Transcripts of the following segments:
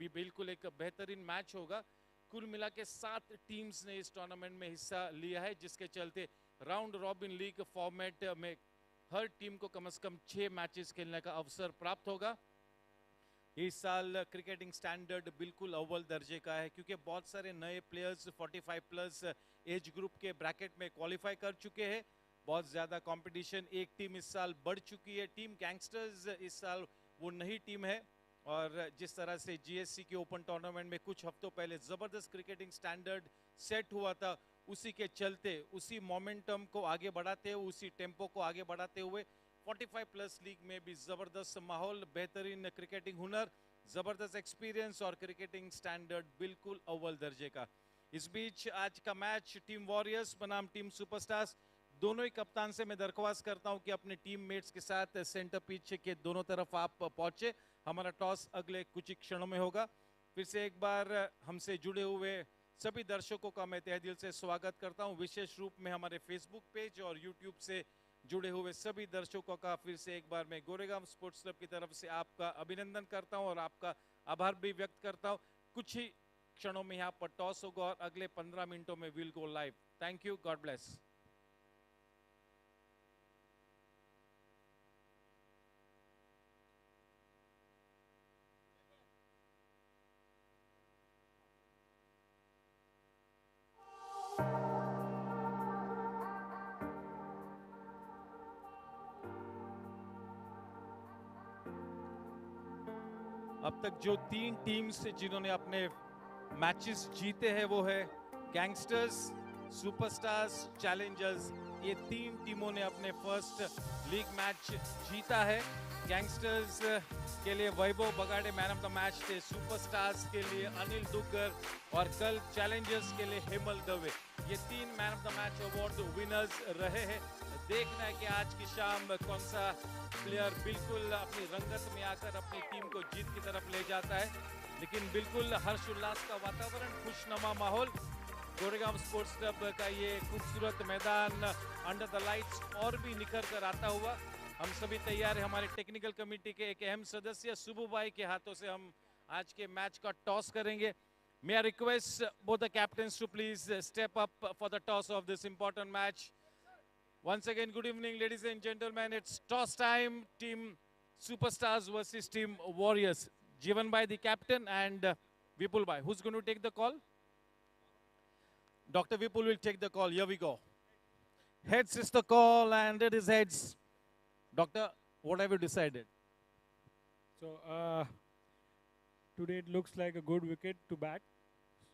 भी बिल्कुल एक बेहतरीन मैच होगा। कुल मिला के 7 टीम्स ने इस टूर्नामेंट में हिस्सा लिया है, जिसके चलते राउंड रॉबिन लीग फॉर्मेट में हर टीम को कम से कम 6 मैचेस खेलने का अवसर प्राप्त होगा। इस साल क्रिकेटिंग स्टैंडर्ड बिल्कुल अव्वल दर्जे का है, क्योंकि बहुत सारे नए प्लेयर्स 45 प्लस एज ग्रुप के ब्रैकेट में क्वालिफाई कर चुके हैं। बहुत ज़्यादा कंपटीशन, एक टीम इस साल बढ़ चुकी है। टीम गैंगस्टर्स इस साल वो नई टीम है, और जिस तरह से जीएससी के ओपन टूर्नामेंट में कुछ हफ्तों पहले ज़बरदस्त क्रिकेटिंग स्टैंडर्ड सेट हुआ था, उसी के चलते, उसी मोमेंटम को आगे बढ़ाते हुए, उसी टेम्पो को आगे बढ़ाते हुए 45 प्लस लीग में भी जबरदस्त माहौल, बेहतरीन क्रिकेटिंग हुनर, जबरदस्त एक्सपीरियंस और क्रिकेटिंग स्टैंडर्ड बिल्कुल अव्वल दर्जे का। इस बीच आज का मैच टीम वॉरियर्स बनाम टीम सुपरस्टार्स, दोनों ही कप्तान से मैं दरख्वास्त करता हूं कि अपने टीममेट्स के साथ सेंटर पिच के दोनों तरफ आप पहुंचे। हमारा टॉस अगले कुछ ही क्षणों में होगा। फिर से एक बार हमसे जुड़े हुए सभी दर्शकों का मैं तहे दिल से स्वागत करता हूं, विशेष रूप में हमारे फेसबुक पेज और यूट्यूब से जुड़े हुए सभी दर्शकों का फिर से एक बार मैं गोरेगांव स्पोर्ट्स क्लब की तरफ से आपका अभिनंदन करता हूं और आपका आभार भी व्यक्त करता हूं। कुछ ही क्षणों में यहाँ पर टॉस होगा और अगले 15 मिनटों में will go live. Thank you, God bless. अब तक जो 3 टीम्स जिन्होंने अपने मैचेस जीते हैं वो है गैंगस्टर्स, सुपरस्टार्स, चैलेंजर्स। ये 3 टीमों ने अपने फर्स्ट लीग मैच जीता है। गैंगस्टर्स के लिए वैभव बगाड़े मैन ऑफ द मैच थे, सुपरस्टार्स के लिए अनिल दुग्गर और कल चैलेंजर्स के लिए हेमल दवे। ये 3 man of the match award winners रहे हैं। देखना है कि आज की शाम कौन सा प्लेयर बिल्कुल अपनी रंगत में आकर अपनी टीम को जीत की तरफ ले जाता है। लेकिन बिल्कुल हर्षोल्लास का वातावरण, खुशनुमा माहौल, गोरेगांव स्पोर्ट्स क्लब का ये खूबसूरत मैदान अंडर द लाइट्स और भी निखर कर आता हुआ। हम सभी तैयार हैं। हमारे टेक्निकल कमेटी के एक अहम सदस्य सुबू भाई के हाथों से हम आज के मैच का टॉस करेंगे। May I request both the captains to please step up for the toss of this important match. Once again, good evening, ladies and gentlemen. It's toss time. Team Superstars versus Team Warriors. Jivan Bhai, the captain, and Vipul Bhai. Who's going to take the call? Dr. Vipul will take the call. Here we go. Heads is the call, and it is heads. Doctor, what have you decided? So today it looks like a good wicket to bat.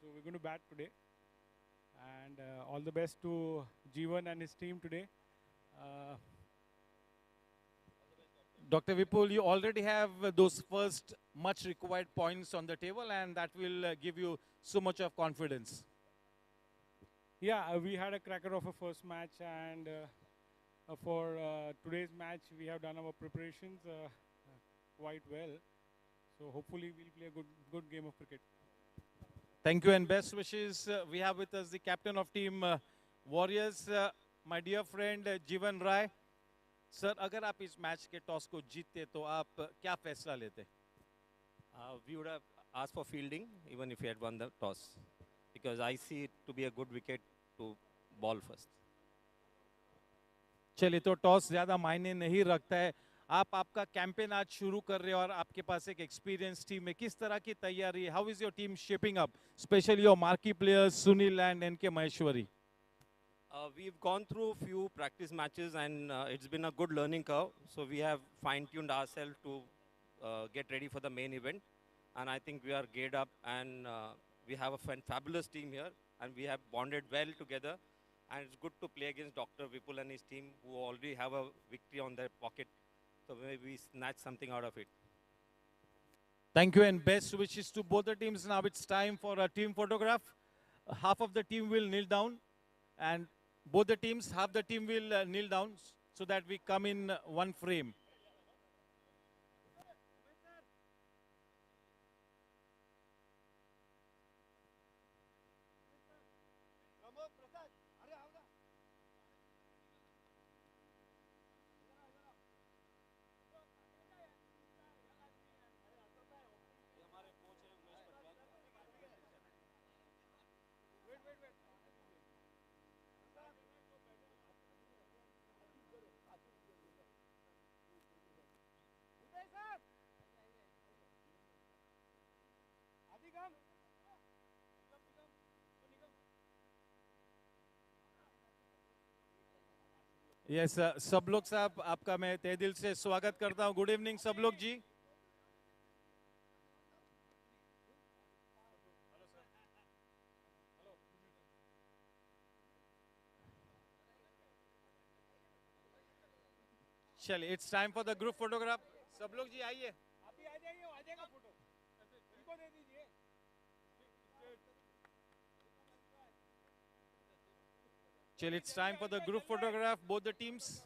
So we're going to bat today. And all the best to Jeevan and his team today. Dr. Vipul, you already have those first much required points on the table, and that will give you so much of confidence. Yeah, we had a cracker of a first match, and for today's match, we have done our preparations quite well. So hopefully we'll play a good game of cricket. Thank you and best wishes. We have with us the captain of team Warriors, my dear friend Jeevan Rai. Sir, अगर आप इस match के toss को जीतते तो आप क्या फैसला लेते? We would have asked for fielding even if we had won the toss, because I see it to be a good wicket to ball first. चलिए, तो टॉस ज़्यादा मायने नहीं रखता है। आप आपका कैंपेन आज शुरू कर रहे हो और आपके पास एक एक्सपीरियंस टीम है। किस तरह की तैयारी है? How is your team shaping up, specially your marquee players Sunil and NK Maheshwari? We've gone through few practice matches, and it's been a good learning curve. So we have fine-tuned ourselves to get ready for the main event, and I think we are geared up, and we have a fabulous team here, and we have bonded well together, and it's good to play against Dr. Vipul and his team, who already have a victory on their pocket. So maybe we snatch something out of it. Thank you and best wishes to both the teams. Now it's time for a team photograph. Half of the team will kneel down, and both the teams, half the team will kneel down so that we come in one frame. Yes सब लोग साहब आपका मैं तहे दिल से स्वागत करता हूं. गुड इवनिंग सब लोग जी. चलिए it's time for the group photograph. सब लोग जी आइए. अभी आ जाइए, आ जाएगा फोटो. इनको दे दीजिए. चलिए it's time for the group photograph both the teams.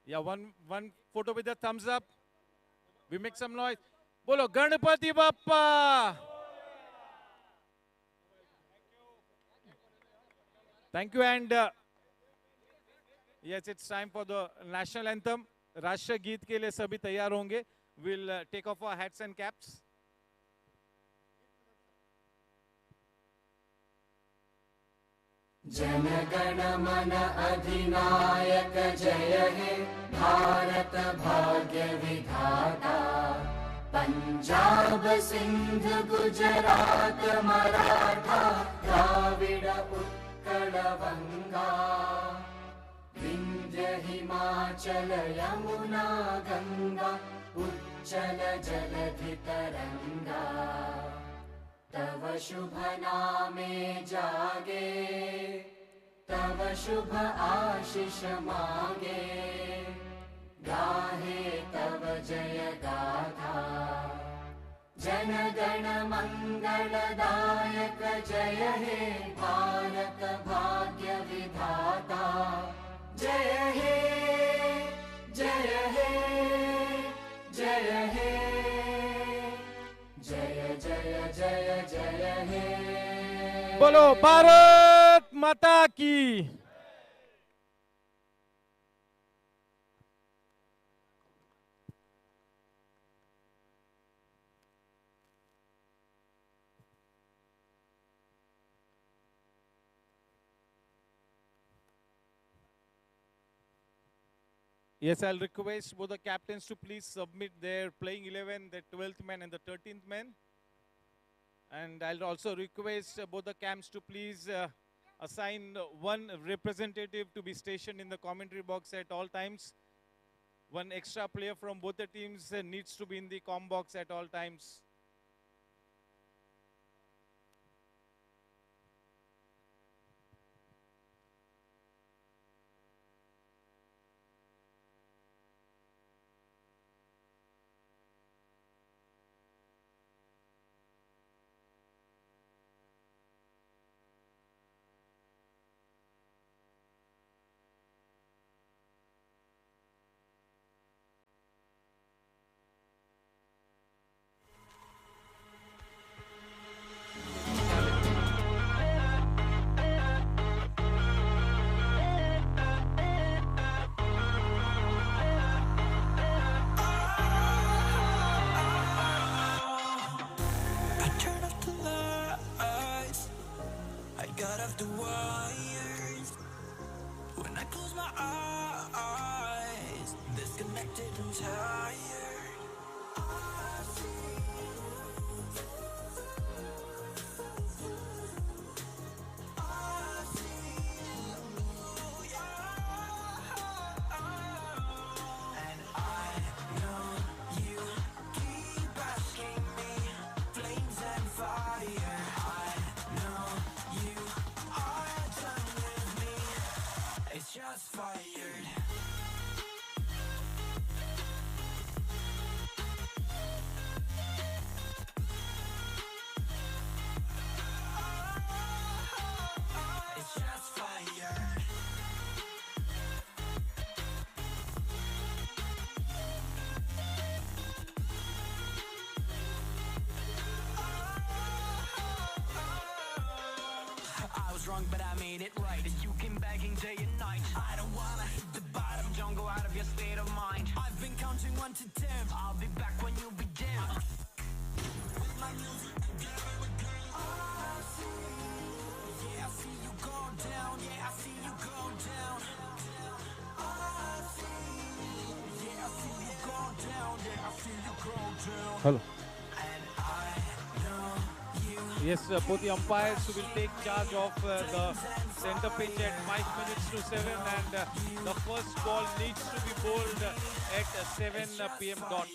Yeah, one photo with the thumbs up. We make some noise. Bolo Ganpati Bappa. Thank you and yes, it's time for the national anthem. राष्ट्र गीत के लिए सभी तैयार होंगे. We'll take off our hats and caps. जनगण मन अधिनायक जय हे भारत भाग्य विधाता. पंजाब सिंध गुजरात मराठा द्राविड उत्कल बंगा. विंध्य हिमाचल यमुना गंगा उच्चल जलधि तरंगा. तव शुभ नामे जागे तव शुभ आशीष मागे. गाहे तव जय गाथा. जन गण मंगलदायक जय हे भारत भाग्य विधाता. जय हे जय हे जय हे जय जय जय जय हे. बोलो भारत माता की. Yes, I'll request both the captains to please submit their playing 11, the 12th man and the 13th man. And I'll also request both the camps to please assign one representative to be stationed in the commentary box at all times. One extra player from both the teams needs to be in the comm box at all times. Got off the wires when I close my eyes, disconnected and tired. I see you, yeah. And I know you keep asking me, flames and fire. I know you are done with me. It's just fired. It's just fired. I was wrong, but I made it right. You came begging day and night. I don't wanna hit the bottom. Don't go out of your state of mind. I've been counting 1 to 10. I'll be back when you begin. With my music together again. I see, yeah, I see you go down. Yeah, I see you go down. I Hello. Yes, both the umpires will take charge of the center pitch at 5 minutes to 7, and the first ball needs to be bowled at 7 p.m. dot.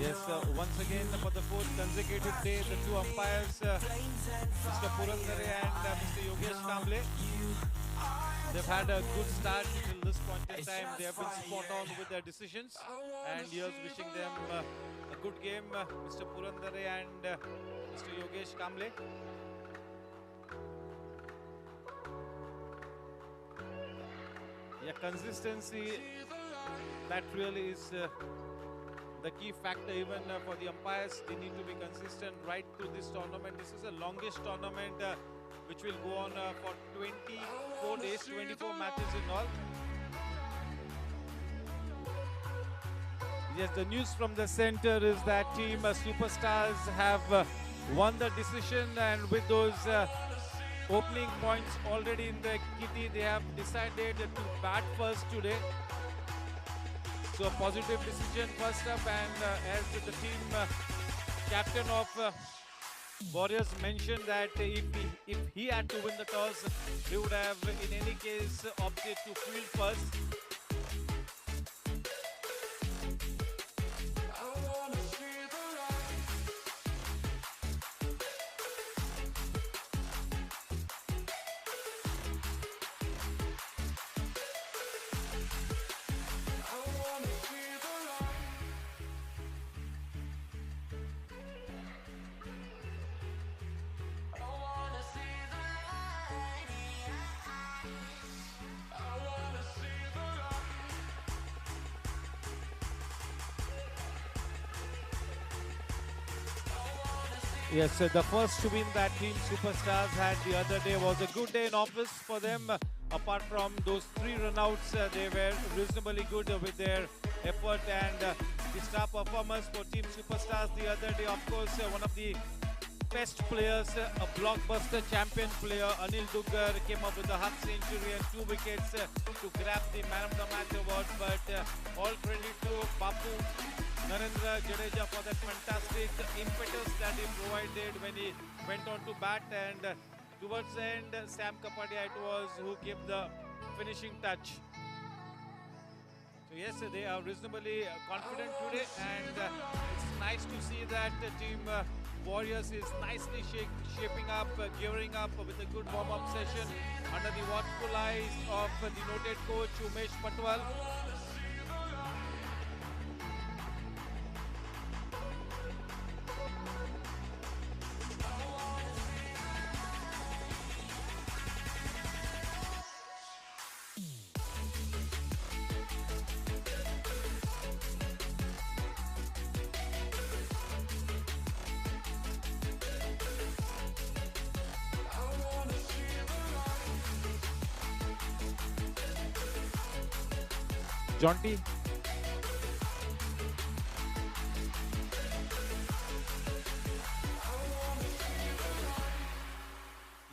Yes, once again for the fourth consecutive day, the two umpires, Mr. Purandare and Mr. Yogesh Kamble, they've had a good start till this point in time. They have been spot on with their decisions, and here's wishing them a good game, Mr. Purandare and Mr. Yogesh Kamble. Yeah, consistency, that really is the key factor even for the umpires. They need to be consistent right through this tournament. This is the longest tournament which will go on for 24 days, 24 matches in all. Yes, the news from the center is that Team Superstars have won the decision, and with those opening points already in the kitty, they have decided to bat first today. So a positive decision first up, and as the team captain of Warriors mentioned that if he had to win the toss, he would have in any case opted to field first. Yes, the first to win that Team Superstars had the other day was a good day in office for them. Apart from those 3 runouts, they were reasonably good with their effort, and the star performers for Team Superstars the other day, of course, one of the best players, a blockbuster champion player, Anil Duggar, came up with a half century and 2 wickets to grab the Man of the Match award. But all credit to Bapu Narendra Jadeja for that fantastic impetus that he provided when he went on to bat, and towards the end, Sam Kapadia it was who gave the finishing touch. So yes, they are reasonably confident today, and it's nice to see that Team Warriors is nicely shaping up, gearing up with a good warm-up session under the watchful eyes of the noted coach Umesh Patwal. Jonty.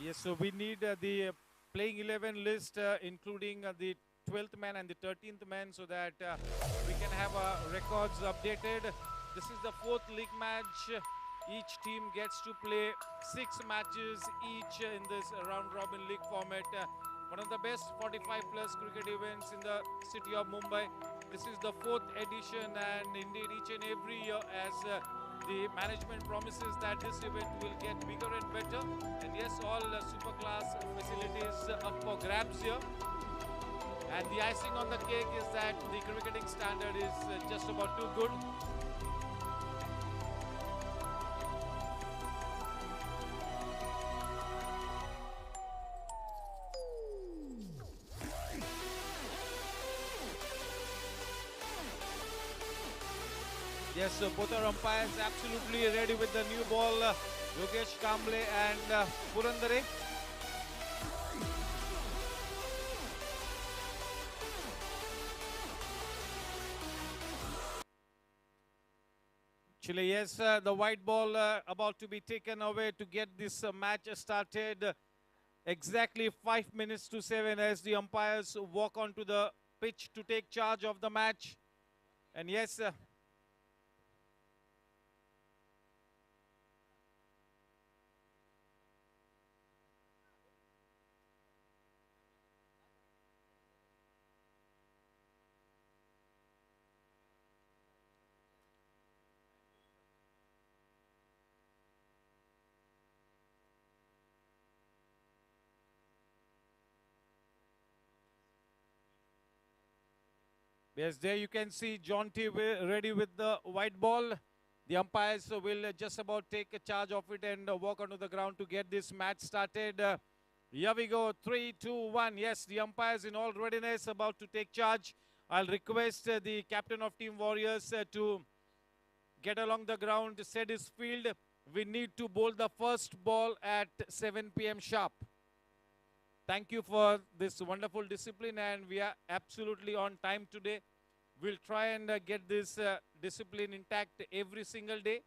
Yes, so we need the playing 11 list, including the 12th man and the 13th man, so that we can have records updated. This is the 4th league match. Each team gets to play 6 matches each in this round-robin league format. One of the best 45-plus cricket events in the city of Mumbai. This is the 4th edition, and indeed each and every year as the management promises that this event will get bigger and better. And yes, all super class facilities up for grabs here. And the icing on the cake is that the cricketing standard is just about too good. Yes, both our umpires absolutely ready with the new ball. Yogesh Kamble and Purandare. Actually, yes, the white ball about to be taken away to get this match started. Exactly 5 minutes to 7 as the umpires walk onto the pitch to take charge of the match. And yes, yes, there you can see John T. ready with the white ball. The umpires will just about take charge of it and walk onto the ground to get this match started. Here we go, 3, 2, 1. Yes, the umpires in all readiness about to take charge. I'll request the captain of Team Warriors to get along the ground, set his field. We need to bowl the first ball at 7 p.m. sharp. Thank you for this wonderful discipline, and we are absolutely on time today. We'll try and get this discipline intact every single day.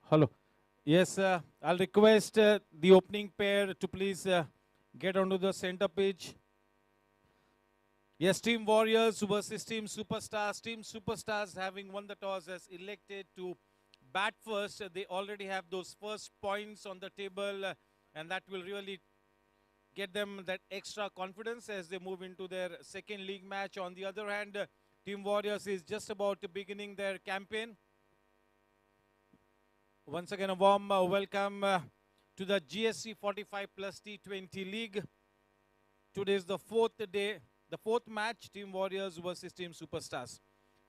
Hello. Yes, I'll request the opening pair to please get onto the center page. Yes, Team Warriors versus Team Superstars. Team Superstars, having won the toss, has elected to bat first. They already have those first points on the table, and that will really get them that extra confidence as they move into their second league match. On the other hand, Team Warriors is just about beginning their campaign. Once again, a warm welcome to the GSC45 plus T20 League. Today is the fourth day, the fourth match, Team Warriors versus Team Superstars.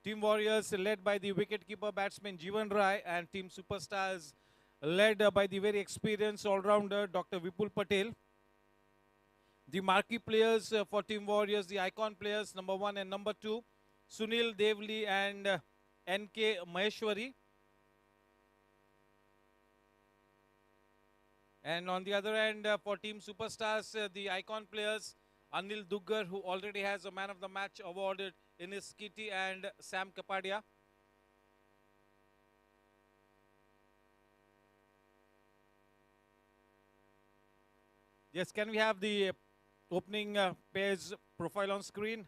Team Warriors led by the wicketkeeper batsman Jeevan Rai, and Team Superstars led by the very experienced all-rounder Dr. Vipul Patel. The marquee players for Team Warriors, the icon players, number 1 and number 2, Sunil Devli and N.K. Maheshwari. And on the other end, for Team Superstars, the icon players, Anil Duggar, who already has a Man of the Match awarded in his kitty, and Sam Kapadia. Yes, can we have the opening pairs profile on screen?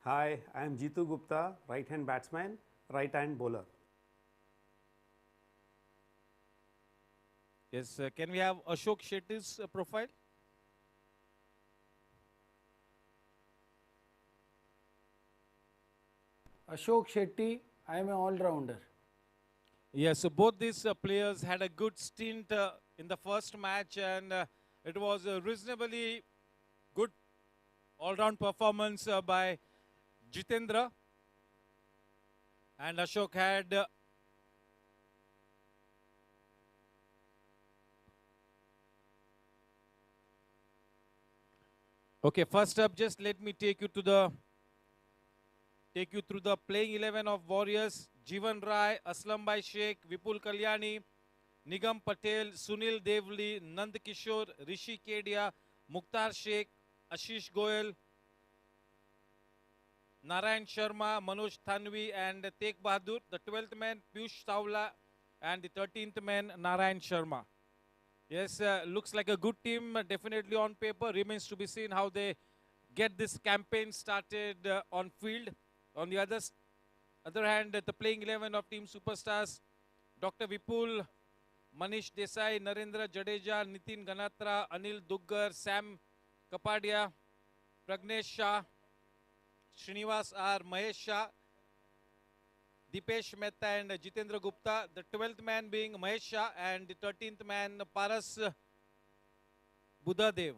Hi, I am Jitu Gupta, right-hand batsman, right-hand bowler. Yes, can we have Ashok Shetty's profile? Ashok Shetty, I am an all-rounder. Yes, so both these players had a good stint in the first match, and it was a reasonably good all-round performance by Jitendra. And Ashok had okay, first up, just let me take you through the playing 11 of Warriors. Jeevan Rai, Aslam Bhai Sheikh, Vipul Kalyani, Nigam Patel, Sunil Devli, Nand Kishore, Rishi Kedia, Mukhtar Sheikh, Ashish Goyal, Narayan Sharma, Manoj Thanvi, and Tegh Bahadur. The 12th man, Piyush Savla, and the 13th man, Narayan Sharma. Yes, looks like a good team, definitely on paper. Remains to be seen how they get this campaign started on field. On the other hand, the playing 11 of Team Superstars, Dr. Vipul, Manish Desai, Narendra Jadeja, Nitin Ganatra, Anil Duggar, Sam Kapadia, Pragnesh Shah, Srinivas R, Mahesh Shah, Dipesh Mehta and Jitendra Gupta. The 12th man being Mahesh Shah, and the 13th man Paras Buddhadev.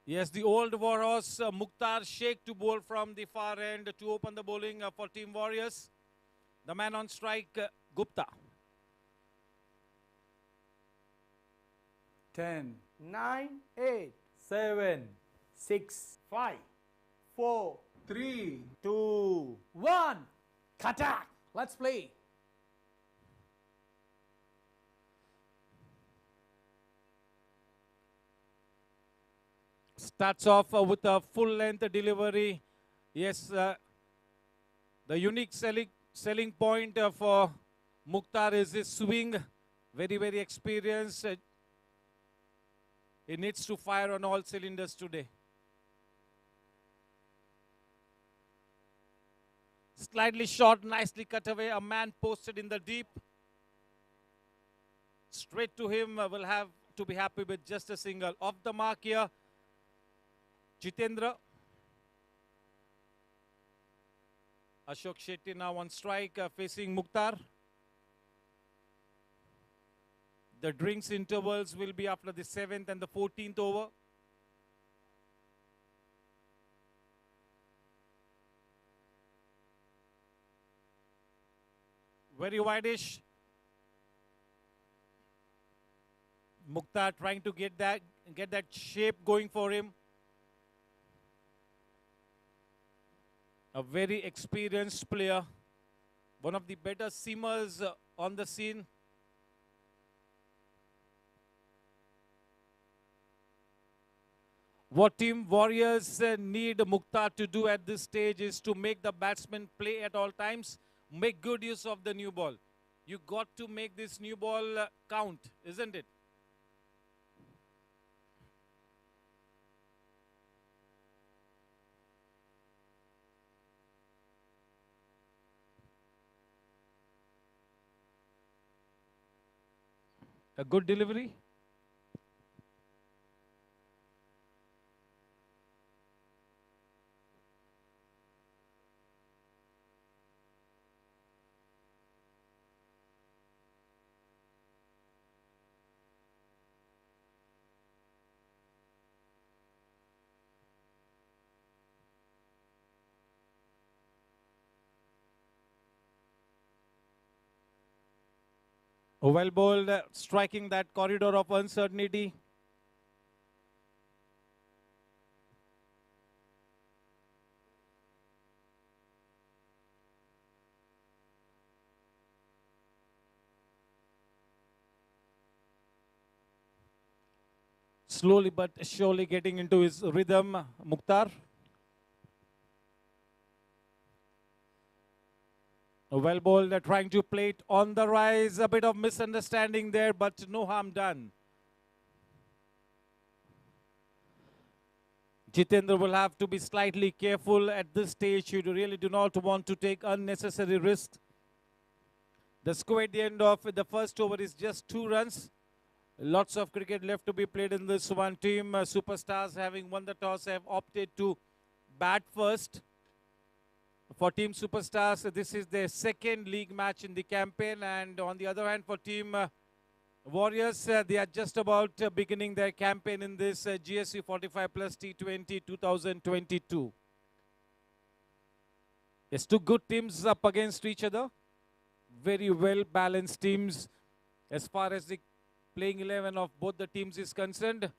Yes, the old warhorse Mukhtar Sheikh to bowl from the far end to open the bowling for Team Warriors. The man on strike, Gupta. 10, 9, 8, 7, 6, 5, 4, 3, 2, 1. Attack! Let's play. Starts off with a full-length delivery. Yes, the unique selling point for Mukhtar is his swing. Very, very experienced. He needs to fire on all cylinders today. Slightly short, nicely cut away. A man posted in the deep. Straight to him, will have to be happy with just a single. Off the mark here, Jitendra. Ashok Shetty now on strike, facing Mukhtar. The drinks intervals will be after the 7th and the 14th over. Very wideish. Mukhtar trying to get that shape going for him. A very experienced player. one of the better seamers on the scene. What Team Warriors need Mukhtar to do at this stage is to make the batsmen play at all times, make good use of the new ball. You got to make this new ball count, isn't it? A good delivery. Well bowled, striking that corridor of uncertainty. Slowly but surely getting into his rhythm, Mukhtar. Well bowled, trying to play it on the rise. A bit of misunderstanding there, but no harm done. Jitendra will have to be slightly careful at this stage. You really do not want to take unnecessary risks. The score at the end of the first over is just 2 runs. Lots of cricket left to be played in this one. Team Superstars, having won the toss, have opted to bat first. For Team Superstars, this is their second league match in the campaign. And on the other hand, for Team Warriors, they are just about beginning their campaign in this GSC45 plus T20 2022. Yes, 2 good teams up against each other. Very well balanced teams as far as the playing 11 of both the teams is concerned.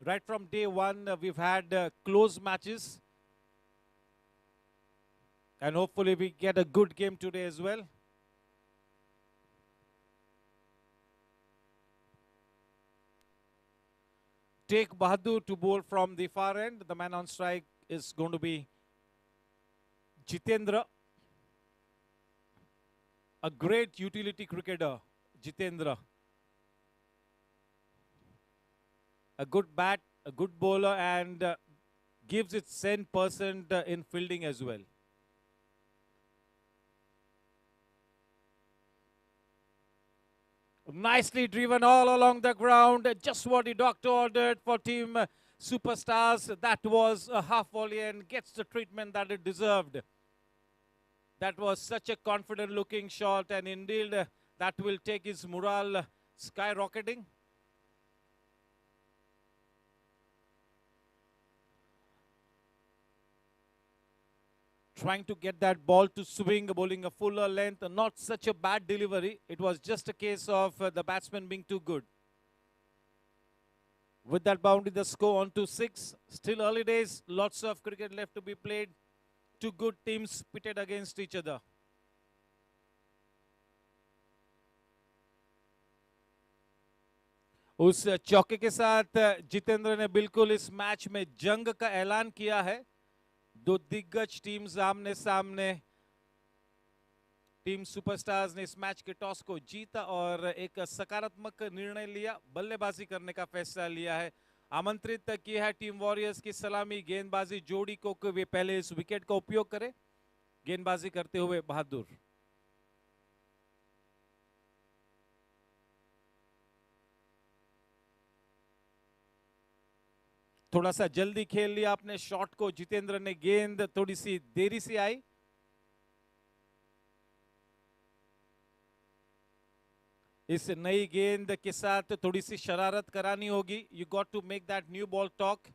Right from day one, we've had close matches. And hopefully we get a good game today as well. Take Bahadur to bowl from the far end. The man on strike is going to be Jitendra. A great utility cricketer, Jitendra. A good bat, a good bowler, and gives it 10% in fielding as well. Nicely driven all along the ground. Just what the doctor ordered for Team Superstars. That was a half volley and gets the treatment that it deserved. That was such a confident looking shot, and indeed that will take his morale skyrocketing. Trying to get that ball to swing, bowling a fuller length. Not such a bad delivery. It was just a case of the batsman being too good. With that boundary, the score on to 6. Still early days. Lots of cricket left to be played. 2 good teams pitted against each other. उस चौके के साथ जितेंद्र ने बिल्कुल इस match में जंग का ऐलान किया है. 2 दिग्गज टीम्स आमने सामने. टीम सुपरस्टार्स ने इस मैच के टॉस को जीता और एक सकारात्मक निर्णय लिया. बल्लेबाजी करने का फैसला लिया है. आमंत्रित किया है टीम वॉरियर्स की सलामी गेंदबाजी जोड़ी को कि वे पहले इस विकेट का उपयोग करें. गेंदबाजी करते हुए बहादुर. थोड़ा सा जल्दी खेल लिया आपने शॉट को. जितेंद्र ने गेंद थोड़ी सी देरी से आई. इस नई गेंद के साथ थोड़ी सी शरारत करानी होगी. You got to make that new ball talk.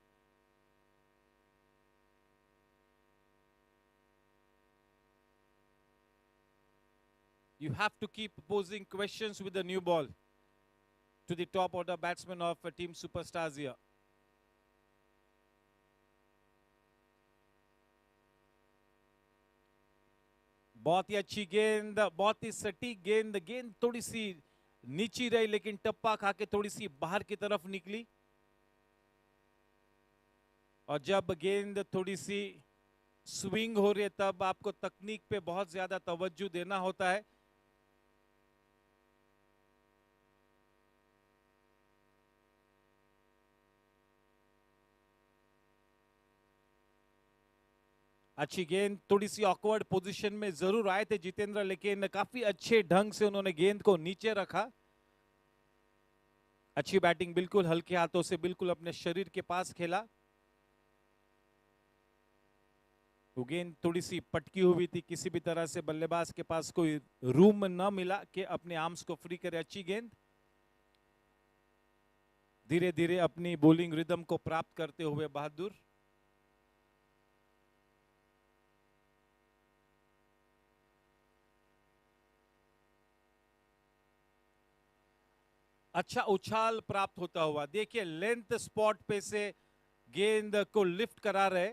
You have to keep posing questions with the new ball to the top order batsman of Team Superstars here. बहुत ही अच्छी गेंद, बहुत ही सटीक गेंद। गेंद थोड़ी सी नीची रही लेकिन टप्पा खा के थोड़ी सी बाहर की तरफ निकली। और जब गेंद थोड़ी सी स्विंग हो रही है तब आपको तकनीक पे बहुत ज्यादा तवज्जो देना होता है। अच्छी गेंद, थोड़ी सी ऑकवर्ड पोजीशन में जरूर आए थे जितेंद्र, लेकिन काफी अच्छे ढंग से उन्होंने गेंद को नीचे रखा। अच्छी बैटिंग, बिल्कुल हल्के हाथों से, बिल्कुल अपने शरीर के पास खेला। वो गेंद थोड़ी सी पटकी हुई थी, किसी भी तरह से बल्लेबाज के पास कोई रूम न मिला कि अपने आर्म्स को फ्री करे। अच्छी गेंद, धीरे धीरे अपनी बॉलिंग रिदम को प्राप्त करते हुए बहादुर। अच्छा उछाल प्राप्त होता हुआ, देखिए लेंथ स्पॉट पे से गेंद को लिफ्ट करा रहे।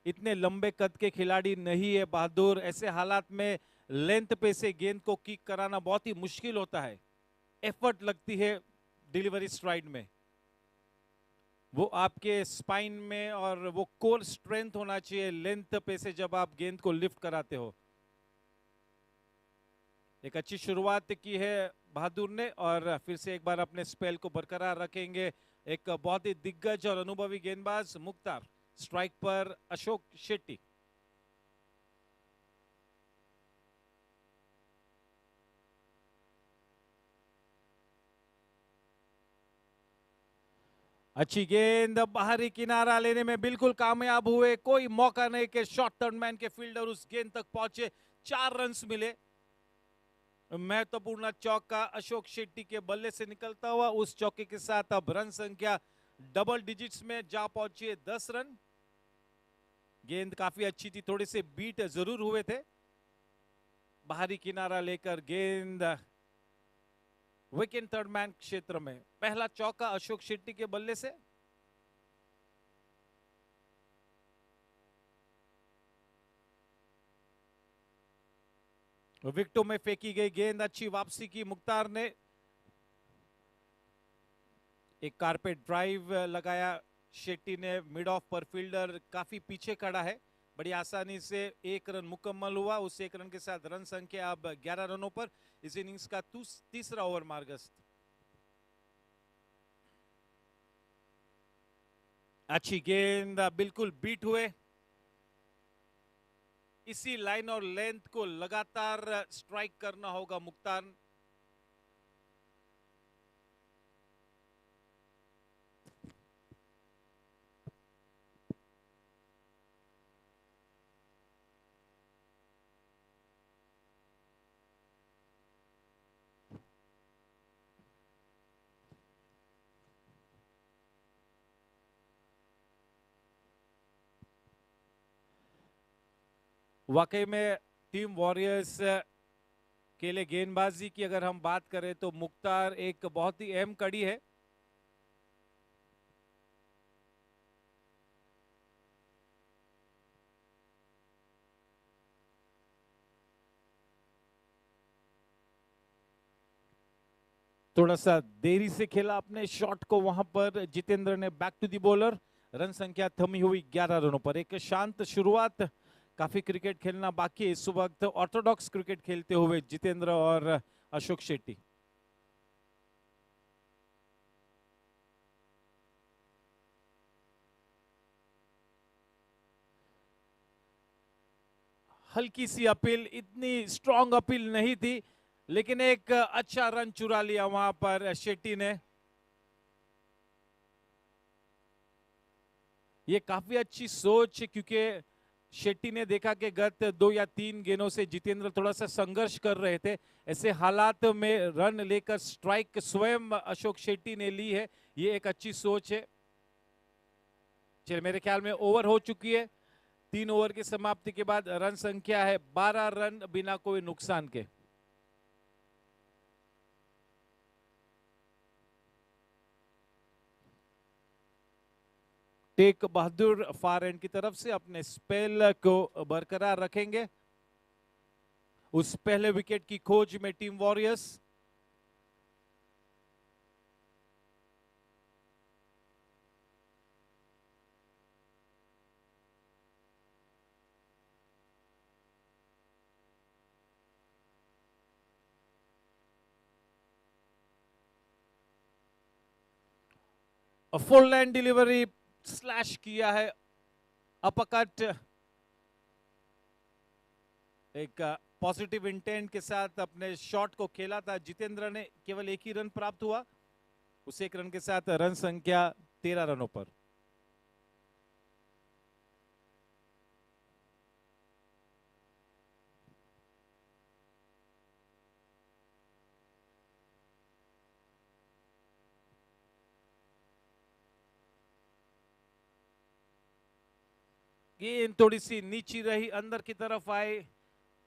इतने लंबे कद के खिलाड़ी नहीं है बहादुर, ऐसे हालात में लेंथ पे से गेंद को किक कराना बहुत ही मुश्किल होता है। एफर्ट लगती है डिलीवरी स्ट्राइड में, वो आपके स्पाइन में, और वो कोर स्ट्रेंथ होना चाहिए लेंथ पे से जब आप गेंद को लिफ्ट कराते हो। एक अच्छी शुरुआत की है बहादुर ने, और फिर से एक बार अपने स्पेल को बरकरार रखेंगे। एक बहुत ही दिग्गज और अनुभवी गेंदबाज मुख्तार, स्ट्राइक पर अशोक शेट्टी। अच्छी गेंद, बाहरी किनारा लेने में बिल्कुल कामयाब हुए। कोई मौका नहीं कि शॉर्ट थर्ड मैन के फील्डर उस गेंद तक पहुंचे। 4 रन्स मिले। महत्वपूर्ण चौका अशोक शेट्टी के बल्ले से निकलता हुआ, उस चौके के साथ अब रन संख्या डबल डिजिट्स में जा पहुंची है, 10 रन। गेंद काफी अच्छी थी, थोड़े से बीट जरूर हुए थे। बाहरी किनारा लेकर गेंद विकेट थर्ड मैन क्षेत्र में, पहला चौका अशोक शेट्टी के बल्ले से। विकेटों में फेंकी गई गेंद, अच्छी वापसी की मुख्तार ने। एक कारपेट ड्राइव लगाया शेट्टी ने, मिड ऑफ पर फील्डर काफी पीछे खड़ा है। बड़ी आसानी से 1 रन मुकम्मल हुआ। उस 1 रन के साथ रन संख्या अब 11 रनों पर। इस इनिंग्स का तीसरा ओवर मार्गस्थ। अच्छी गेंद, बिल्कुल बीट हुए। इसी लाइन और लेंथ को लगातार स्ट्राइक करना होगा मुख्तार। वाकई में टीम वॉरियर्स के लिए गेंदबाजी की अगर हम बात करें तो मुख्तार एक बहुत ही अहम कड़ी है। थोड़ा सा देरी से खेला अपने शॉट को वहां पर जितेंद्र ने। Back to the bowler, run संख्या थमी हुई 11 रनों पर। एक शांत शुरुआत, काफी क्रिकेट खेलना बाकी है इस वक्त। ऑर्थोडॉक्स क्रिकेट खेलते हुए जितेंद्र और अशोक शेट्टी। हल्की सी अपील, इतनी स्ट्रॉन्ग अपील नहीं थी, लेकिन एक अच्छा रन चुरा लिया वहां पर शेट्टी ने। ये काफी अच्छी सोच, क्योंकि शेट्टी ने देखा कि गत 2 या 3 गेंदों से जितेंद्र थोड़ा सा संघर्ष कर रहे थे। ऐसे हालात में रन लेकर स्ट्राइक स्वयं अशोक शेट्टी ने ली है, ये एक अच्छी सोच है। चलिए, मेरे ख्याल में ओवर हो चुकी है। 3 ओवर की समाप्ति के बाद रन संख्या है 12 रन बिना कोई नुकसान के। टेक बहादुर फार एंड की तरफ से अपने स्पेल को बरकरार रखेंगे। उस पहले विकेट की खोज में team warriors. Full line delivery, slash किया है, अपकट। एक पॉजिटिव इंटेंट के साथ अपने शॉट को खेला था जितेंद्र ने, केवल एक ही रन प्राप्त हुआ। उस एक रन के साथ रन संख्या 13 रनों पर। गेंद थोड़ी सी नीची रही, अंदर की तरफ आए,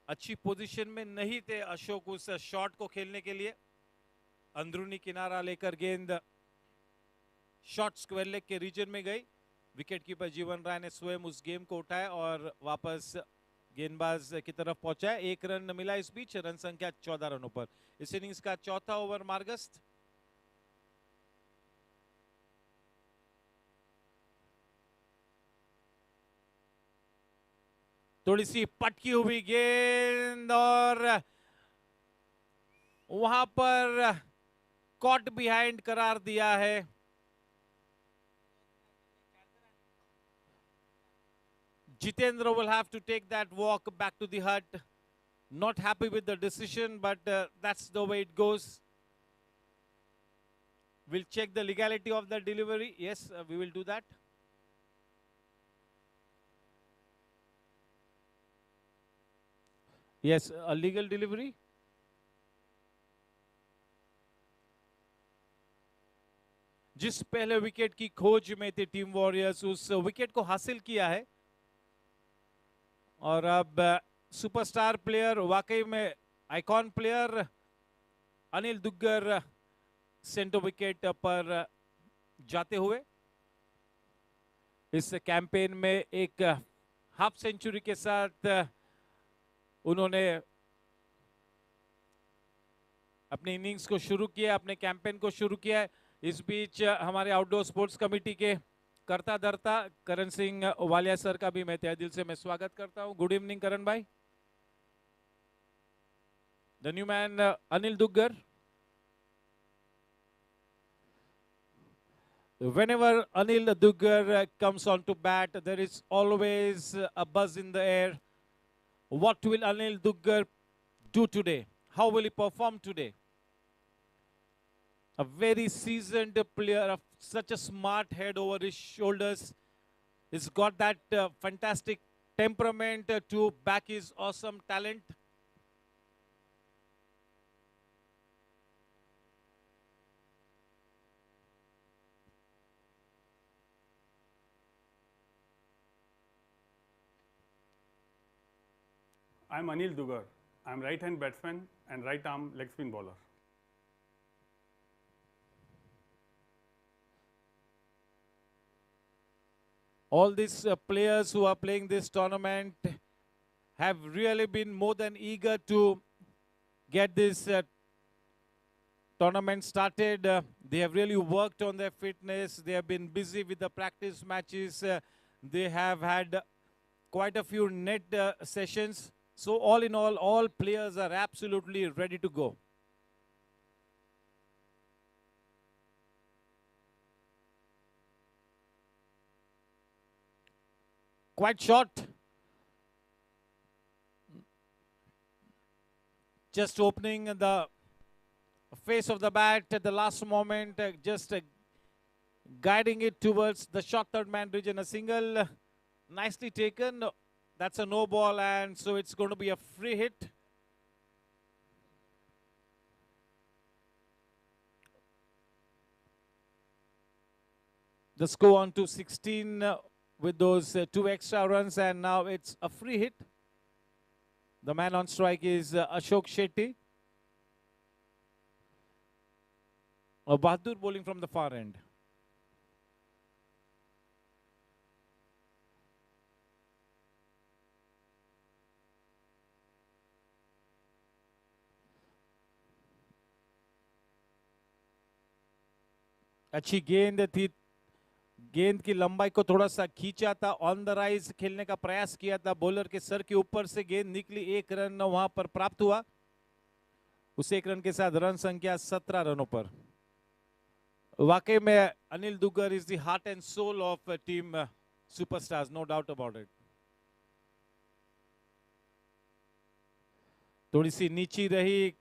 अच्छी पोजीशन में नहीं थे अशोक उस शॉट को खेलने के लिए। अंदरूनी किनारा लेकर गेंद शॉट स्क्वायर लेग के रीजन में गई। विकेट कीपर जीवन राय ने स्वयं उस गेम को उठाया और वापस गेंदबाज की तरफ पहुंचाया। एक रन मिला इस बीच, रन संख्या 14 रनों पर। इस इनिंग्स का चौथा ओवर मार्गस्थ। थोड़ी सी पटकी हुई गेंद और वहां पर कॉट बिहाइंड करार दिया है। Jitendra will have to take that walk back to the hut. Not happy with the decision, but that's the way it goes. We'll check the legality of the delivery. Yes, we will do that. Yes, a legal delivery. जिस पहले wicket की खोज में थी team warriors, उस wicket को हासिल किया है और अब सुपरस्टार प्लेयर, वाकई में icon player Anil Duggar centre wicket पर जाते हुए इस कैंपेन में एक हाफ सेंचुरी के साथ उन्होंने अपनी इनिंग्स को शुरू किया, अपने कैंपेन को शुरू किया है। इस बीच हमारे आउटडोर स्पोर्ट्स कमेटी के करता धरता करण सिंह वालिया सर का भी मैं तहे दिल से मैं स्वागत करता हूं। गुड इवनिंग करण भाई। The new man Anil Duggar. Whenever Anil Duggar comes on to bat, there is always a buzz in the air. What will Anil Duggar do today? How will he perform today? A very seasoned player of such a smart head over his shoulders. He's got that fantastic temperament to back his awesome talent. I'm Anil Dugar. I'm right-hand batsman and right-arm leg spin bowler. All these players who are playing this tournament have really been more than eager to get this tournament started. They have really worked on their fitness. They have been busy with the practice matches. They have had quite a few net sessions. So all in all players are absolutely ready to go. Quite short. Just opening the face of the bat at the last moment, just guiding it towards the short third man region. A single, nicely taken. That's a no ball, and so it's going to be a free hit. The score on to 16 with those 2 extra runs, and now it's a free hit. The man on strike is Ashok Shetty. Bahadur bowling from the far end. अच्छी गेंद थी, गेंद की लंबाई को थोड़ा सा खींचा था, ऑन द राइज खेलने का प्रयास किया था, बॉलर के सर के ऊपर से गेंद निकली, 1 रन वहां पर प्राप्त हुआ। उस 1 रन के साथ रन संख्या 17 रनों पर। वाकई में Anil Duggar is the heart and soul of team superstars, no doubt about it. थोड़ी सी नीची रही,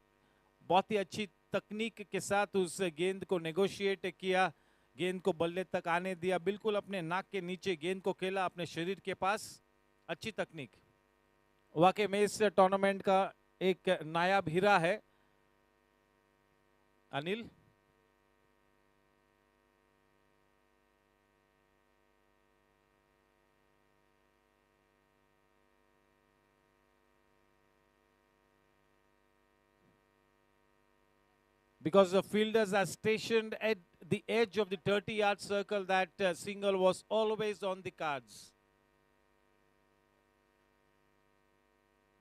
बहुत ही अच्छी तकनीक के साथ उस गेंद को नेगोशिएट किया, गेंद को बल्ले तक आने दिया, बिल्कुल अपने नाक के नीचे गेंद को खेला, अपने शरीर के पास, अच्छी तकनीक। वाकई में इस टूर्नामेंट का एक नायाब हीरा है Anil. Because the fielders are stationed at the edge of the 30-yard circle, that single was always on the cards.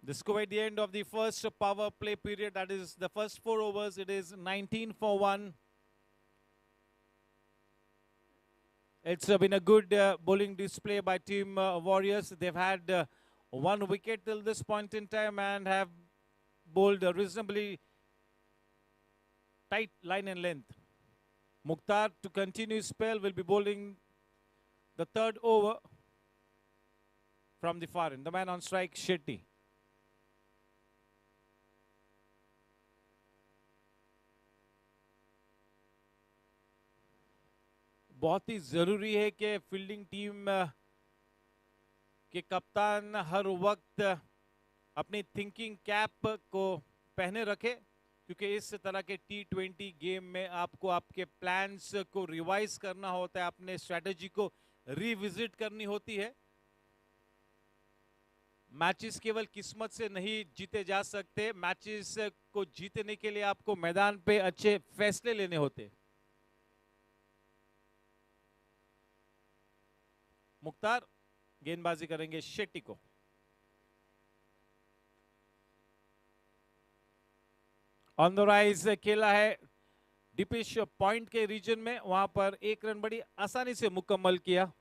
The score at the end of the first power play period, that is the first 4 overs, it is 19 for 1. It's been a good bowling display by Team Warriors. They've had 1 wicket till this point in time and have bowled reasonably tight line and length. Mukhtar, to continue his spell, will be bowling the 3rd over from the far end. The man on strike, Shetty. बहुत ही जरूरी है कि fielding team के कप्तान हर वक्त अपनी thinking cap को पहने रखे, क्योंकि इस तरह के T20 गेम में आपको आपके प्लान्स को रिवाइज करना होता है, अपने स्ट्रेटजी को रिविजिट करनी होती है। मैचेस केवल किस्मत से नहीं जीते जा सकते, मैचेस को जीतने के लिए आपको मैदान पे अच्छे फैसले लेने होते। मुख्तार गेंदबाजी करेंगे शेट्टी को। ऑन द राइज खेला है डिपिश पॉइंट के रीजन में, वहां पर 1 रन बड़ी आसानी से मुकम्मल किया।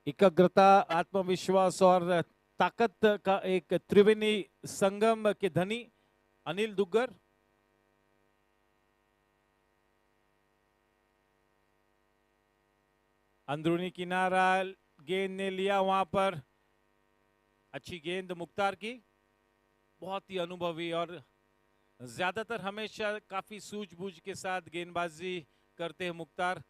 एकाग्रता, आत्मविश्वास और ताकत का एक त्रिवेणी संगम के धनी अनिल दुग्गर। अंदरूनी किनारा गेंद ने लिया, वहां पर अच्छी गेंद मुख्तार की, बहुत ही अनुभवी और ज्यादातर हमेशा काफी सूझबूझ के साथ गेंदबाजी करते हैं मुख्तार।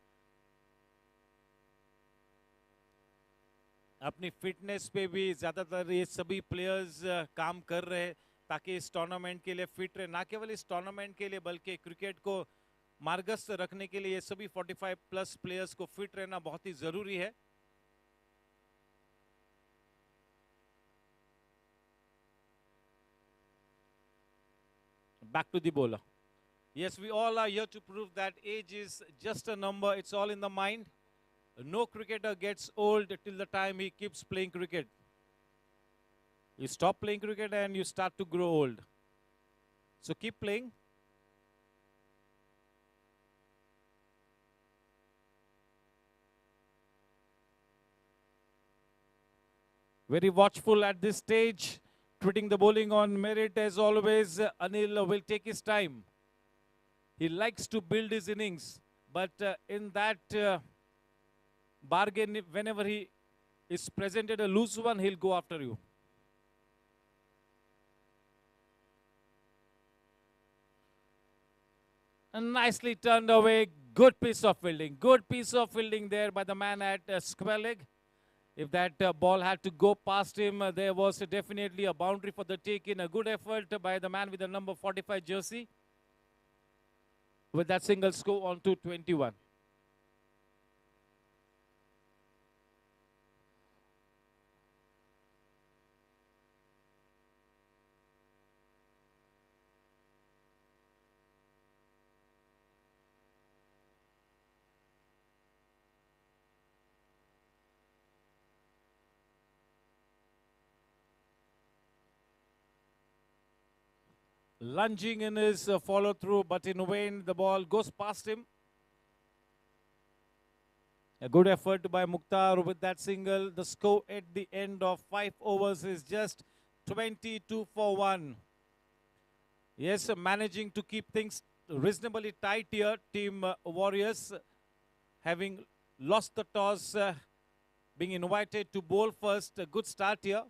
अपनी फिटनेस पे भी ज्यादातर ये सभी प्लेयर्स काम कर रहे हैं ताकि इस टूर्नामेंट के लिए फिट रहे, ना केवल इस टूर्नामेंट के लिए बल्कि क्रिकेट को मार्गस्थ रखने के लिए ये सभी 45 प्लस प्लेयर्स को फिट रहना बहुत ही जरूरी है। Back to the bowler. Yes, we all are here to prove that age is just a number. It's all in the mind. No cricketer gets old till the time he keeps playing cricket. You stop playing cricket and you start to grow old. So keep playing. Very watchful at this stage, treating the bowling on merit as always. Anil will take his time. He likes to build his innings, but in that bargain, whenever he is presented a loose one, he'll go after you. And nicely turned away. Good piece of fielding. Good piece of fielding there by the man at square leg. If that ball had to go past him, there was definitely a boundary for the take in. A good effort by the man with the number 45 jersey. With that single score on 221. lunging in his follow through, but in vain, the ball goes past him. A good effort by Mukhtar with that single. The score at the end of 5 overs is just 22 for 1. Yes, managing to keep things reasonably tight here. Team Warriors having lost the toss, being invited to bowl first. A good start here.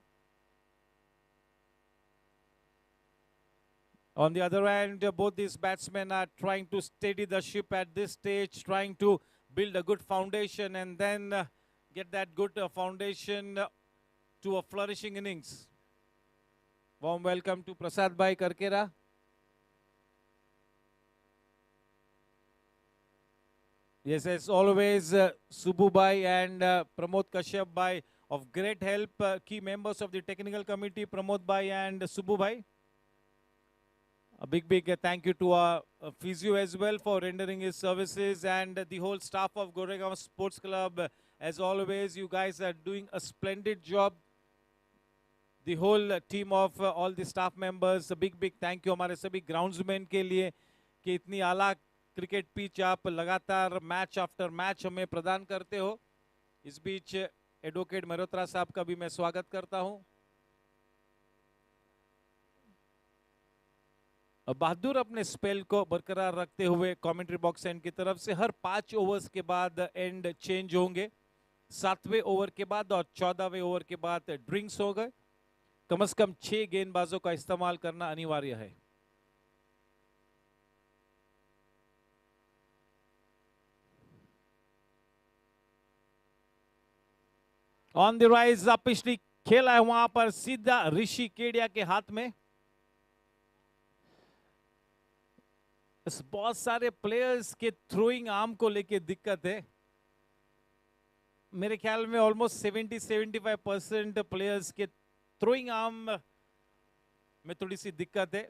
On the other hand, both these batsmen are trying to steady the ship at this stage, trying to build a good foundation and then get that good foundation to a flourishing innings. Warm welcome to Prasad Bhai Karkera. Yes, as always, Subbu Bhai and Pramod Kashyap Bhai of great help, key members of the technical committee, Pramod Bhai and Subbu Bhai. A big thank you to our physio as well for rendering his services, and the whole staff of Goregaon Sports Club. As always, you guys are doing a splendid job. The whole team of all the staff members, a big thank you हमारे सभी groundsmen के लिए कि इतनी आला cricket pitch आप लगातार match after match हमें प्रदान करते हो. इस बीच एडवोकेट मल्होत्रा साहब का भी मैं स्वागत करता हूं. बहादुर अपने स्पेल को बरकरार रखते हुए कमेंट्री बॉक्स एंड की तरफ से हर 5 ओवर्स के बाद एंड चेंज होंगे. 7वें ओवर के बाद और 14वें ओवर के बाद ड्रिंक्स हो गए. कम से कम 6 गेंदबाजों का इस्तेमाल करना अनिवार्य है. ऑन द राइज पिछली खेला है वहां पर सीधा ऋषि केडिया के हाथ में. बहुत सारे प्लेयर्स के थ्रोइंग आर्म को लेके दिक्कत है. मेरे ख्याल में ऑलमोस्ट 70-75% प्लेयर्स के थ्रोइंग आर्म में थोड़ी सी दिक्कत है.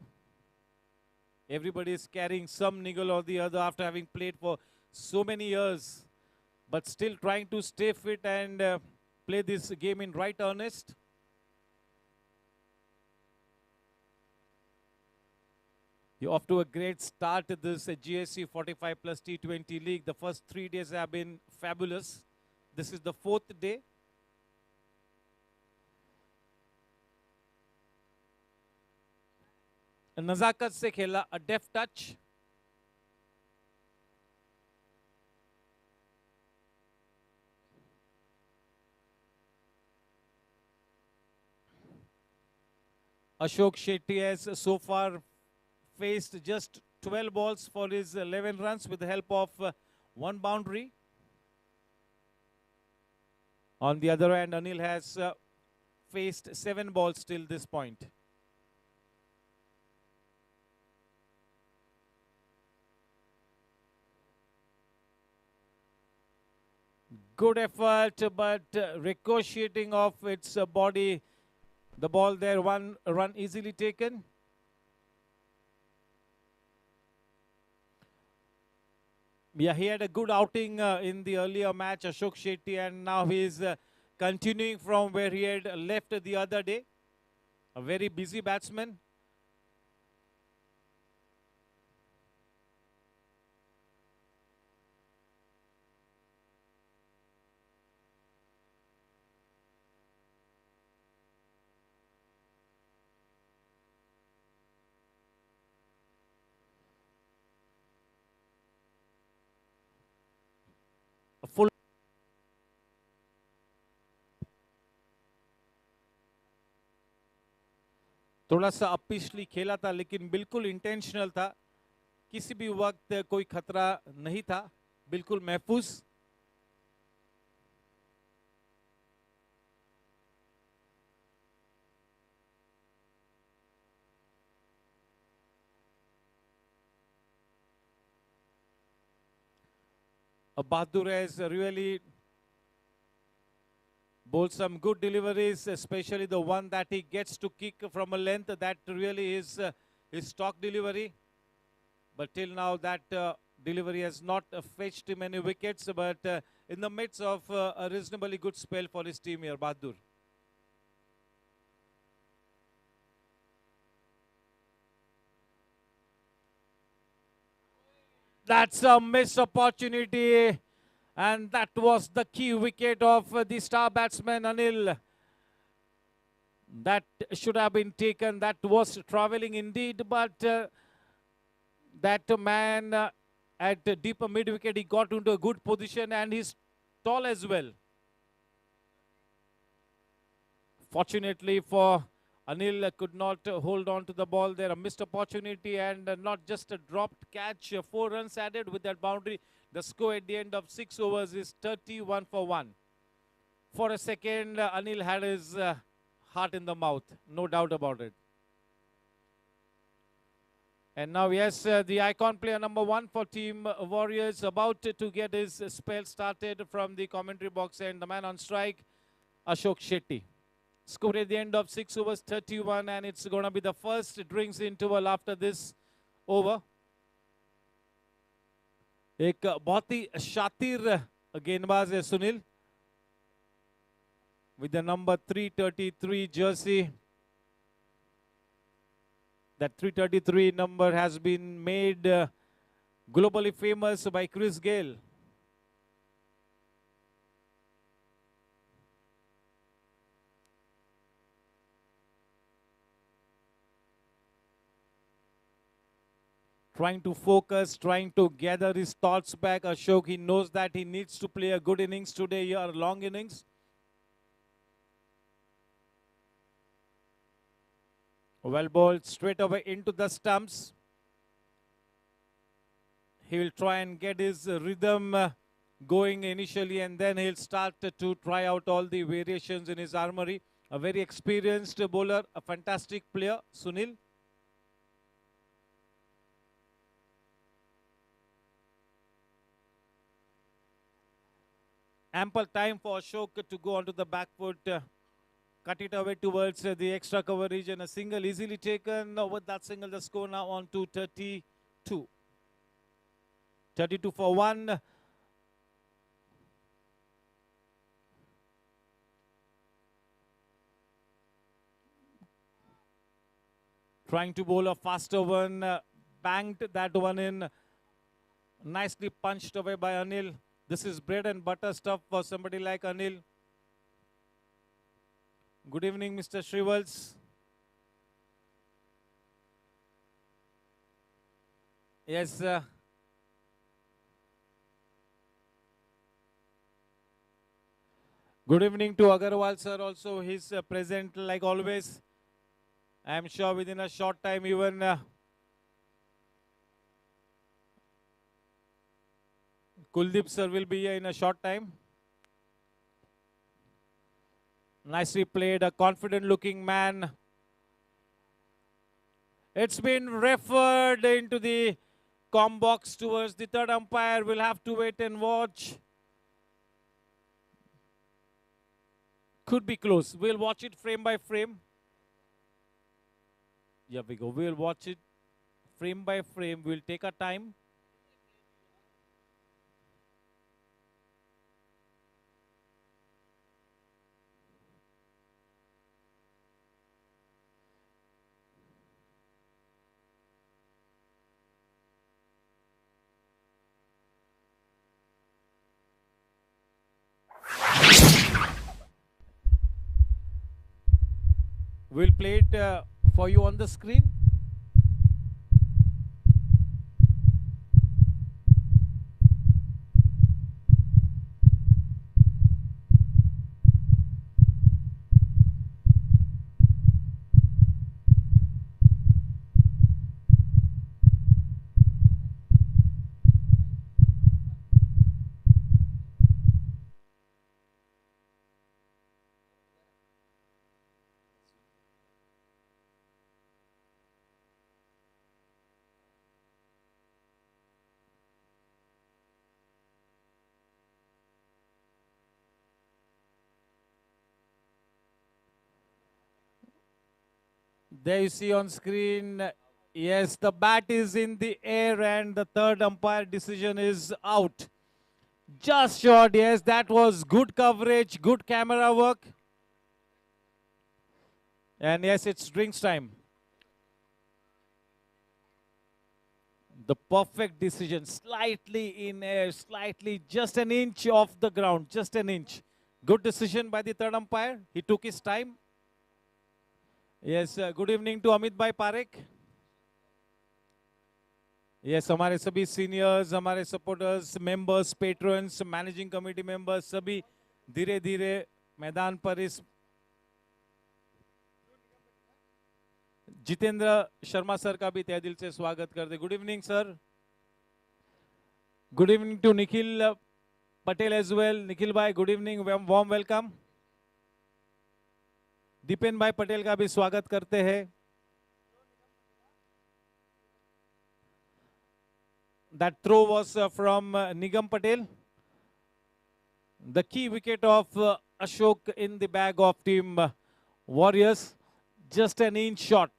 Everybody is carrying some niggle or the other after having played for so many years, but still trying to stay fit and play this game in right earnest. You're off to a great start at this GSC45 plus T20 league. The first 3 days have been fabulous. This is the 4th day. नजाकत से खेला, a deft touch. Ashok Shetty has so far faced just 12 balls for his 11 runs with the help of 1 boundary. On the other hand, Anil has faced 7 balls till this point. Good effort, but ricocheting off its body. The ball there, 1 run easily taken. Yeah, he had a good outing in the earlier match, Ashok Shetty, and now he is continuing from where he had left the other day. A very busy batsman. Full थोड़ा सा अपिशली खेला था, लेकिन बिल्कुल intentional था. किसी भी वक्त कोई खतरा नहीं था, बिल्कुल महफूज. Bahadur has really bowled some good deliveries, especially the one that he gets to kick from a length. That really is his stock delivery. But till now, that delivery has not fetched him any wickets. But in the midst of a reasonably good spell for his team here, Bahadur. That's a missed opportunity. And that was the key wicket of the star batsman Anil. That should have been taken. That was travelling indeed, but that man at the deeper mid wicket, he got into a good position and he's tall as well. Fortunately for Anil, could not hold on to the ball there. A missed opportunity and not just a dropped catch. 4 runs added with that boundary. The score at the end of 6 overs is 31 for 1. For a second, Anil had his heart in the mouth. No doubt about it. And now, yes, the icon player number 1 for Team Warriors about to get his spell started from the commentary box, and the man on strike, Ashok Shetty. Score at the end of 6 overs, 31, and it's going to be the first drinks interval after this over. एक बहुत ही शातिर गेंदबाज है Sunil, with the number 333 jersey. That 333 number has been made globally famous by Chris Gayle. Trying to focus, trying to gather his thoughts back. Ashok, he knows that he needs to play a good innings today, a long innings. Well bowled straight away into the stumps. He will try and get his rhythm going initially, and then he'll start to try out all the variations in his armory. A very experienced bowler, a fantastic player, Sunil. Ample time for Ashok to go onto the back foot, cut it away towards the extra coverage, and a single easily taken. With that single, the score now on to 32. 32 for 1. Trying to bowl a faster one, banged that one in. Nicely punched away by Anil. This is bread and butter stuff for somebody like Anil. Good evening, Mr. Shrivals. Yes, good evening to Agarwal sir also. He's present like always. I am sure within a short time even Kuldeep sir will be here in a short time. Nicely played, a confident looking man. It's been referred into the com box towards the third umpire. We'll have to wait and watch. Could be close. We'll watch it frame by frame. Here we go. We'll watch it frame by frame. We'll take our time. We'll play it for you on the screen. There you see on screen, yes, the bat is in the air and the third umpire decision is out. Just short, yes, that was good coverage, good camera work. And yes, it's drinks time. The perfect decision, slightly in air, slightly just an inch off the ground, just an inch. Good decision by the third umpire. He took his time. Yes, good evening to Amit Bhai Parekh. Yes, हमारे सभी seniors, हमारे supporters, members, patrons, managing committee members सभी धीरे धीरे मैदान पर इस Jitendra Sharma sir का भी तहे दिल से स्वागत करते. Good evening sir. Good evening to Nikhil Patel as well. Nikhil भाई good evening, warm welcome. Dipen भाई पटेल का भी स्वागत करते हैं. That throw was from Nigam Patel. The key wicket of Ashok in the bag of team Warriors. Just an inch shot.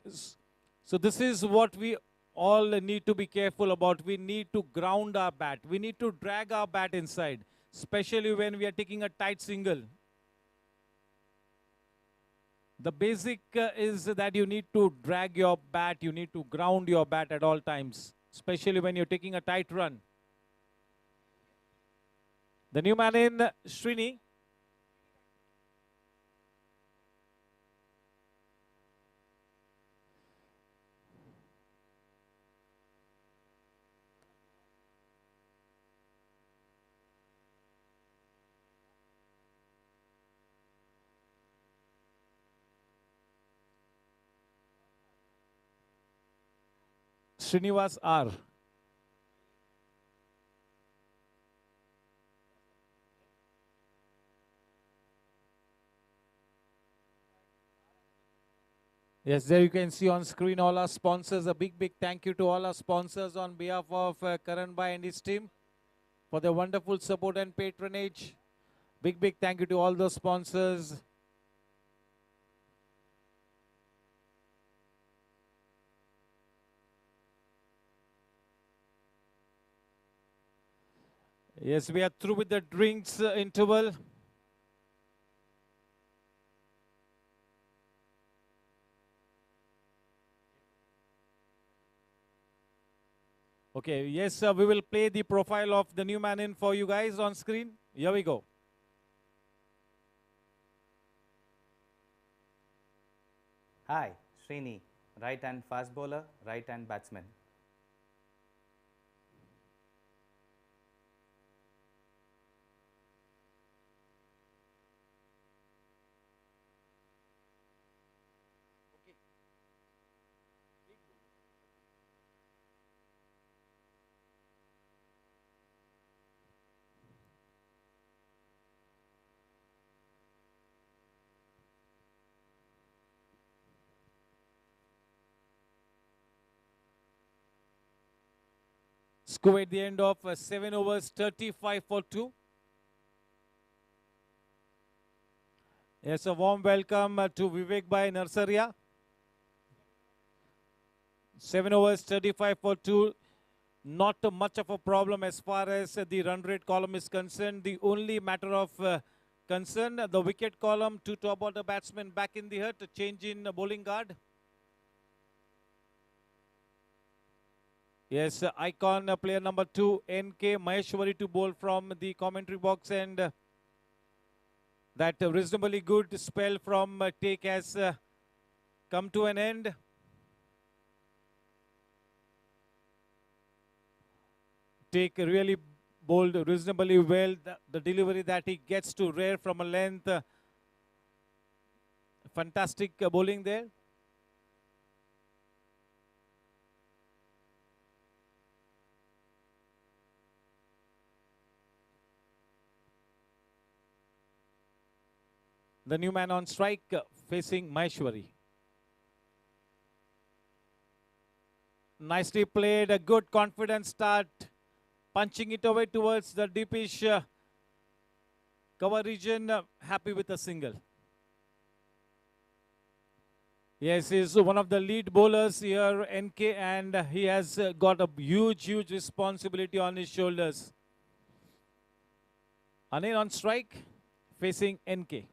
So this is what we all need to be careful about. We need to ground our bat. We need to drag our bat inside, especially when we are taking a tight single. The basic is that you need to drag your bat. You need to ground your bat at all times, especially when you're taking a tight run. The new man in, Srini. Srinivas R. Yes, there you can see on screen all our sponsors. A big thank you to all our sponsors on behalf of Karan Bhai and his team for their wonderful support and patronage. Big thank you to all those sponsors. Yes, we are through with the drinks interval. Okay, yes, we will play the profile of the new man in for you guys on screen. Here we go. Hi, Srini, right hand fast bowler, right hand batsman. Score at the end of 7 overs, 35 for 2. Yes, a warm welcome to Vivek Bhai Narsaria. 7 overs, 35 for 2. Not much of a problem as far as the run rate column is concerned. The only matter of concern, the wicket column, 2 top order batsmen back in the hut, a change in bowling guard. Yes, icon player number 2, NK Maheshwari to bowl from the commentary box, and that reasonably good spell from Take has come to an end. Take really bowled reasonably well. The delivery that he gets to rare from a length. Fantastic bowling there. The new man on strike facing Maheshwari. Nicely played, a good confident start. Punching it away towards the deepish cover region. Happy with a single. Yes, he's one of the lead bowlers here, NK, and he has got a huge responsibility on his shoulders. Anil on strike facing NK.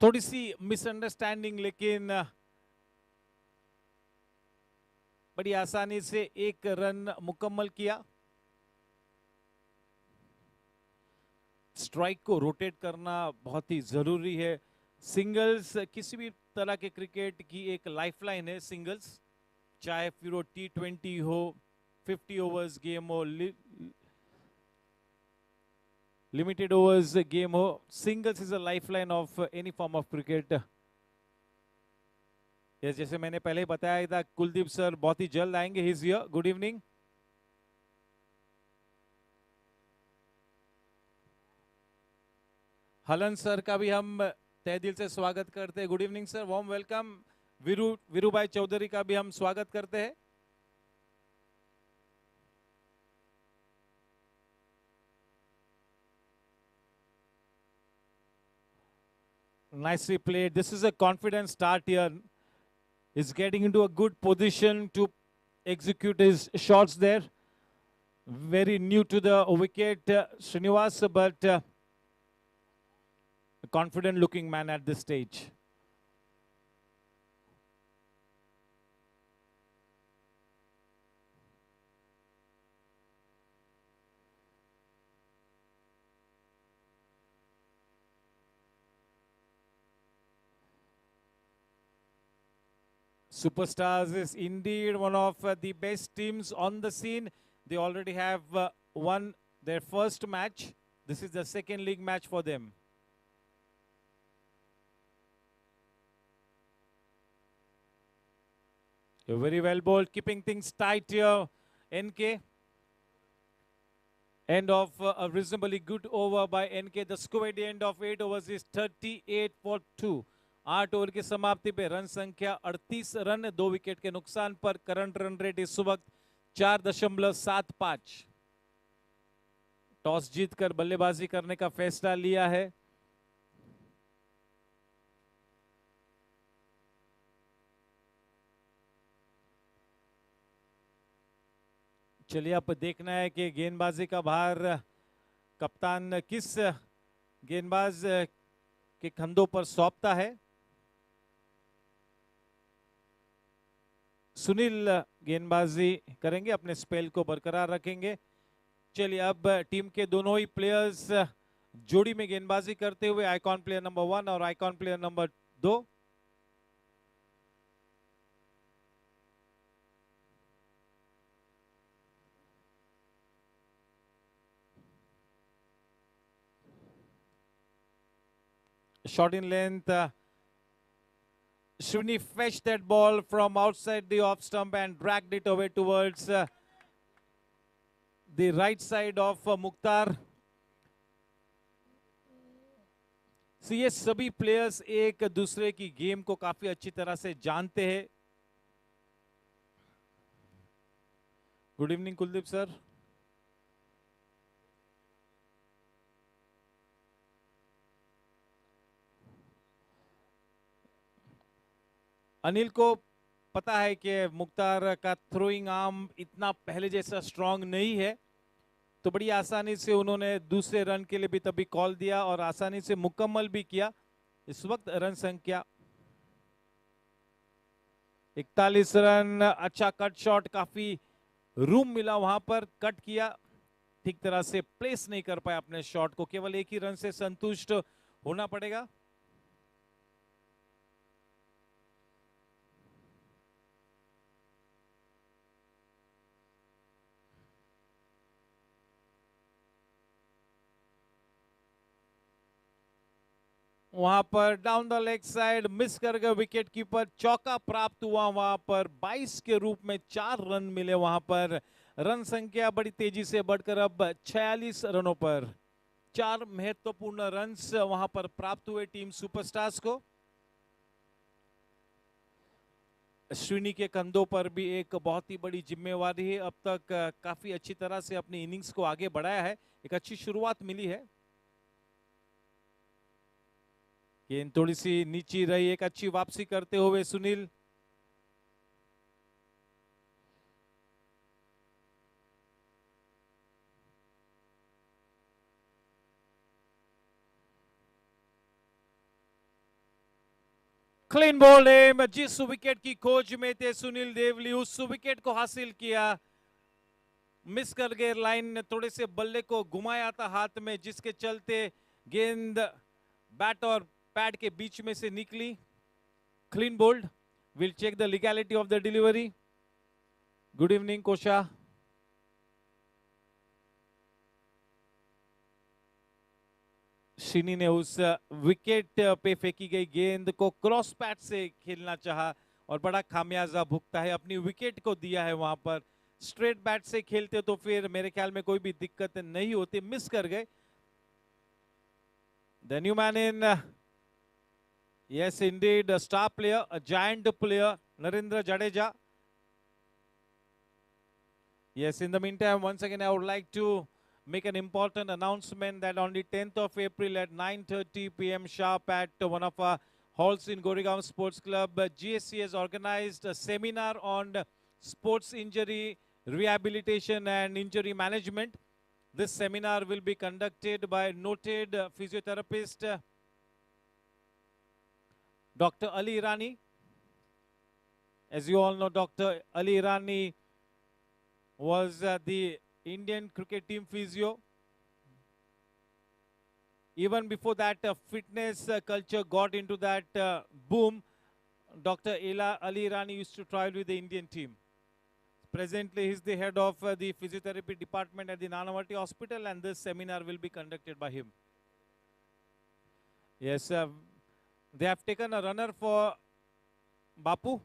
थोड़ी सी misunderstanding, लेकिन बड़ी आसानी से एक run मुकम्मल किया। Strike को rotate करना बहुत ही जरूरी है। सिंगल्स किसी भी तरह के क्रिकेट की एक लाइफलाइन है। सिंगल्स चाहे फिर वो T20 हो, 50 ओवर्स गेम हो, लिमिटेड ओवर्स गेम हो, singles is a lifeline of any form of cricket. जैसे मैंने पहले ही बताया था, कुलदीप सर बहुत ही जल्द आएंगे। He is here. Good evening. हलन सर का भी हम तहे दिल से स्वागत करते हैं। Good evening sir, warm welcome. Veeru भाई चौधरी का भी हम स्वागत करते हैं। Nicely played. This is a confident start here. He's getting into a good position to execute his shots there. Very new to the wicket, Srinivas, but a confident looking man at this stage. Superstars is indeed one of the best teams on the scene. They already have won their first match. This is the second league match for them. You're very well bowled, keeping things tight here, NK. End of a reasonably good over by NK. The score at the end of 8 overs is 38 for 2. 8 over की समाप्ति पे run संख्या 38 run, 2 wicket के नुकसान पर। Current run rate इस वक्त 4.75। Toss जीतकर बल्लेबाजी करने का फैसला लिया है। चलिए अब देखना है कि गेंदबाजी का भार कप्तान किस गेंदबाज के कंधों पर सौंपता है। सुनील गेंदबाजी करेंगे, अपने स्पेल को बरकरार रखेंगे। चलिए अब टीम के दोनों ही प्लेयर्स जोड़ी में गेंदबाजी करते हुए, आइकॉन प्लेयर नंबर 1 और icon player number 2। Shot in length. Shivani fetched that ball from outside the off stump and dragged it away towards the right side of Mukhtar. So ये सभी प्लेयर्स एक दूसरे की गेम को काफी अच्छी तरह से जानते हैं। Good evening Kuldeep sir. Anil को पता है कि मुख्तार का थ्रोइंग आर्म इतना पहले जैसा स्ट्रांग नहीं है, तो बड़ी आसानी से उन्होंने दूसरे रन के लिए भी तभी कॉल दिया और आसानी से मुकम्मल भी किया। इस वक्त रन संख्या 41 रन। अच्छा कट शॉट, काफी रूम मिला वहां पर, कट किया, ठीक तरह से प्लेस नहीं कर पाया अपने शॉट को। केवल एक ही रन से संतुष्ट होना पड़ेगा। वहां पर down the leg side miss कर गए विकेट कीपर। चौका प्राप्त हुआ वहां पर। 22 के रूप में 4 रन मिले वहां पर। रन संख्या बड़ी तेजी से बढ़कर अब 46 रनों पर। 4 महत्वपूर्ण रन्स वहां पर प्राप्त हुए टीम सुपरस्टार्स को। श्रीनी के कंधों पर भी एक बहुत ही बड़ी जिम्मेवारी है। अब तक काफी अच्छी तरह से अपनी इनिंग्स को आगे बढ़ाया है, एक अच्छी शुरुआत मिली है। गेंद थोड़ी सी नीची रही, एक अच्छी वापसी करते हुए सुनील। क्लीन बॉल एम, जिस विकेट की खोज में थे सुनील देवली उस विकेट को हासिल किया, मिस कर गए लाइन, थोड़े से बल्ले को घुमाया था हाथ में जिसके चलते गेंद बैट और पैड के बीच में से निकली। Clean bowled. Will check the legality of the delivery. Good evening Kosha. Shrini ने उस विकेट पे फेंकी गई गेंद को क्रॉस पैड से खेलना चाहा और बड़ा खामियाजा भुगता है, अपनी विकेट को दिया है वहां पर। स्ट्रेट बैट से खेलते तो फिर मेरे ख्याल में कोई भी दिक्कत नहीं होती, मिस कर गए। The new man in, yes indeed, a star player, a giant player, Narendra Jadeja. Yes, in the meantime, once again I would like to make an important announcement that on the 10th of April at 9:30 p.m. sharp at one of our halls in Goregaon Sports Club, GSC has organized a seminar on sports injury rehabilitation and injury management. This seminar will be conducted by noted physiotherapist Dr. Ali Irani. As you all know, Dr. Ali Irani was the Indian cricket team physio. Even before that, fitness culture got into that boom. Dr. Ali Irani used to travel with the Indian team. Presently, he is the head of the physiotherapy department at the Nanavati Hospital, and this seminar will be conducted by him. Yes, they have taken a runner for Bapu.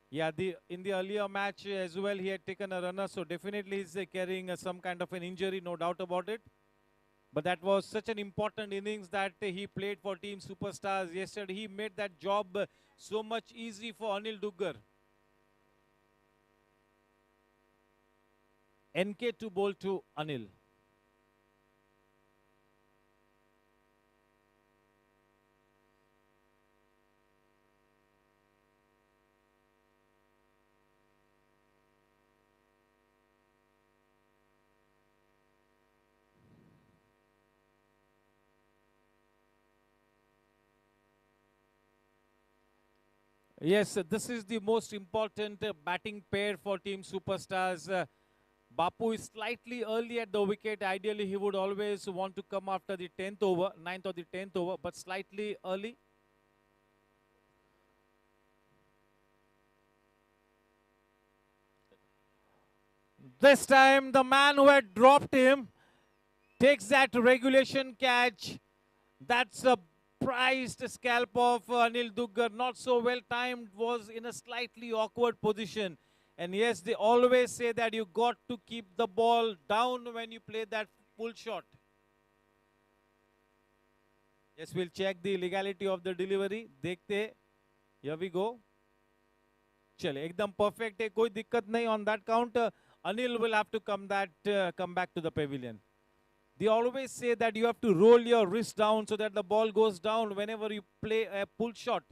Yeah, in the earlier match as well, he had taken a runner, so definitely he's carrying some kind of an injury, no doubt about it. But that was such an important innings that he played for Team Superstars yesterday. He made that job so much easy for Anil Duggar. NK to bowl to Anil. Yes, this is the most important batting pair for Team Superstars. Bapu is slightly early at the wicket. Ideally, he would always want to come after the 10th over, 9th or the 10th over, but slightly early. This time, the man who had dropped him takes that regulation catch. That's a prized scalp of Anil Duggar. Not so well timed, was in a slightly awkward position. And yes, they always say that you got to keep the ball down when you play that full shot. Yes, we'll check the legality of the delivery. Dekhte, here we go. Chale, ekdam perfect hai, koi dikkat nahi on that count. Anil will have to come back to the pavilion. They always say that you have to roll your wrist down so that the ball goes down whenever you play a pull shot.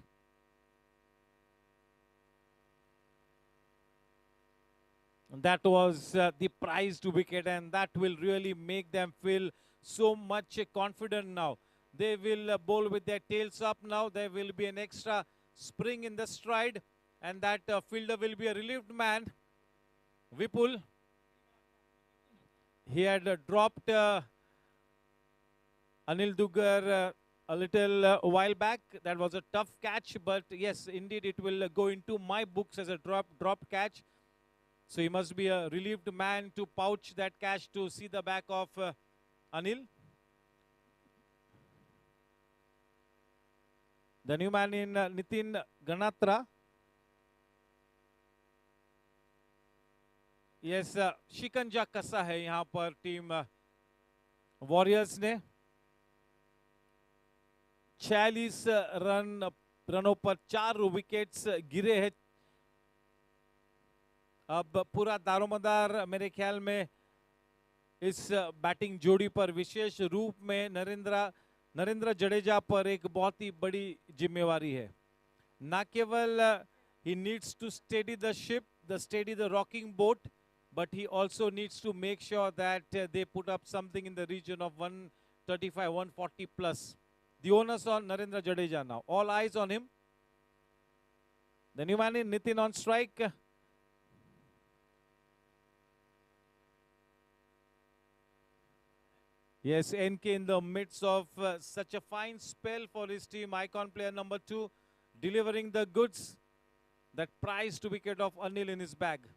That was the prized wicket, and that will really make them feel so much confident now. They will bowl with their tails up now. There will be an extra spring in the stride, and that fielder will be a relieved man, Vipul. He had dropped Anil Duggar a little while back. That was a tough catch, but yes, indeed, it will go into my books as a drop catch. So he must be a relieved man to pouch that catch to see the back of Anil. The new man in Nitin Ganatra. Yes, शिकंजा कसा है यहाँ पर team warriors ने। 46 रनों पर 4 wickets गिरे हैं। अब पूरा दारोमदार मेरे ख्याल में इस बैटिंग जोड़ी पर विशेष रूप में नरेंद्र जडेजा पर एक बहुत ही बड़ी जिम्मेवारी है। ना केवल he needs to steady the ship, steady the rocking boat, but he also needs to make sure that they put up something in the region of 135, 140 plus. The onus on Narendra Jadeja now. All eyes on him. The new man in Nitin on strike. Yes, NK in the midst of such a fine spell for his team. Icon player number 2 delivering the goods. That prized wicket of Anil in his bag.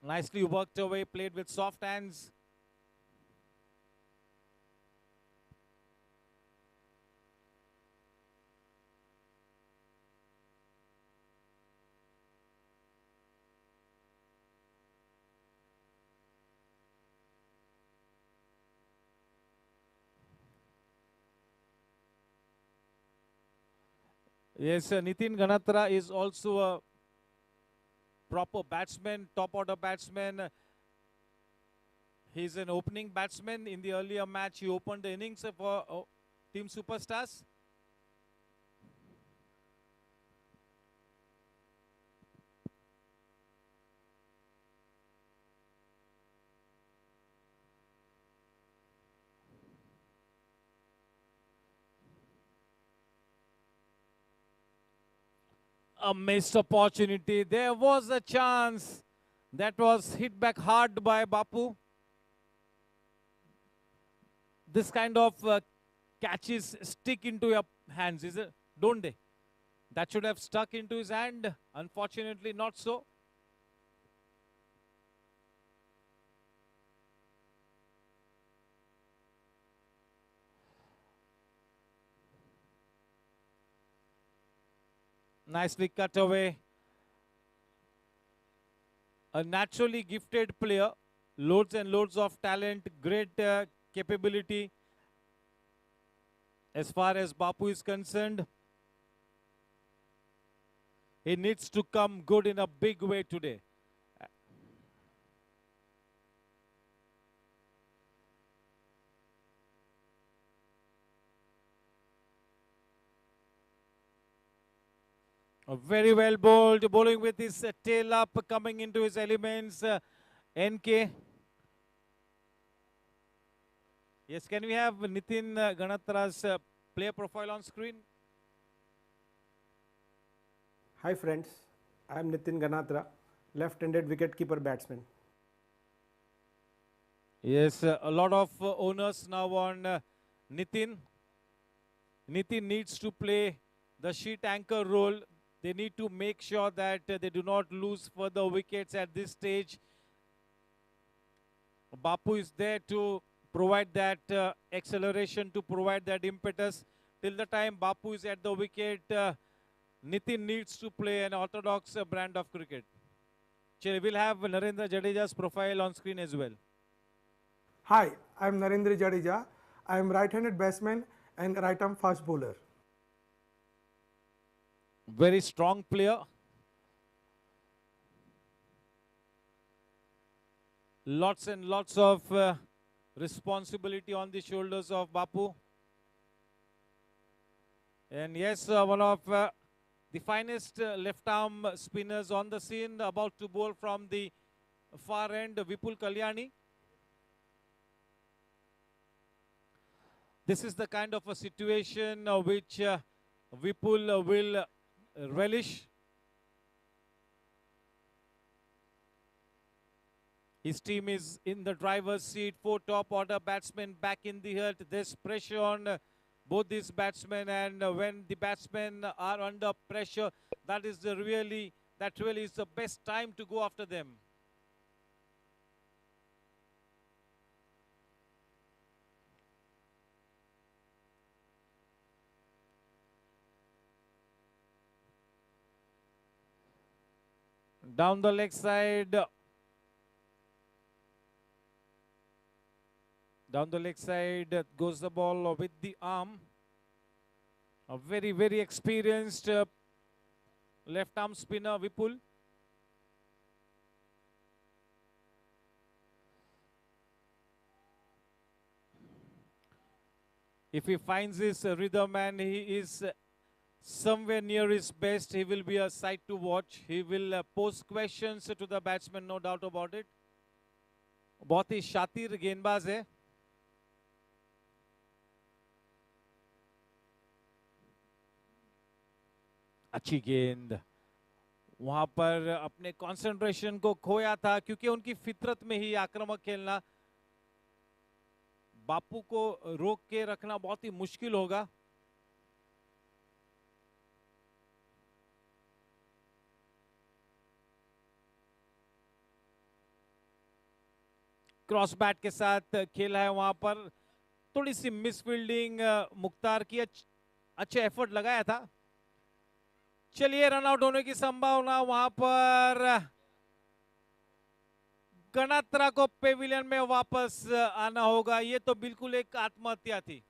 Nicely worked away, played with soft hands. Yes, Nitin Ganatra is also a proper batsman, top order batsman. He's an opening batsman. In the earlier match, he opened the innings for Team Superstars. A missed opportunity. There was a chance that was hit back hard by Bapu. This kind of catches stick into your hands, is it? Don't they? That should have stuck into his hand. Unfortunately, not so. Nicely cut away. A naturally gifted player, loads and loads of talent, great capability. As far as Bapu is concerned, he needs to come good in a big way today. Very well bowled, bowling with his tail up, coming into his elements. NK. Yes, can we have Nitin Ganatra's player profile on screen? Hi friends, I am Nitin Ganatra, left-handed wicket-keeper batsman. Yes, a lot of owners now on Nitin. Nitin needs to play the sheet anchor role. They need to make sure that they do not lose further wickets at this stage. Bapu is there to provide that acceleration, to provide that impetus. Till the time Bapu is at the wicket, Nitin needs to play an orthodox brand of cricket. We'll have Narendra Jadeja's profile on screen as well. Hi, I am Narendra Jadeja. I am right-handed batsman and right-arm fast bowler. Very strong player. Lots and lots of responsibility on the shoulders of Bapu. And yes, one of the finest left-arm spinners on the scene, about to bowl from the far end, Vipul Kalyani. This is the kind of a situation which Vipul will relish. His team is in the driver's seat, 4 top order batsmen back in the hut. There's pressure on both these batsmen, and when the batsmen are under pressure, that really is the best time to go after them. Down the leg side. Down the leg side goes the ball with the arm. A very, very experienced left arm spinner, Vipul. If he finds his rhythm and he is somewhere near his best, he will be a sight to watch. He will pose questions to the batsman, no doubt about it. बहुत ही शातिर गेंदबाज है। अच्छी गेंद, वहां पर अपने concentration को खोया था क्योंकि उनकी फितरत में ही आक्रामक खेलना। बापू को रोक के रखना बहुत ही मुश्किल होगा। क्रॉस बैट के साथ खेला है, वहां पर थोड़ी सी मिस फील्डिंग मुख्तार की, अच्छे एफर्ट लगाया था। चलिए, रन आउट होने की संभावना वहां पर। गणात्रा को पेविलियन में वापस आना होगा। ये तो बिल्कुल एक आत्महत्या थी।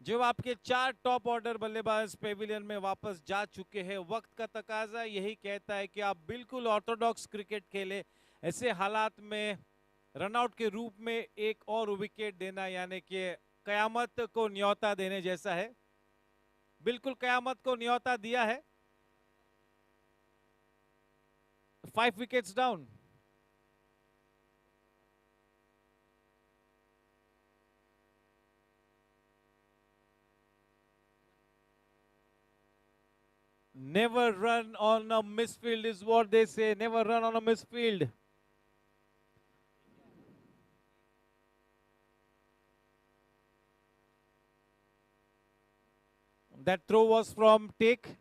जब आपके 4 टॉप ऑर्डर बल्लेबाज पेविलियन में वापस जा चुके हैं, वक्त का तकाजा यही कहता है कि आप बिल्कुल ऑर्थोडॉक्स क्रिकेट खेले। ऐसे हालात में रनआउट के रूप में एक और विकेट देना यानी कि कयामत को न्योता देने जैसा है। बिल्कुल कयामत को न्योता दिया है। 5 wickets down. Never run on a misfield is what they say. Never run on a misfield. That throw was from take.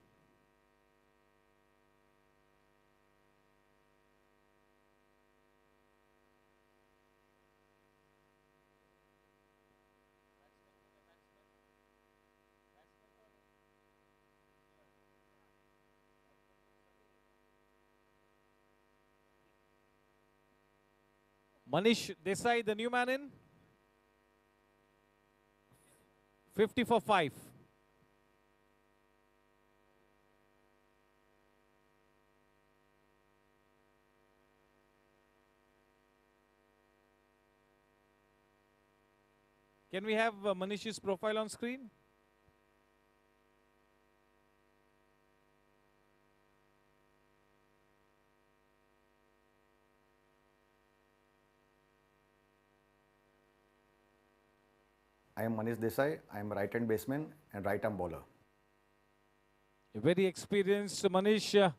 Manish Desai, the new man in. 50 for 5. Can we have Manish's profile on screen? I am Manish Desai. I am right-hand baseman and right-arm bowler. Very experienced Manish.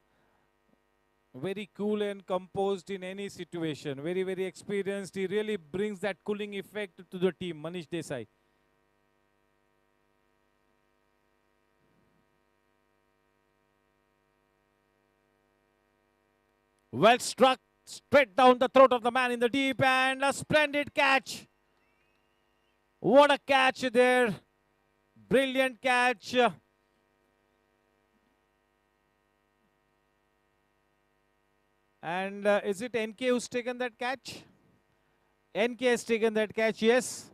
Very cool and composed in any situation. Very, very experienced. He really brings that cooling effect to the team, Manish Desai. Well struck, straight down the throat of the man in the deep, and a splendid catch. What a catch there. Brilliant catch. And is it NK who's taken that catch? NK has taken that catch, yes.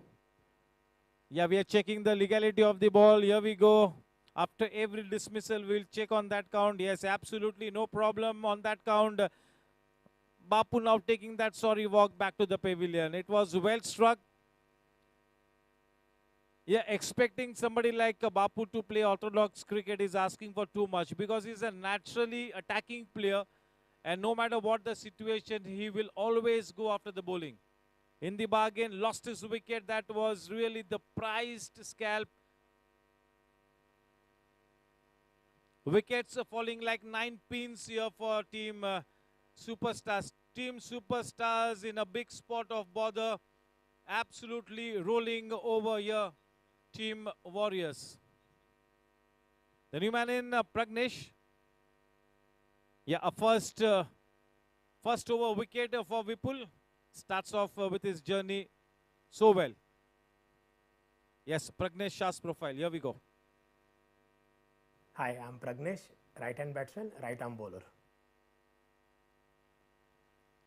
Yeah, we are checking the legality of the ball. Here we go. After every dismissal, we'll check on that count. Yes, absolutely no problem on that count. Bapu now taking that sorry walk back to the pavilion. It was well struck. Yeah, expecting somebody like Bapu to play orthodox cricket is asking for too much because he's a naturally attacking player. And no matter what the situation, he will always go after the bowling. In the bargain, lost his wicket. That was really the prized scalp. Wickets falling like 9 pins here for Team Superstars. Team Superstars in a big spot of bother. Absolutely rolling over here. Team Warriors. The new man in Pragnesh. Yeah, a first over wicket for Vipul. Starts off with his journey so well. Yes, Pragnesh Shah's profile. Here we go. Hi, I'm Pragnesh, right-hand batsman, right-arm bowler.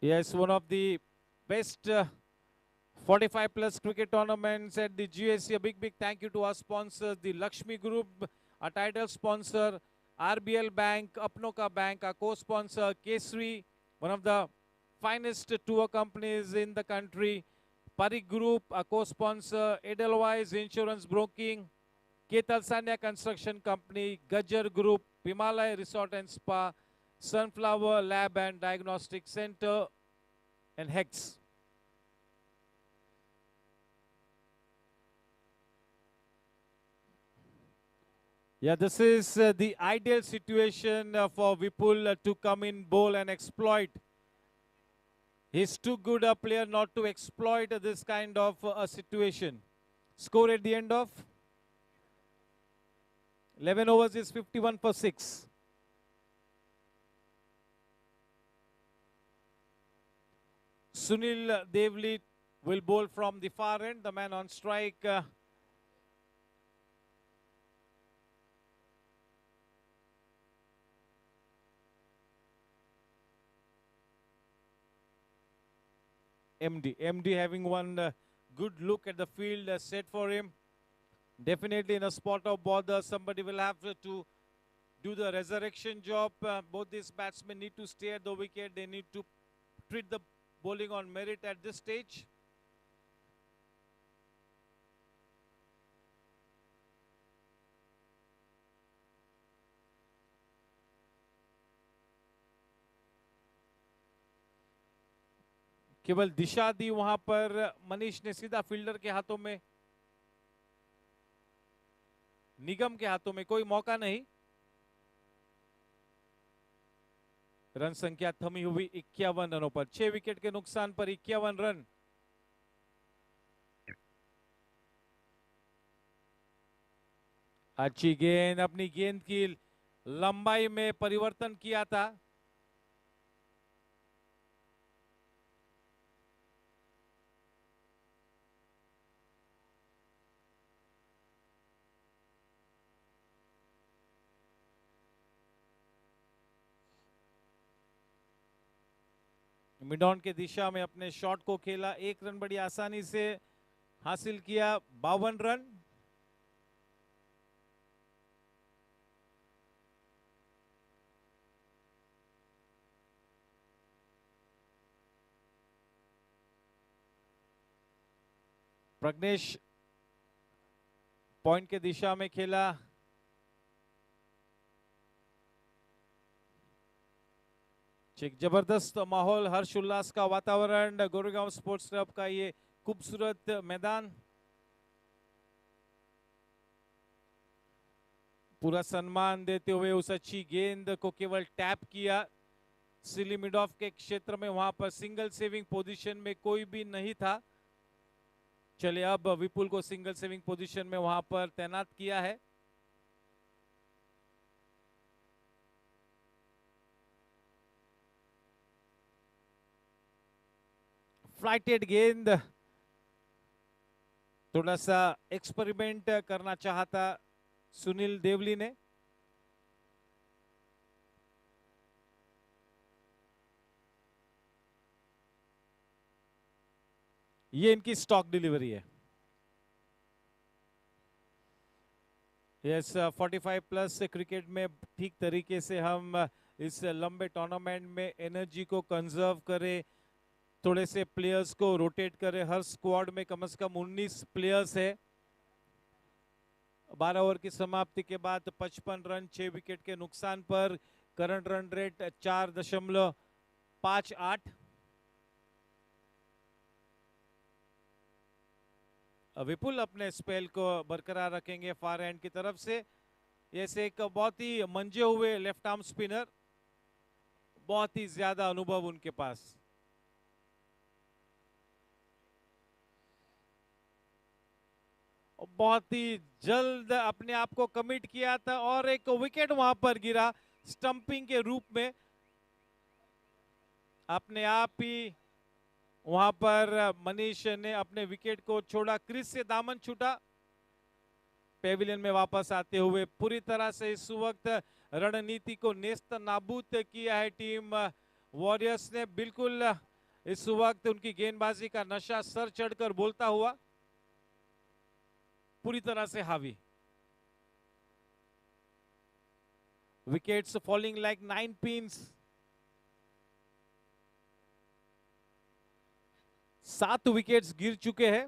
Yes, one of the best 45 plus cricket tournaments at the GSC. A big thank you to our sponsors, the Lakshmi Group, our title sponsor, RBL Bank, Apnoka Bank, our co-sponsor, Kesri, one of the finest tour companies in the country, Parik Group, our co-sponsor, Edelweiss Insurance Broking, Ketal Sanya Construction Company, Gajjar Group, Himalaya Resort and Spa, Sunflower Lab and Diagnostic Center, and Hex. Yeah, this is the ideal situation for Vipul to come in, bowl and exploit. He's too good a player not to exploit this kind of a situation. Score at the end of 11 overs is 51 for 6. Sunil Devli will bowl from the far end, the man on strike. MD having one good look at the field set for him. Definitely in a spot of bother, somebody will have to do the resurrection job. Both these batsmen need to stay at the wicket. They need to treat the bowling on merit at this stage. केवल दिशा दी वहां पर मनीष ने सीधा fielder के हाथों में, निगम के हाथों में, कोई मौका नहीं। रन संख्या थमी हुई 51 रनों पर, 6 विकेट के नुकसान पर 51 रन। अच्छी गेंद, अपनी गेंद की लंबाई में परिवर्तन किया था। मिड ऑन के दिशा में अपने शॉट को खेला, 1 रन बड़ी आसानी से हासिल किया, 52 रन। प्रज्ञेश पॉइंट के दिशा में खेला, एक जबरदस्त माहौल, हर्ष उल्लास का वातावरण, गोरेगांव स्पोर्ट्स क्लब का ये खूबसूरत मैदान। पूरा सम्मान देते हुए उस अच्छी गेंद को केवल टैप किया। सिली मिड ऑफ के क्षेत्र में वहां पर सिंगल सेविंग पोजीशन में कोई भी नहीं था। चलिए अब विपुल को सिंगल सेविंग पोजीशन में वहां पर तैनात किया है। फ्लाइटेड गेंद, थोड़ा सा एक्सपेरिमेंट करना चाहता सुनील देवली ने। ये इनकी स्टॉक डिलीवरी है। यस, 45 प्लस क्रिकेट में ठीक तरीके से हम इस लंबे टूर्नामेंट में एनर्जी को कंजर्व करें, थोड़े से प्लेयर्स को रोटेट करें। हर स्क्वाड में कम से कम 19 प्लेयर्स है। 12 ओवर की समाप्ति के बाद 55 रन 6 विकेट के नुकसान पर, करंट रन रेट 4.58। विपुल अपने स्पेल को बरकरार रखेंगे फार हैंड की तरफ से। ऐसे एक बहुत ही मंजे हुए लेफ्ट आर्म स्पिनर, बहुत ही ज्यादा अनुभव उनके पास। बहुत ही जल्द अपने आप को कमिट किया था और एक विकेट वहां पर गिरा स्टंपिंग के रूप में। अपने आप ही वहां पर मनीष ने अपने विकेट को छोड़ा, क्रीज से दामन छूटा। पेविलियन में वापस आते हुए पूरी तरह से इस वक्त रणनीति को नेस्त नाबूद किया है टीम वॉरियर्स ने। बिल्कुल इस वक्त उनकी गेंदबाजी का नशा सर चढ़कर बोलता हुआ पूरी तरह से हावी। Wickets falling like 9 pins. 7 wickets गिर चुके हैं।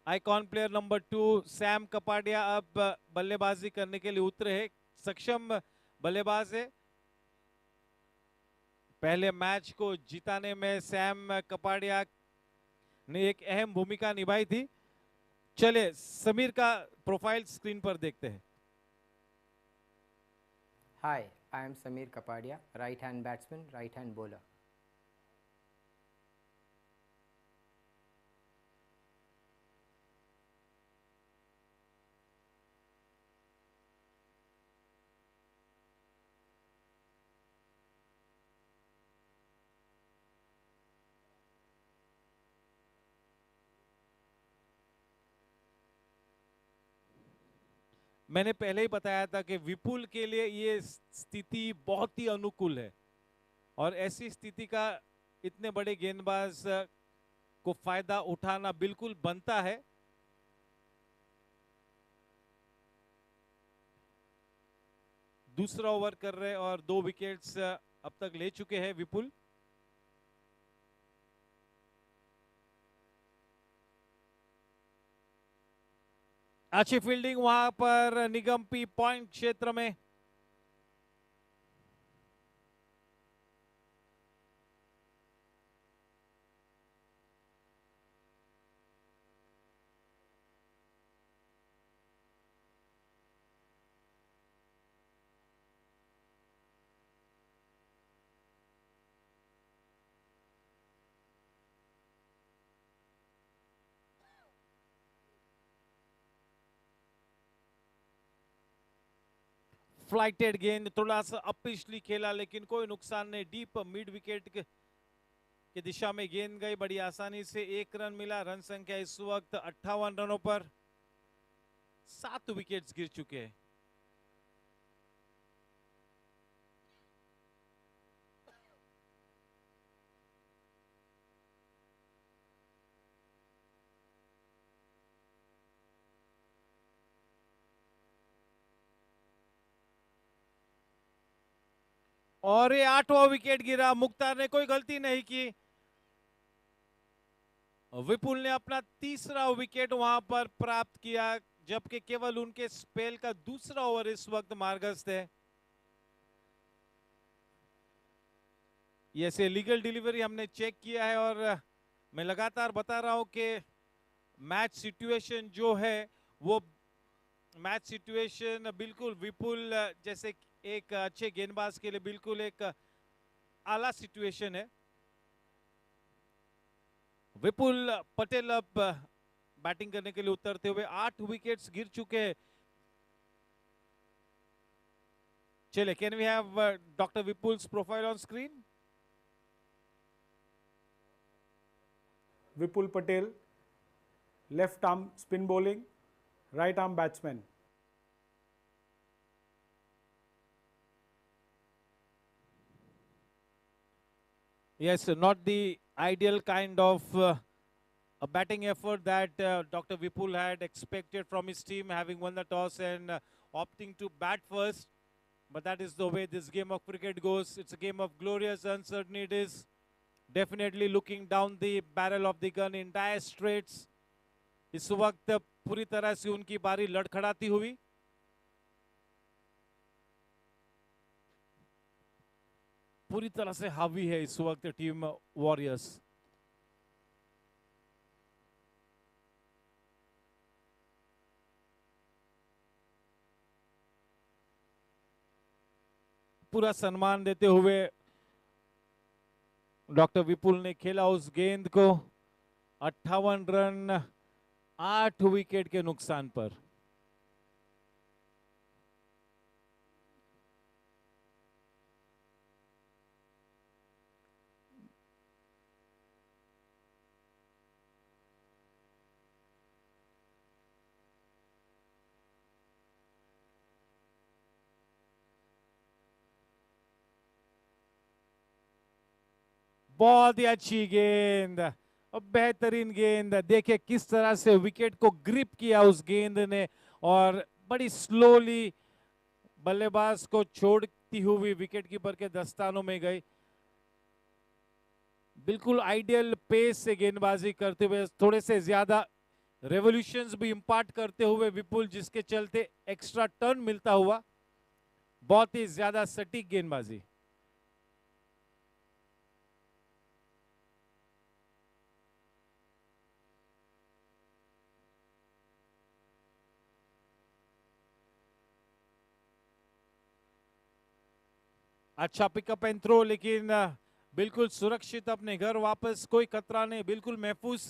Icon player number 2 Sam Kapadia अब बल्लेबाजी करने के लिए उतरे हैं। सक्षम बल्लेबाज है। पहले मैच को जिताने में सैम कपाडिया ने एक अहम भूमिका निभाई थी। चले समीर का प्रोफाइल स्क्रीन पर देखते हैं। Hi, I am Samir Kapadia, right-hand batsman, right-hand bowler. मैंने पहले ही बताया था कि विपुल के लिए ये स्थिति बहुत ही अनुकूल है और ऐसी स्थिति का इतने बड़े गेंदबाज को फायदा उठाना बिल्कुल बनता है। दूसरा ओवर कर रहे और 2 विकेट्स अब तक ले चुके हैं विपुल। अच्छी फील्डिंग वहां पर निगम्पी पॉइंट क्षेत्र में। फ्लाइटेड गेंद, थोड़ा सा अपिछली खेला लेकिन कोई नुकसान नहीं। डीप मिड विकेट की दिशा में गेंद गई, बड़ी आसानी से 1 रन मिला। रन संख्या इस वक्त 58 रनों पर। 7 विकेट्स गिर चुके हैं। और ये 8वां विकेट गिरा। मुख्तार ने कोई गलती नहीं की। विपुल ने अपना तीसरा विकेट वहां पर प्राप्त किया, जबकि केवल उनके स्पेल का दूसरा ओवर इस वक्त मार्गस्थ है। ये से लीगल डिलीवरी हमने चेक किया है और मैं लगातार बता रहा हूं कि मैच सिचुएशन जो है वो मैच सिचुएशन बिल्कुल विपुल जैसे एक अच्छे गेंदबाज के लिए बिल्कुल एक आला सिचुएशन है। विपुल पटेल अब बैटिंग करने के लिए उतरते हुए 8 विकेट्स गिर चुके हैं। चले, can we have doctor Vipul's profile on screen? Vipul Patel, left arm spin bowling, right arm batsman. Yes, not the ideal kind of a batting effort that Dr. Vipul had expected from his team, having won the toss and opting to bat first. But that is the way this game of cricket goes. It's a game of glorious uncertainties. Definitely looking down the barrel of the gun in dire straits. इस वक्त पूरी तरह से उनकी बारी लड़खड़ाती हुई। पूरी तरह से हावी है इस वक्त टीम वॉरियर्स। पूरा सम्मान देते हुए डॉक्टर विपुल ने खेला उस गेंद को। 58 रन 8 विकेट के नुकसान पर। बहुत ही अच्छी गेंद और बेहतरीन गेंद। देखिए किस तरह से विकेट को ग्रिप किया उस गेंद ने और बड़ी स्लोली बल्लेबाज को छोड़ती हुई विकेट कीपर के दस्तानों में गई। बिल्कुल आइडियल पेस से गेंदबाजी करते हुए, थोड़े से ज्यादा रेवोल्यूशंस भी इंपार्ट करते हुए विपुल, जिसके चलते एक्स्ट्रा टर्न मिलता हुआ। बहुत ही ज्यादा सटीक गेंदबाजी। अच्छा पिकअप एंड थ्रो, लेकिन बिल्कुल सुरक्षित अपने घर वापस, कोई खतरा नहीं, बिल्कुल महफूज।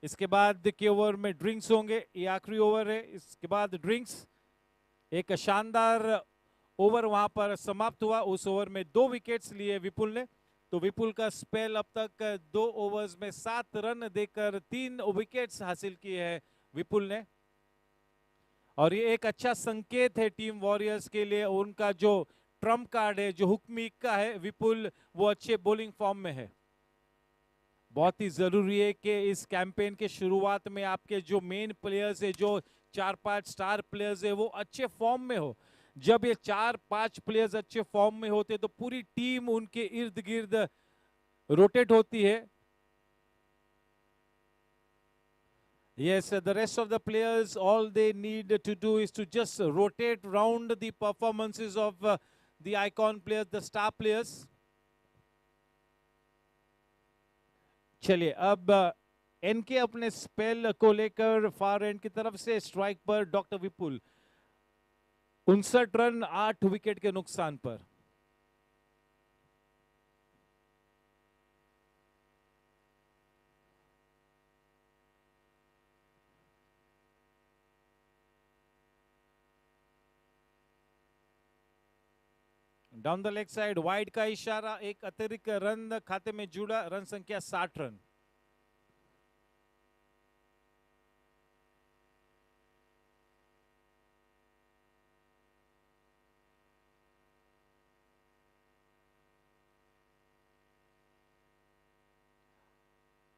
इसके बाद के ओवर में ड्रिंक्स होंगे, ये आखिरी ओवर है, इसके बाद ड्रिंक्स। एक शानदार ओवर वहां पर समाप्त हुआ, उस ओवर में 2 विकेट्स लिए विपुल ने। तो विपुल का स्पेल अब तक 2 ओवर्स में 7 रन देकर 3 विकेट्स हासिल किए हैं विपुल ने। और ये एक अच्छा संकेत है टीम वॉरियर्स के लिए, उनका जो ट्रम्प कार्ड है, जो हुक्मी का है विपुल, वो अच्छे बॉलिंग फॉर्म में है। बहुत ही जरूरी है कि इस कैंपेन के शुरुआत में आपके जो मेन प्लेयर्स है, जो 4-5 स्टार प्लेयर्स है, वो अच्छे फॉर्म में हो। जब ये 4-5 प्लेयर्स अच्छे फॉर्म में होते तो पूरी टीम उनके इर्द गिर्द रोटेट होती है। Yes, the rest of the players, all they need to do is to just rotate round the performances of the icon players, the star players. चलिए अब एनके अपने स्पेल को लेकर फार एंड की तरफ से स्ट्राइक पर डॉक्टर विपुल, 59 run 8 wicket के नुकसान पर। Down the leg side wide का इशारा, एक अतिरिक्त रन खाते में जुड़ा, रन संख्या 60 रन।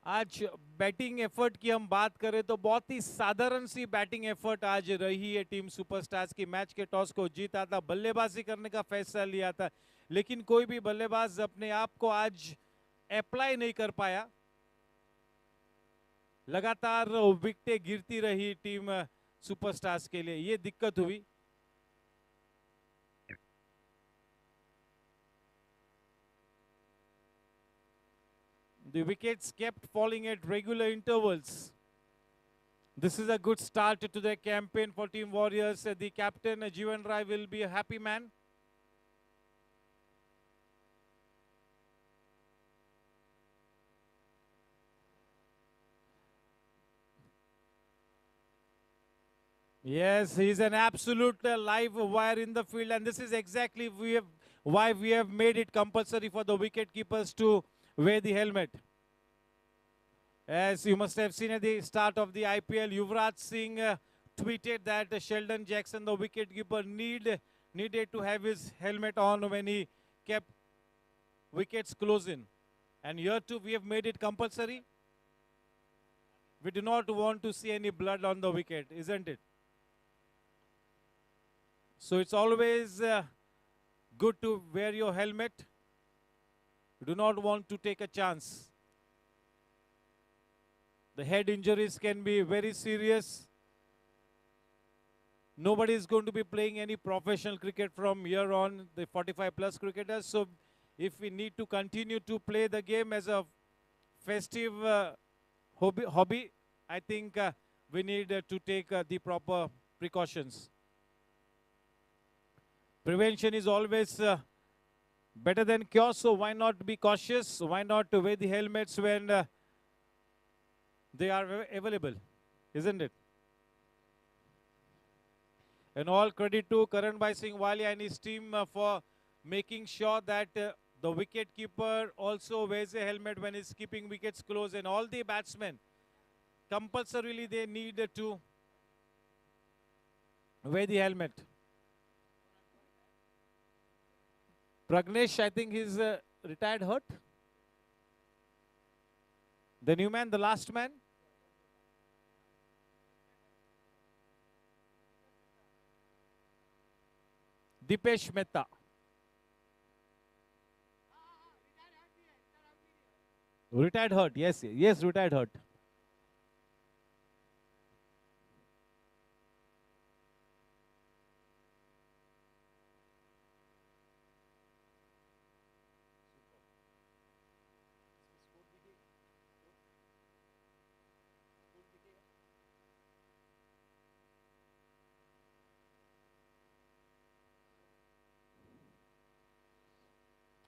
आज बैटिंग एफर्ट की हम बात करें तो बहुत ही साधारण सी बैटिंग एफर्ट आज रही है टीम सुपरस्टार्स की। मैच के टॉस को जीता था, बल्लेबाजी करने का फैसला लिया था, लेकिन कोई भी बल्लेबाज अपने आप को आज अप्लाई नहीं कर पाया। लगातार विकेटें गिरती रही टीम सुपरस्टार्स के लिए, ये दिक्कत हुई। The wickets kept falling at regular intervals. This is a good start to the campaign for Team Warriors. The captain, Jeevan Rai, will be a happy man. Yes, he's an absolute live wire in the field, and this is exactly why we have made it compulsory for the wicket keepers to wear the helmet. As you must have seen at the start of the IPL, Yuvraj Singh tweeted that Sheldon Jackson, the wicketkeeper, needed to have his helmet on when he kept wickets close in. And here too, we have made it compulsory. We do not want to see any blood on the wicket, isn't it? So it's always good to wear your helmet. You do not want to take a chance. The head injuries can be very serious. Nobody is going to be playing any professional cricket from here on, the 45 plus cricketers. So if we need to continue to play the game as a festive hobby, I think we need to take the proper precautions. Prevention is always better than cure, so why not be cautious? Why not wear the helmets when they are available, isn't it? And all credit to Karan Bhai Singh Walia and his team for making sure that the wicket keeper also wears a helmet when he's keeping wickets close, and all the batsmen, compulsorily they need to wear the helmet. Pragnesh, I think he's retired hurt. The new man, the last man. Dipesh Mehta. Retired hurt, yes, yes, retired hurt.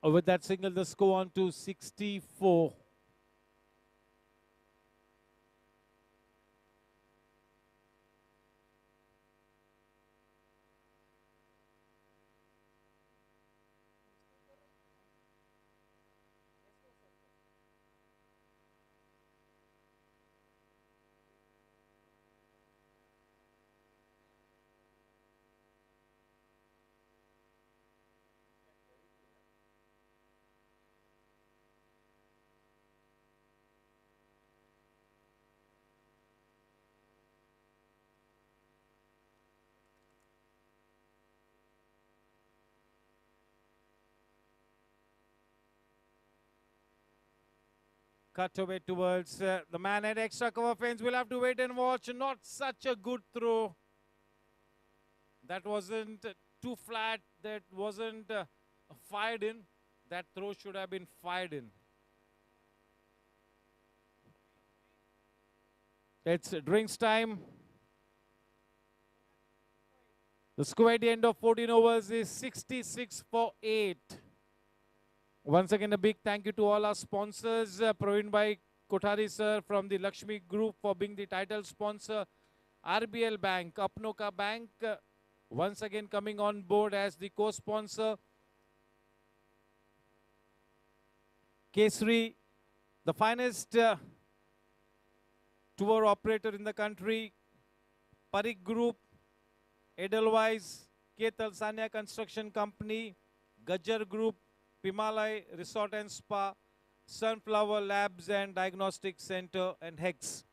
With that single, the score on to 64. Cut away towards the man at extra cover fence. We'll have to wait and watch. Not such a good throw. That wasn't too flat. That wasn't fired in. That throw should have been fired in. It's drinks time. The score at the end of 14 overs is 66 for 8. Once again, a big thank you to all our sponsors. Praveen Bhai Kothari sir from the Lakshmi Group for being the title sponsor. RBL Bank, Apno Ka Bank, once again coming on board as the co-sponsor. Kesri, the finest tour operator in the country. Parik Group, Edelweiss, K. Talsania Construction Company, Gajjar Group, Pimalai Resort and Spa, Sunflower Labs and Diagnostic Center, and Hex.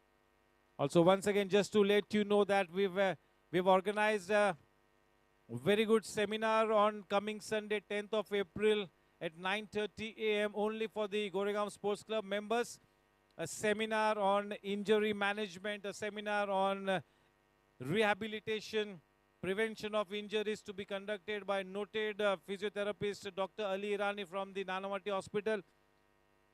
Also, once again, just to let you know that we've organized a very good seminar on coming Sunday, 10th of April at 9:30 a.m. only for the Goregaon Sports Club members. A seminar on injury management, a seminar on rehabilitation, prevention of injuries to be conducted by noted physiotherapist Dr. Ali Irani from the Nanavati Hospital.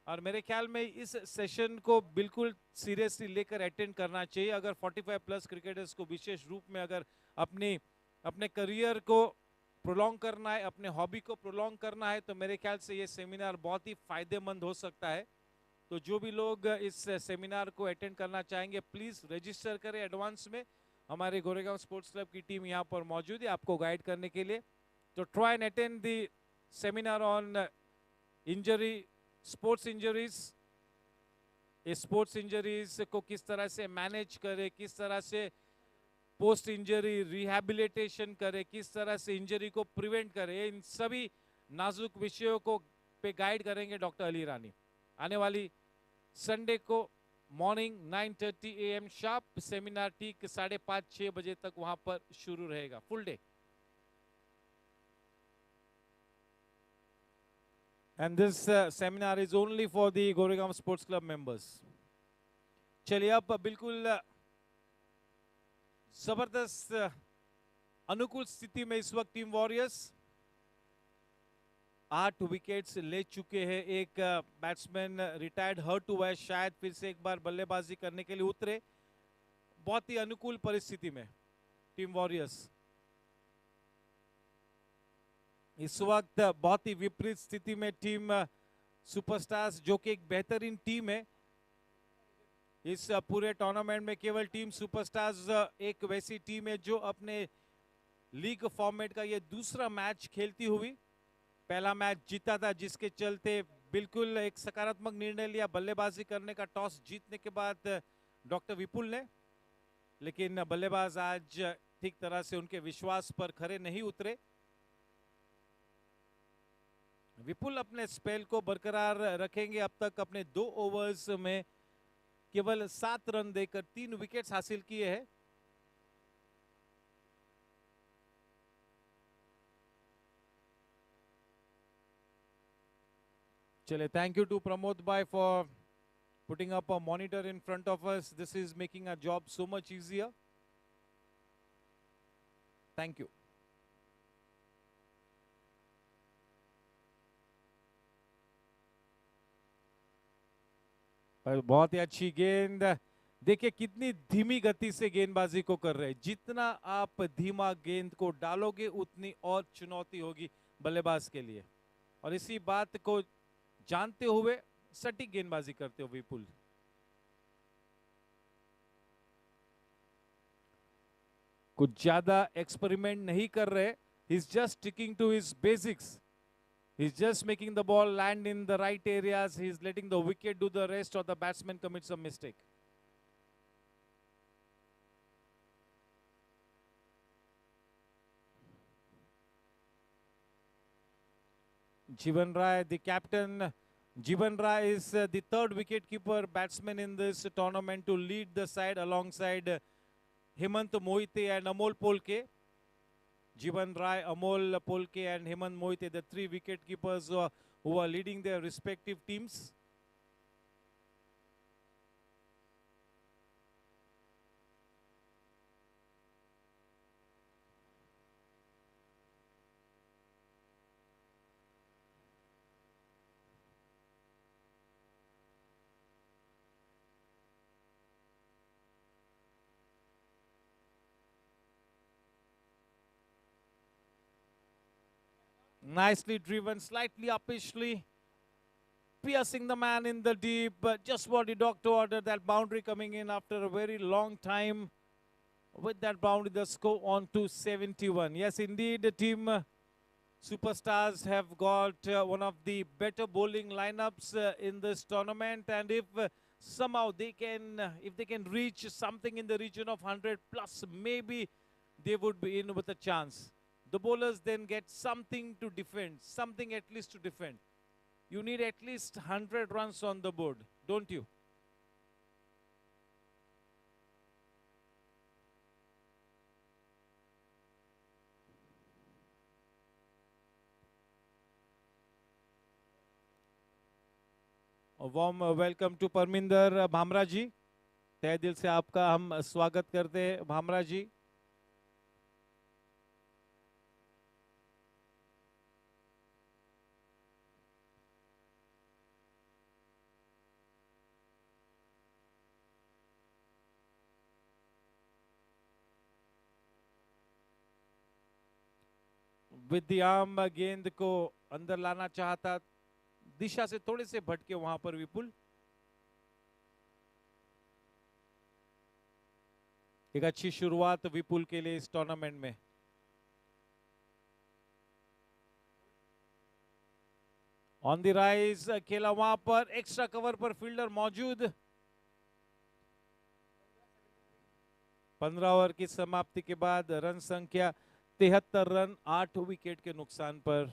और मेरे ख्याल में इस session को बिल्कुल seriously लेकर attend करना चाहिए. अगर 45 प्लस क्रिकेटर्स को विशेष रूप में अगर अपने करियर को प्रोलॉन्ग करना है, अपने हॉबी को प्रोलॉन्ग करना है, तो मेरे ख्याल से ये सेमिनार बहुत ही फायदेमंद हो सकता है. तो जो भी लोग इस सेमिनार को अटेंड करना चाहेंगे, प्लीज रजिस्टर करें एडवांस में. हमारे गोरेगांव स्पोर्ट्स क्लब की टीम यहाँ पर मौजूद है आपको गाइड करने के लिए. तो try and attend the seminar on injury, sports injuries. इस स्पोर्ट्स इंजरीज को किस तरह से मैनेज करें, किस तरह से पोस्ट इंजरी रिहैबिलिटेशन करें, किस तरह से इंजरी को प्रिवेंट करें, इन सभी नाजुक विषयों को पे गाइड करेंगे डॉक्टर अली रानी. आने वाली संडे को मॉर्निंग 9:30 AM शार्प सेमिनार ठीक 5:30-6 बजे तक वहां पर शुरू रहेगा. Full day. And this seminar is only for the Goregaon Sports Club members. चलिए अब बिल्कुल जबरदस्त अनुकूल स्थिति में इस वक्त टीम वॉरियर्स 8 विकेट्स ले चुके हैं. एक बैट्समैन रिटायर्ड हर्ट हुआ है, शायद फिर से एक बार बल्लेबाजी करने के लिए उतरे. बहुत ही अनुकूल परिस्थिति में टीम वॉरियर्स इस वक्त, बहुत ही विपरीत स्थिति में टीम सुपरस्टार्स, जो कि एक बेहतरीन टीम है. इस पूरे टूर्नामेंट में केवल टीम सुपरस्टार्स एक वैसी टीम है जो अपने लीग फॉर्मेट का ये दूसरा मैच खेलती हुई. पहला मैच जीता था, जिसके चलते बिल्कुल एक सकारात्मक निर्णय लिया बल्लेबाजी करने का टॉस जीतने के बाद डॉक्टर विपुल ने. लेकिन बल्लेबाज आज ठीक तरह से उनके विश्वास पर खरे नहीं उतरे. विपुल अपने स्पेल को बरकरार रखेंगे. अब तक अपने 2 ओवर्स में केवल 7 रन देकर 3 विकेट्स हासिल किए हैं. चले, thank you to Pramod Bhai for putting up a monitor in front of us. This is making our job so much easier. Thank you. बहुत ही अच्छी गेंद. देखिए कितनी धीमी गति से गेंदबाजी को कर रहे हैं. जितना आप धीमा गेंद को डालोगे उतनी और चुनौती होगी बल्लेबाज के लिए. और इसी बात को जानते हुए सटीक गेंदबाजी करते हो विपुल। कुछ ज्यादा एक्सपेरिमेंट नहीं कर रहे, he is just sticking to his basics, he is just making the ball land in the right areas, he is letting the wicket do the rest और the batsman commit some mistake. Jivan Rai, the captain. Jivan Rai is the third wicket-keeper batsman in this tournament to lead the side alongside Hemant Mohite and Amol Polke. Jivan Rai, Amol Polke and Hemant Mohite, the three wicket-keepers who are leading their respective teams. Nicely driven, slightly uppishly, piercing the man in the deep, but just what the doctor ordered, that boundary coming in after a very long time. With that boundary, the score on to 71. Yes, indeed, the team superstars have got one of the better bowling lineups in this tournament, and if somehow they can, if they can reach something in the region of 100 plus, maybe they would be in with a chance. The bowlers then get something to defend, something at least to defend. You need at least 100 runs on the board, don't you? A warm welcome to Parminder Bhamra ji. तहे दिल से आपका हम स्वागत करते हैं भामरा जी। With the arm गेंद को अंदर लाना चाहता, दिशा से थोड़े से भटके वहां पर विपुल। एक अच्छी शुरुआत विपुल के लिए इस टूर्नामेंट में। ऑन द राइज खेला वहां पर, एक्स्ट्रा कवर पर फील्डर मौजूद। 15 ओवर की समाप्ति के बाद रन संख्या 73 रन, 8 विकेट के नुकसान पर।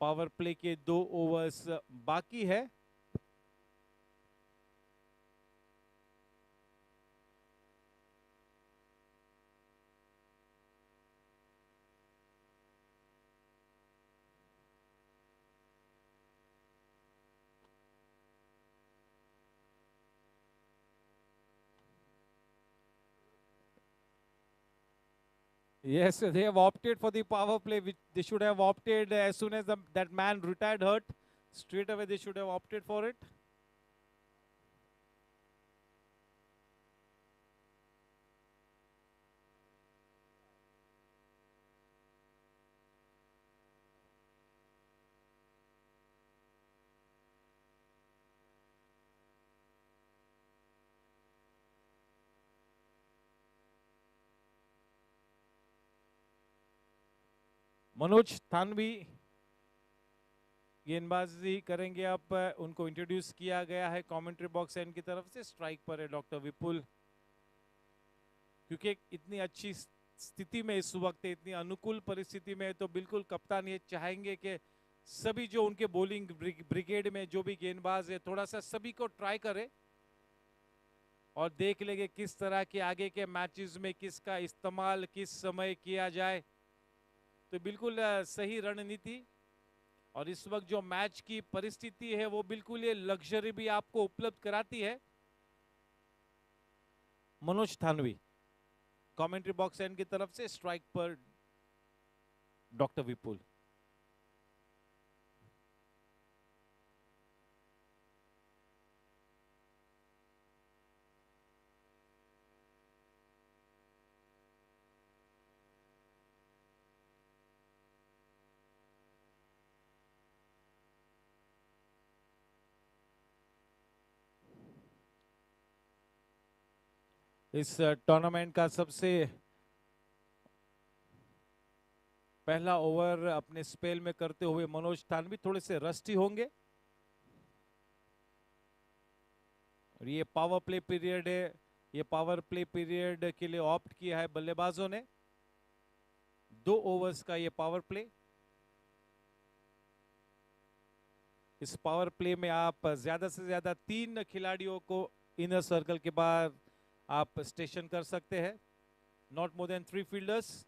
पावर प्ले के 2 ओवर्स बाकी है। Yes, they have opted for the power play, which they should have opted as soon as that man retired hurt. Straight away they should have opted for it. Manoj Thanvi गेंदबाजी करेंगे। अब उनको introduce किया गया है कमेंट्री बॉक्स एंड की तरफ से। स्ट्राइक पर है डॉक्टर विपुल। क्योंकि इतनी अच्छी स्थिति में इस वक्त, इतनी अनुकूल परिस्थिति में, तो बिल्कुल कप्तान ये चाहेंगे कि सभी जो उनके बॉलिंग ब्रिगेड में जो भी गेंदबाज है, थोड़ा सा सभी को ट्राई करे और देख लेंगे किस तरह के आगे के मैचेस में किसका इस्तेमाल किस समय किया जाए। तो बिल्कुल सही रणनीति, और इस वक्त जो मैच की परिस्थिति है वो बिल्कुल ये लग्जरी भी आपको उपलब्ध कराती है। Manoj Thanvi commentary box and की तरफ से। स्ट्राइक पर डॉक्टर विपुल। इस टूर्नामेंट का सबसे पहला ओवर अपने स्पेल में करते हुए मनोज तानवी थोड़े से रस्टी होंगे और ये पावर प्ले पीरियड है। ये पावर प्ले पीरियड के लिए ऑप्ट किया है बल्लेबाजों ने। 2 ओवर्स का ये पावर प्ले। इस पावर प्ले में आप ज्यादा से ज्यादा 3 खिलाड़ियों को इनर सर्कल के बाद आप स्टेशन कर सकते हैं। Not more than 3 fielders.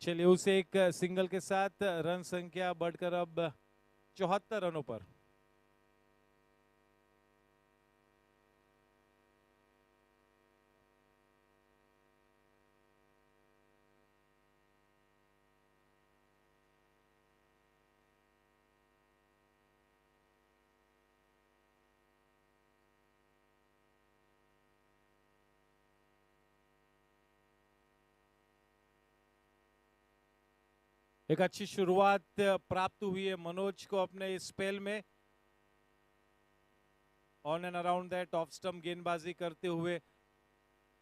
चलिए उसे एक सिंगल के साथ रन संख्या बढ़कर अब 74 रनों पर। एक अच्छी शुरुआत प्राप्त हुई है मनोज को अपने इस स्पेल में। On and around that off stump गेंदबाजी करते हुए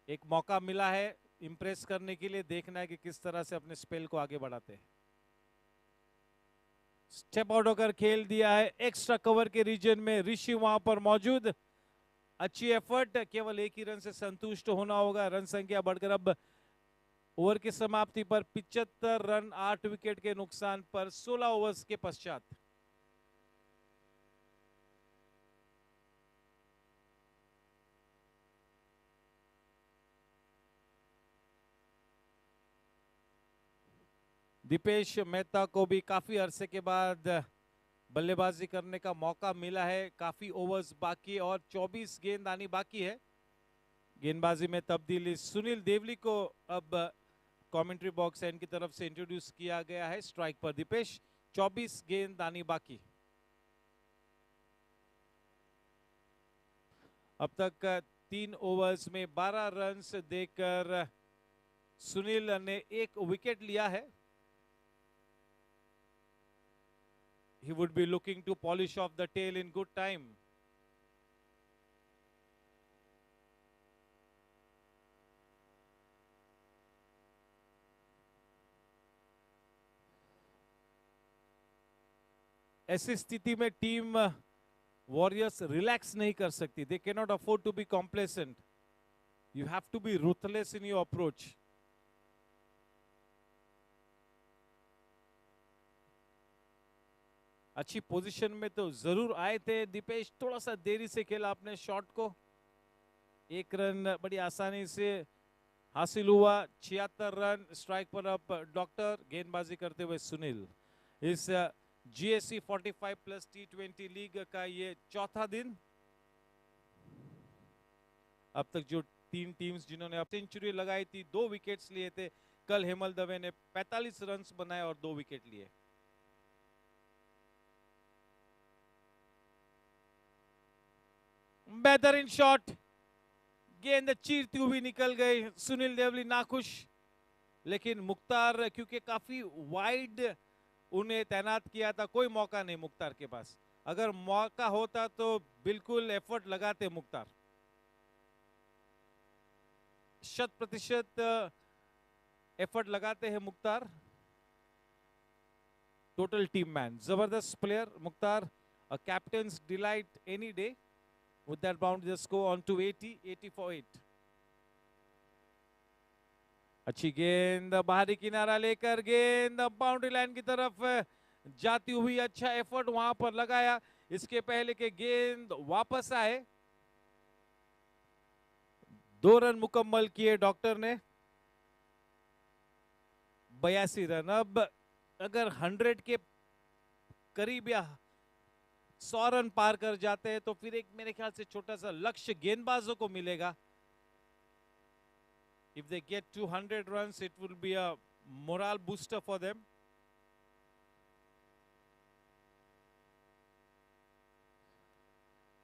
एक मौका मिला है इंप्रेस करने के लिए। देखना है कि किस तरह से अपने स्पेल को आगे बढ़ाते हैं। स्टेप आउट होकर खेल दिया है एक्स्ट्रा कवर के रीजन में। ऋषि वहां पर मौजूद। अच्छी एफर्ट। केवल एक ही रन से संतुष्ट होना होगा। रन संख्या बढ़कर अब ओवर की समाप्ति पर 75 रन 8 विकेट के नुकसान पर 16 ओवर्स के पश्चात। दीपेश मेहता को भी काफी अरसे के बाद बल्लेबाजी करने का मौका मिला है। काफी ओवर्स बाकी और 24 गेंद आनी बाकी है। गेंदबाजी में तब्दीली। सुनील देवली को अब कमेंट्री बॉक्स एंड की तरफ से इंट्रोड्यूस किया गया है। स्ट्राइक पर दीपेश। 24 गेंद आनी बाकी। अब तक 3 ओवर्स में 12 रन्स देकर सुनील ने 1 विकेट लिया है। He would be looking to polish off the tail in good time. ऐसी स्थिति में टीम वॉरियर्स रिलैक्स नहीं कर सकती। They cannot afford to be complacent. You have to be ruthless in your approach. अच्छी पोजीशन में तो जरूर आए थे दीपेश। थोड़ा सा देरी से खेला अपने शॉट को। 1 रन बड़ी आसानी से हासिल हुआ। 76 रन। स्ट्राइक पर अब डॉक्टर। गेंदबाजी करते हुए सुनील। इस GSC45 प्लस T20 लीग का ये चौथा दिन। अब तक जो 3 टीम्स जिन्होंने सेंचुरी लगाई थी, 2 विकेट्स लिए थे। कल हेमल दवे ने 45 रन बनाए और 2 विकेट लिए। बेहतरीन शॉट। गेंद चीरती हुई निकल गई। सुनील देवली नाखुश। लेकिन मुख्तार क्योंकि काफी वाइड उन्हें तैनात किया था, कोई मौका नहीं मुख्तार के पास। अगर मौका होता तो बिल्कुल एफर्ट लगाते मुख्तार। 100% एफर्ट लगाते हैं मुख्तार। Total team man. जबरदस्त player Mukhtar. A captain's delight any day. With that boundary, the score on to 80, 80 for 8. अच्छी गेंद बाहरी किनारा लेकर गेंद बाउंड्री लाइन की तरफ जाती हुई, अच्छा एफर्ट वहां पर लगाया। इसके पहले के गेंद वापस आए, 2 रन मुकम्मल किए डॉक्टर ने, 82 रन। अब अगर 100 के करीब या 100 रन पार कर जाते हैं तो फिर एक मेरे ख्याल से छोटा सा लक्ष्य गेंदबाजों को मिलेगा। If they get 200 runs, it will be a morale booster for them.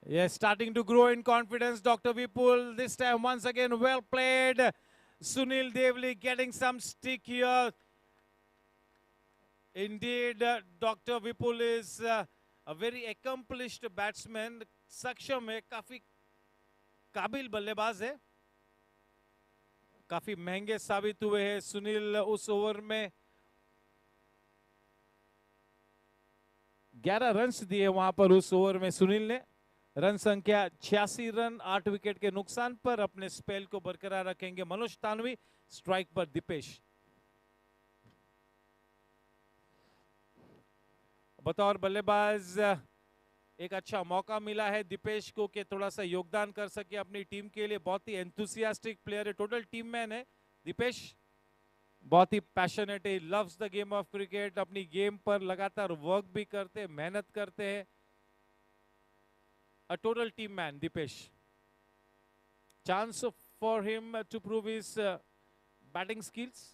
Yes, starting to grow in confidence, Dr. Vipul. This time, once again, well played. Sunil Devli getting some stick here. Indeed, Dr. Vipul is a very accomplished batsman. सक्षम है, काफी काबिल बल्लेबाज है, काफी महंगे साबित हुए हैं सुनील। उस ओवर में 11 रन्स दिए वहां पर उस ओवर में सुनील ने। रन संख्या 86 रन, 8 विकेट के नुकसान पर अपने स्पेल को बरकरार रखेंगे मनोज तानवी। स्ट्राइक पर दीपेश। बतौर बल्लेबाज एक अच्छा मौका मिला है दीपेश को कि थोड़ा सा योगदान कर सके अपनी टीम के लिए। बहुत ही एंथुसियास्टिक प्लेयर है, टोटल टीम मैन है दीपेश। बहुत ही पैशनेट है, loves the game of cricket. अपनी गेम पर लगातार वर्क भी करते हैं, मेहनत करते हैं। A total team man Deepesh. Chance for him to prove his batting skills.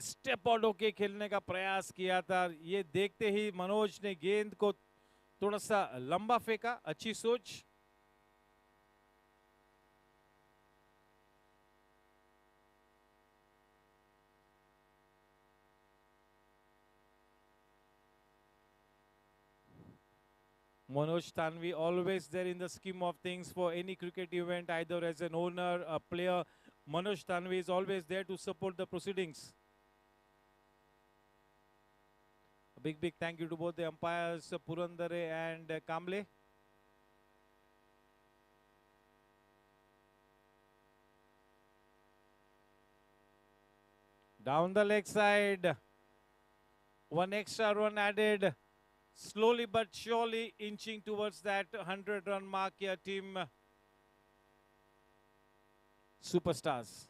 Step out होके खेलने का प्रयास किया था, ये देखते ही मनोज ने गेंद को थोड़ा सा लंबा फेंका। अच्छी सोच। Manoj Tanvi always there in the scheme of things for any cricket event, either as an owner, a player. Manoj Tanvi is always there to support the proceedings. A big thank you to both the umpires, Purandare and Kamble. Down the leg side, 1 extra run added. Slowly but surely inching towards that 100-run mark here, team Superstars.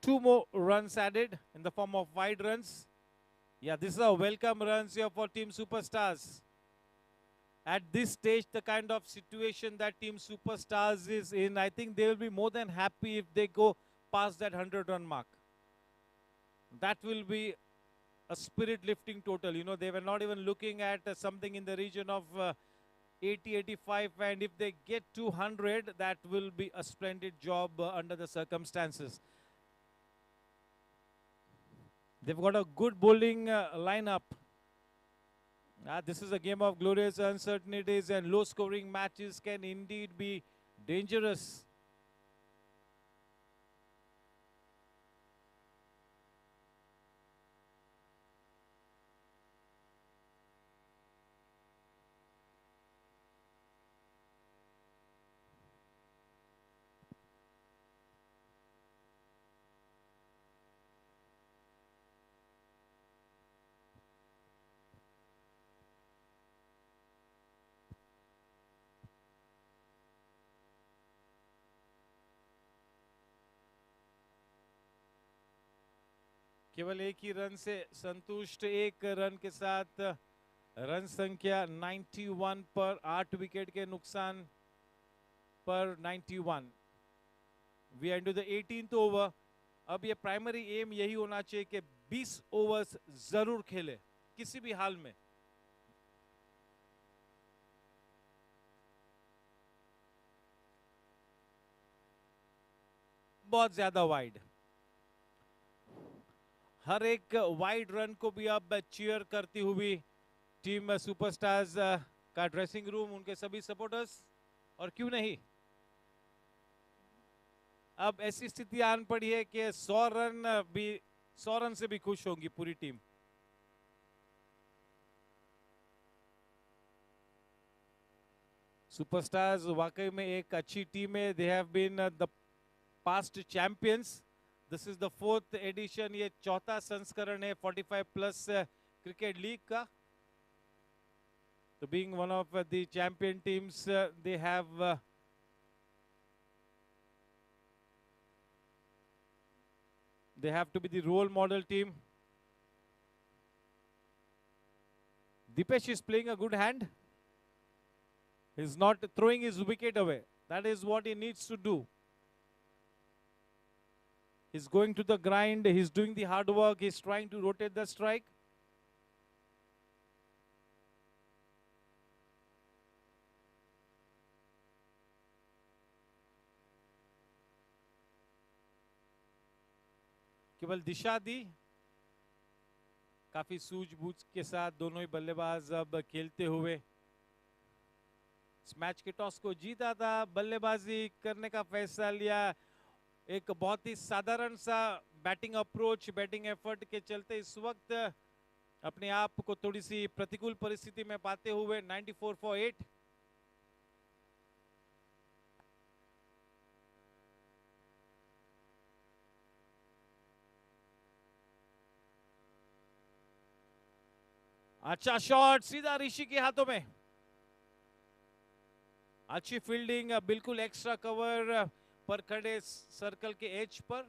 Two more runs added in the form of wide runs. Yeah, this is a welcome runs here for team Superstars. At this stage, the kind of situation that team Superstars is in, I think they will be more than happy if they go past that 100-run mark. That will be a spirit-lifting total. You know, they were not even looking at something in the region of 80, 85, and if they get 200, that will be a splendid job under the circumstances. They've got a good bowling lineup. This is a game of glorious uncertainties, and low-scoring matches can indeed be dangerous. केवल एक ही run से संतुष्ट, एक run के साथ run संख्या 91 पर, 8 wicket के नुकसान पर 91। We end the 18th over. अब ये प्राइमरी एम यही होना चाहिए कि 20 ओवर्स जरूर खेले किसी भी हाल में। बहुत ज्यादा वाइड। हर एक वाइड रन को भी अब चीयर करती हुई टीम सुपरस्टार्स का ड्रेसिंग रूम, उनके सभी सपोर्टर्स, और क्यों नहीं अब ऐसी स्थिति आन पड़ी है कि 100 रन से भी खुश होंगी पूरी टीम। सुपरस्टार्स वाकई में एक अच्छी टीम है। They have been the past champions. This is the 4th edition, ये 4था संस्करण है 45 प्लस क्रिकेट लीग का। तो being one of the champion teams, they have to be the role model team. Dipesh is playing a good hand. He's not throwing his wicket away. That is what he needs to do. He's going to the grind. He's doing the hard work. He's trying to rotate the strike. केवल दिशा दी, काफी सूझबूझ के साथ दोनों ही बल्लेबाज अब खेलते हुए इस मैच के टॉस को जीता था, बल्लेबाजी करने का फैसला लिया। एक बहुत ही साधारण सा बैटिंग अप्रोच, बैटिंग एफर्ट के चलते इस वक्त अपने आप को थोड़ी सी प्रतिकूल परिस्थिति में पाते हुए 94 for 8। अच्छा शॉट सीधा ऋषि के हाथों में। अच्छी फील्डिंग, बिल्कुल एक्स्ट्रा कवर पर खड़े सर्कल के एज पर।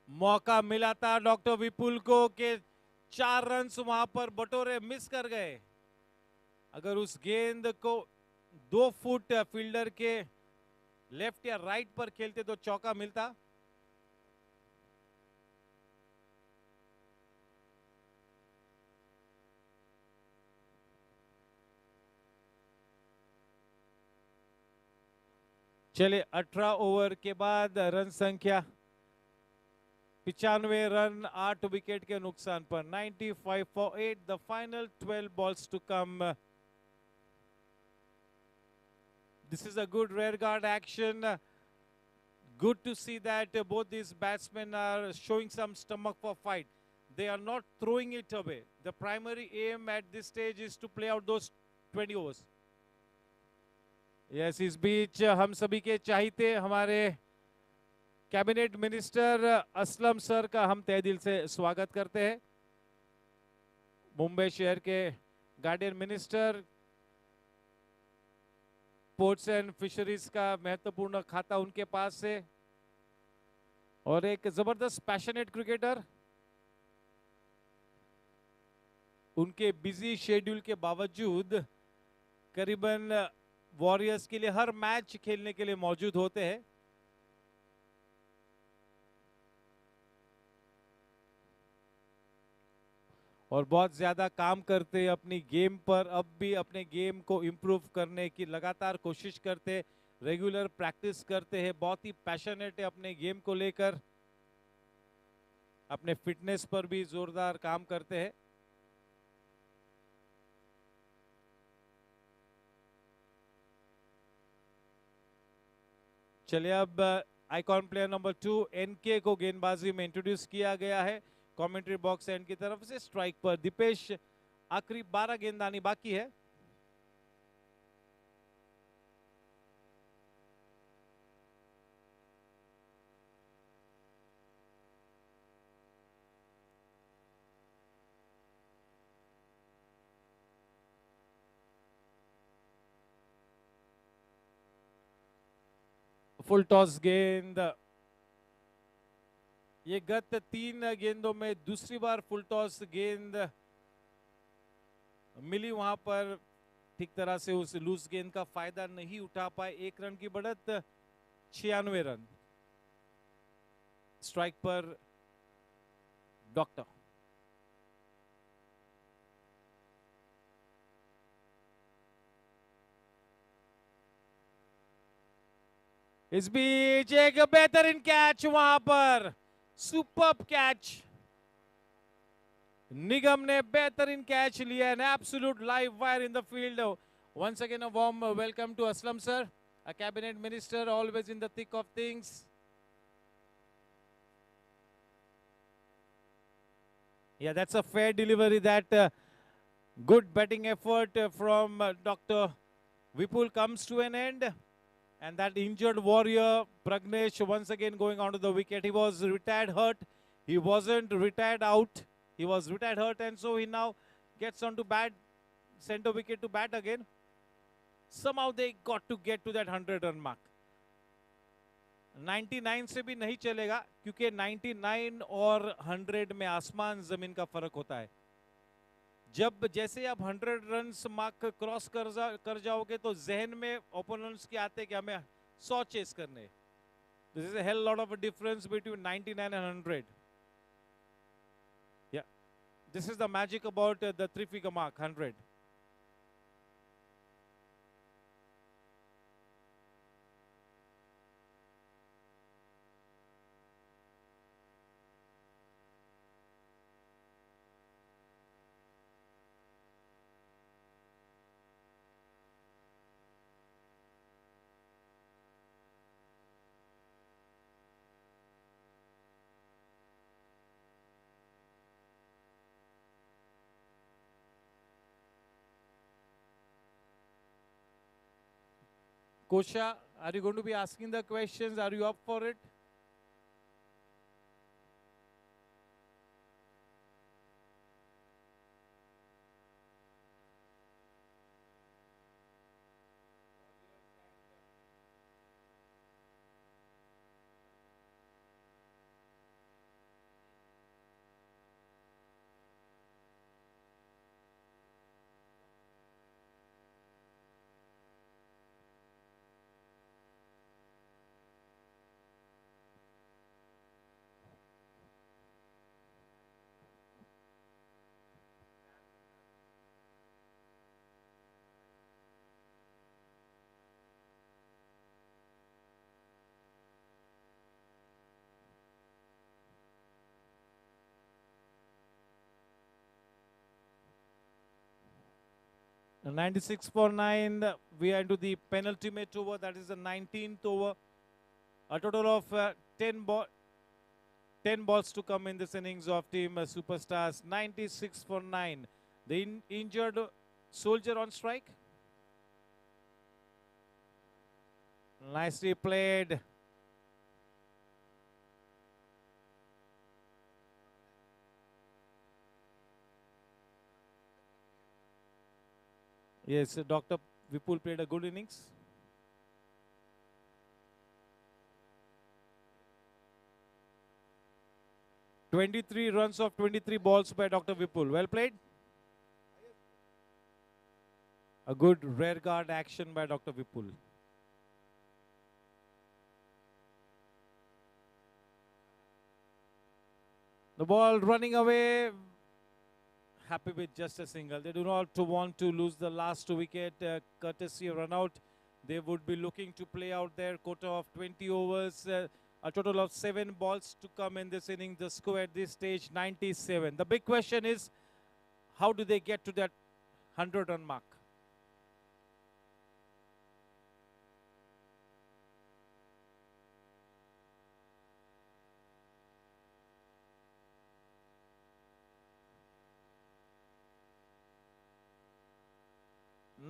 मौका मिला था डॉक्टर विपुल को कि 4 रन वहां पर बटोरे, मिस कर गए। अगर उस गेंद को 2 फुट फील्डर के लेफ्ट या राइट पर खेलते तो चौका मिलता। चले 18 ओवर के बाद रन संख्या 95 रन, 8 विकेट के नुकसान पर 95 for 8। The final 12 balls to come। This is a good rear guard action. Good to see that both these batsmen are showing some stomach for fight. They are not throwing it away. The primary aim at this stage is to play out those 20 overs. Yes, इस बीच हम सभी के चाहते हमारे cabinet minister Aslam sir का हम तहे दिल से स्वागत करते हैं। मुंबई शहर के guardian minister, ports and fisheries का महत्वपूर्ण खाता उनके पास है और एक जबरदस्त पैशनेट क्रिकेटर। उनके बिजी शेड्यूल के बावजूद करीबन वॉरियर्स के लिए हर मैच खेलने के लिए मौजूद होते हैं। और बहुत ज्यादा काम करते हैं अपनी गेम पर। अब भी अपने गेम को इम्प्रूव करने की लगातार कोशिश करते, रेगुलर प्रैक्टिस करते हैं, बहुत ही पैशनेट है अपने गेम को लेकर, अपने फिटनेस पर भी जोरदार काम करते हैं। चलिए अब आइकॉन प्लेयर नंबर 2 एनके को गेंदबाजी में इंट्रोड्यूस किया गया है। कमेंट्री बॉक्स एंड की तरफ से स्ट्राइक पर दीपेश, आखिरी 12 गेंदबाजी बाकी है। फुल टॉस गेंद, ये गत 3 गेंदों में दूसरी बार फुल टॉस गेंद मिली, वहां पर ठीक तरह से उस लूज गेंद का फायदा नहीं उठा पाए। 1 रन की बढ़त, 96 रन। स्ट्राइक पर डॉक्टर। इस बीच एक बेहतरीन कैच वहां पर, सुपर्ब कैच, निगम ने बेहतरीन कैच लिया, an absolute live wire in the field. Once again, a warm welcome to Aslam sir, a cabinet minister, always in the thick of things. Yeah, that's a fair delivery. That good batting effort from Dr. Vipul comes to an end. And that injured warrior, Pragnesh, once again going onto the wicket. He was retired hurt. He wasn't retired out. He was retired hurt, and so he now gets onto bat, center wicket to bat again. Somehow they got to get to that 100-run mark. 99 से भी नहीं चलेगा, क्योंकि 99 और 100 में आसमान जमीन का फर्क होता है. जब जैसे आप 100 रन्स मार्क क्रॉस कर जाओगे तो जहन में ओपोनेंट्स के आते कि हमें 100 चेस करने. This is a hell lot of a difference between 99 and 100. या, this is the magic about the 3-figure mark, 100. Kosha, are you going to be asking the questions? Are you up for it? The 96 for 9, we are into the penultimate over, that is the 19th over. A total of 10 balls to come in this innings of Team Superstars. 96 for 9. The injured soldier on strike. Nicely played. Yes, Dr. Vipul played a good innings. "23 runs of 23 balls by Dr. Vipul. Well played. A good rear guard action by Dr. Vipul. The ball running away. Happy with just a single. They do not want to lose the last wicket courtesy of run out. They would be looking to play out their quota of 20 overs. A total of 7 balls to come in this inning. The score at this stage, 97. The big question is, how do they get to that 100-run mark?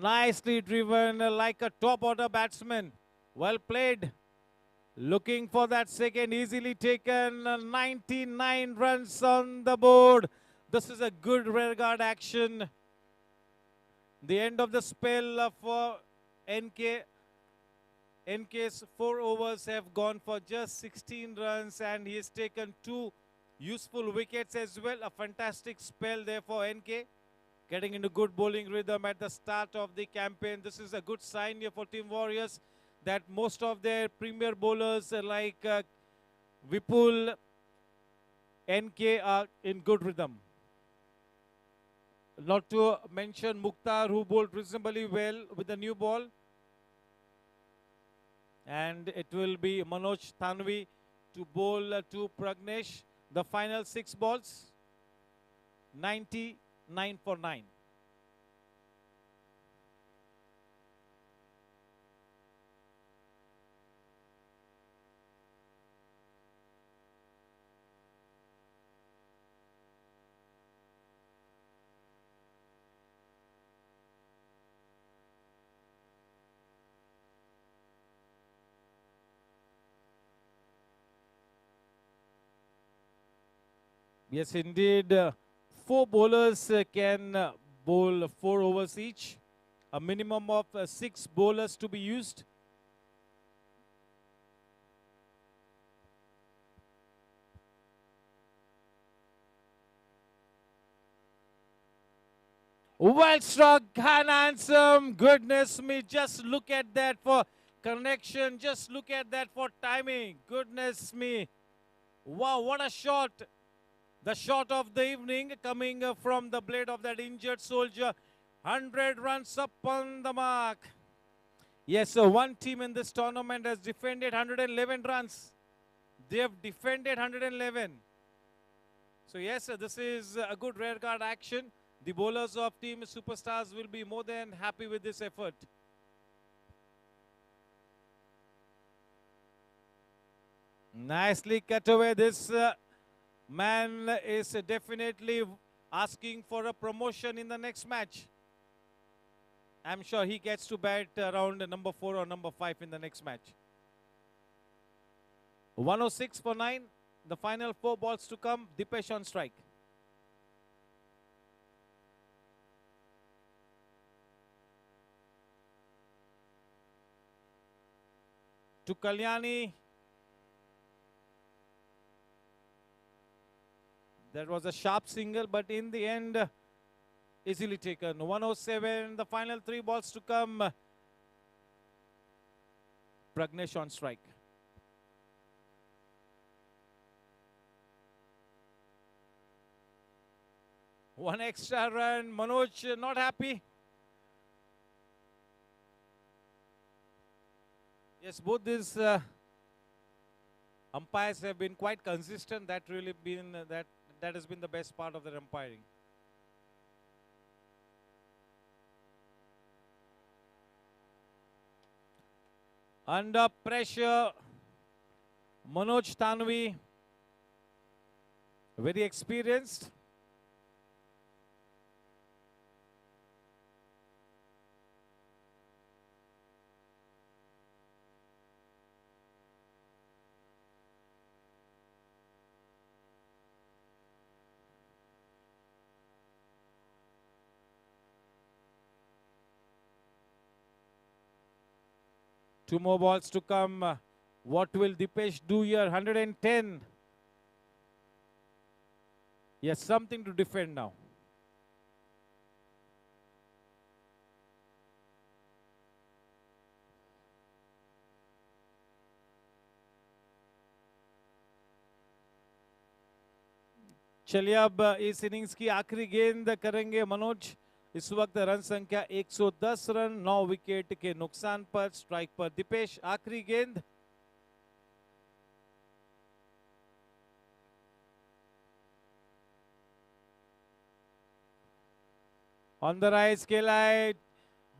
Nicely driven like a top order batsman. Well played. Looking for that second, easily taken. 99 runs on the board. This is a good rear guard action. The end of the spell for NK. NK's 4 overs have gone for just 16 runs, and he has taken 2 useful wickets as well. A fantastic spell there for NK. Getting into good bowling rhythm at the start of the campaign. This is a good sign here for Team Warriors that most of their premier bowlers like Vipul, NK are in good rhythm. Not to mention Mukhtar, who bowled reasonably well with the new ball. And it will be Manoj Tanvi to bowl to Pragnesh. The final 6 balls, 99 for 9. Yes, indeed. 4 bowlers can bowl 4 overs each. A minimum of 6 bowlers to be used. Well struck and handsome. Goodness me, just look at that for connection. Just look at that for timing. Goodness me. Wow, what a shot. The shot of the evening coming from the blade of that injured soldier. 100 runs upon the mark. Yes, so one team in this tournament has defended 111 runs. They have defended 111. So yes, this is a good rare card action. The bowlers of Team Superstars will be more than happy with this effort. Nicely cut away. This man is definitely asking for a promotion in the next match. I'm sure he gets to bat around number 4 or number 5 in the next match. 106 for 9. The final 4 balls to come. Dipesh on strike. To Kalyani. That was a sharp single, but in the end, easily taken. 107, the final 3 balls to come. Pragnesh on strike. One extra run. Manoj not happy. Yes, both these umpires have been quite consistent. That really been that has been the best part of their umpiring. Under pressure, Manoj Tanvi, very experienced. Two more balls to come. What will Dipesh do here? 110. Yes, something to defend now. चलिए अब इस innings की आखिरी गेंद करेंगे मनोज. इस वक्त run संख्या 110 रन, 9 विकेट के नुकसान पर. स्ट्राइक पर दीपेश. आखिरी गेंद. ऑन द राइज खेला है.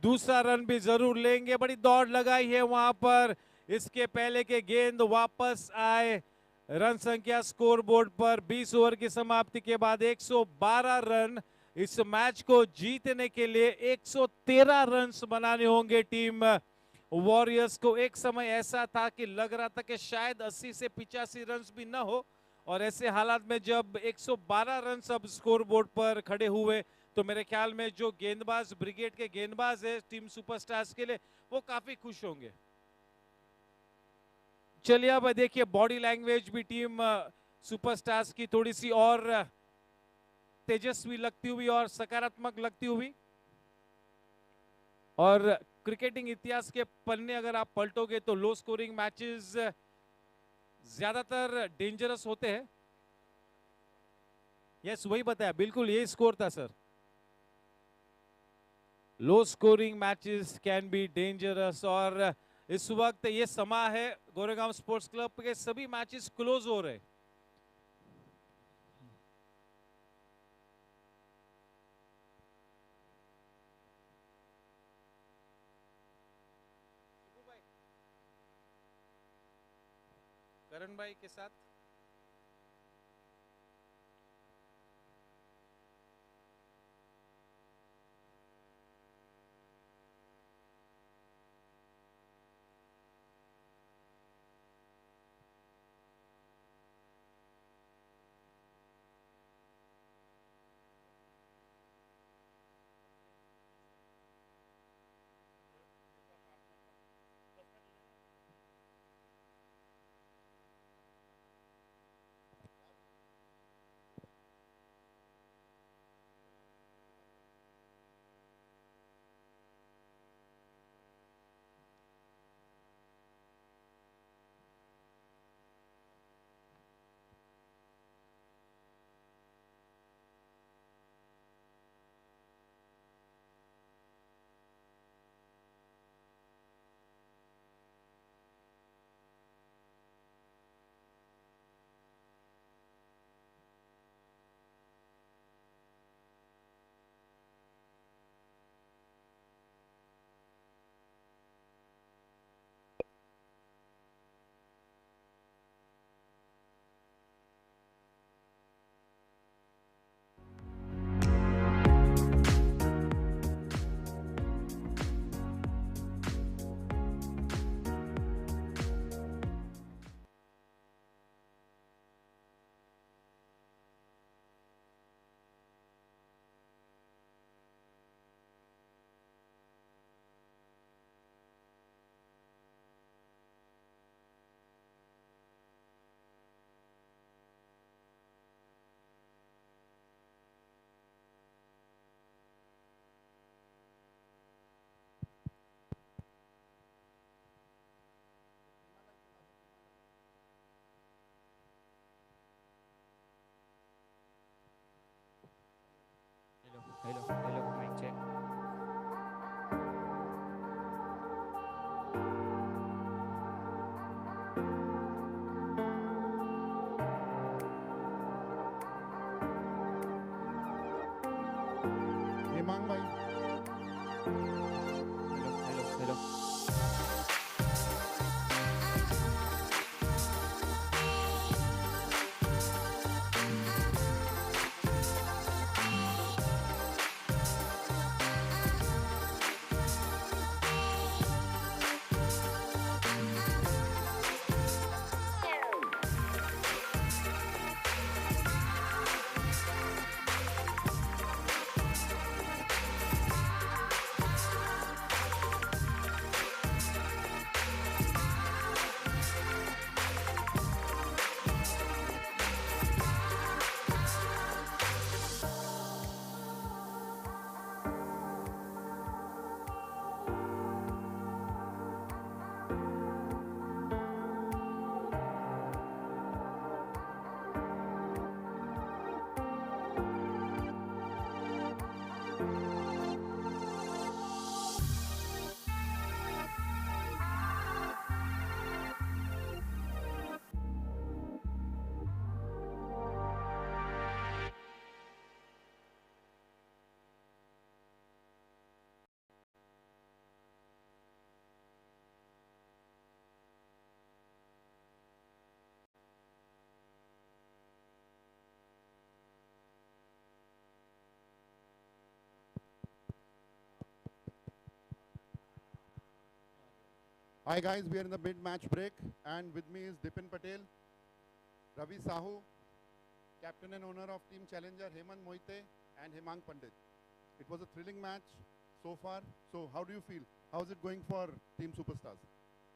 दूसरा रन भी जरूर लेंगे. बड़ी दौड़ लगाई है वहां पर. इसके पहले के गेंद वापस आए. रन संख्या स्कोर बोर्ड पर 20 ओवर की समाप्ति के बाद 112 रन. इस मैच को जीतने के लिए 113 रन्स बनाने होंगे टीम वॉरियर्स को. एक समय ऐसा था कि लग रहा था कि शायद 80 से 85 रन्स भी न हो, और ऐसे हालात में जब 112 रन्स अब स्कोर बोर्ड पर खड़े हुए तो मेरे ख्याल में जो गेंदबाज ब्रिगेड के गेंदबाज है टीम सुपरस्टार्स के लिए वो काफी खुश होंगे. चलिए अब देखिए बॉडी लैंग्वेज भी टीम सुपरस्टार्स की थोड़ी सी और तेजस्वी लगती हुई और सकारात्मक लगती हुई. और क्रिकेटिंग इतिहास के पन्ने अगर आप पलटोगे तो लो स्कोरिंग मैचेस ज्यादातर डेंजरस होते हैं. यस, वही बताया, बिल्कुल यही स्कोर था sir. Low scoring matches can be dangerous. और इस वक्त ये समा है गोरेगांव स्पोर्ट्स क्लब के सभी मैचेस क्लोज हो रहे। करण भाई के साथ Hello, mic check. हेमांग भाई Hello. Hi guys, we are in the mid-match break, and with me is Dipin Patel, Ravi Sahu, captain and owner of Team Challenger, Hemant Moite, and Hemang Pandit. It was a thrilling match so far. So how do you feel? How is it going for Team Superstars?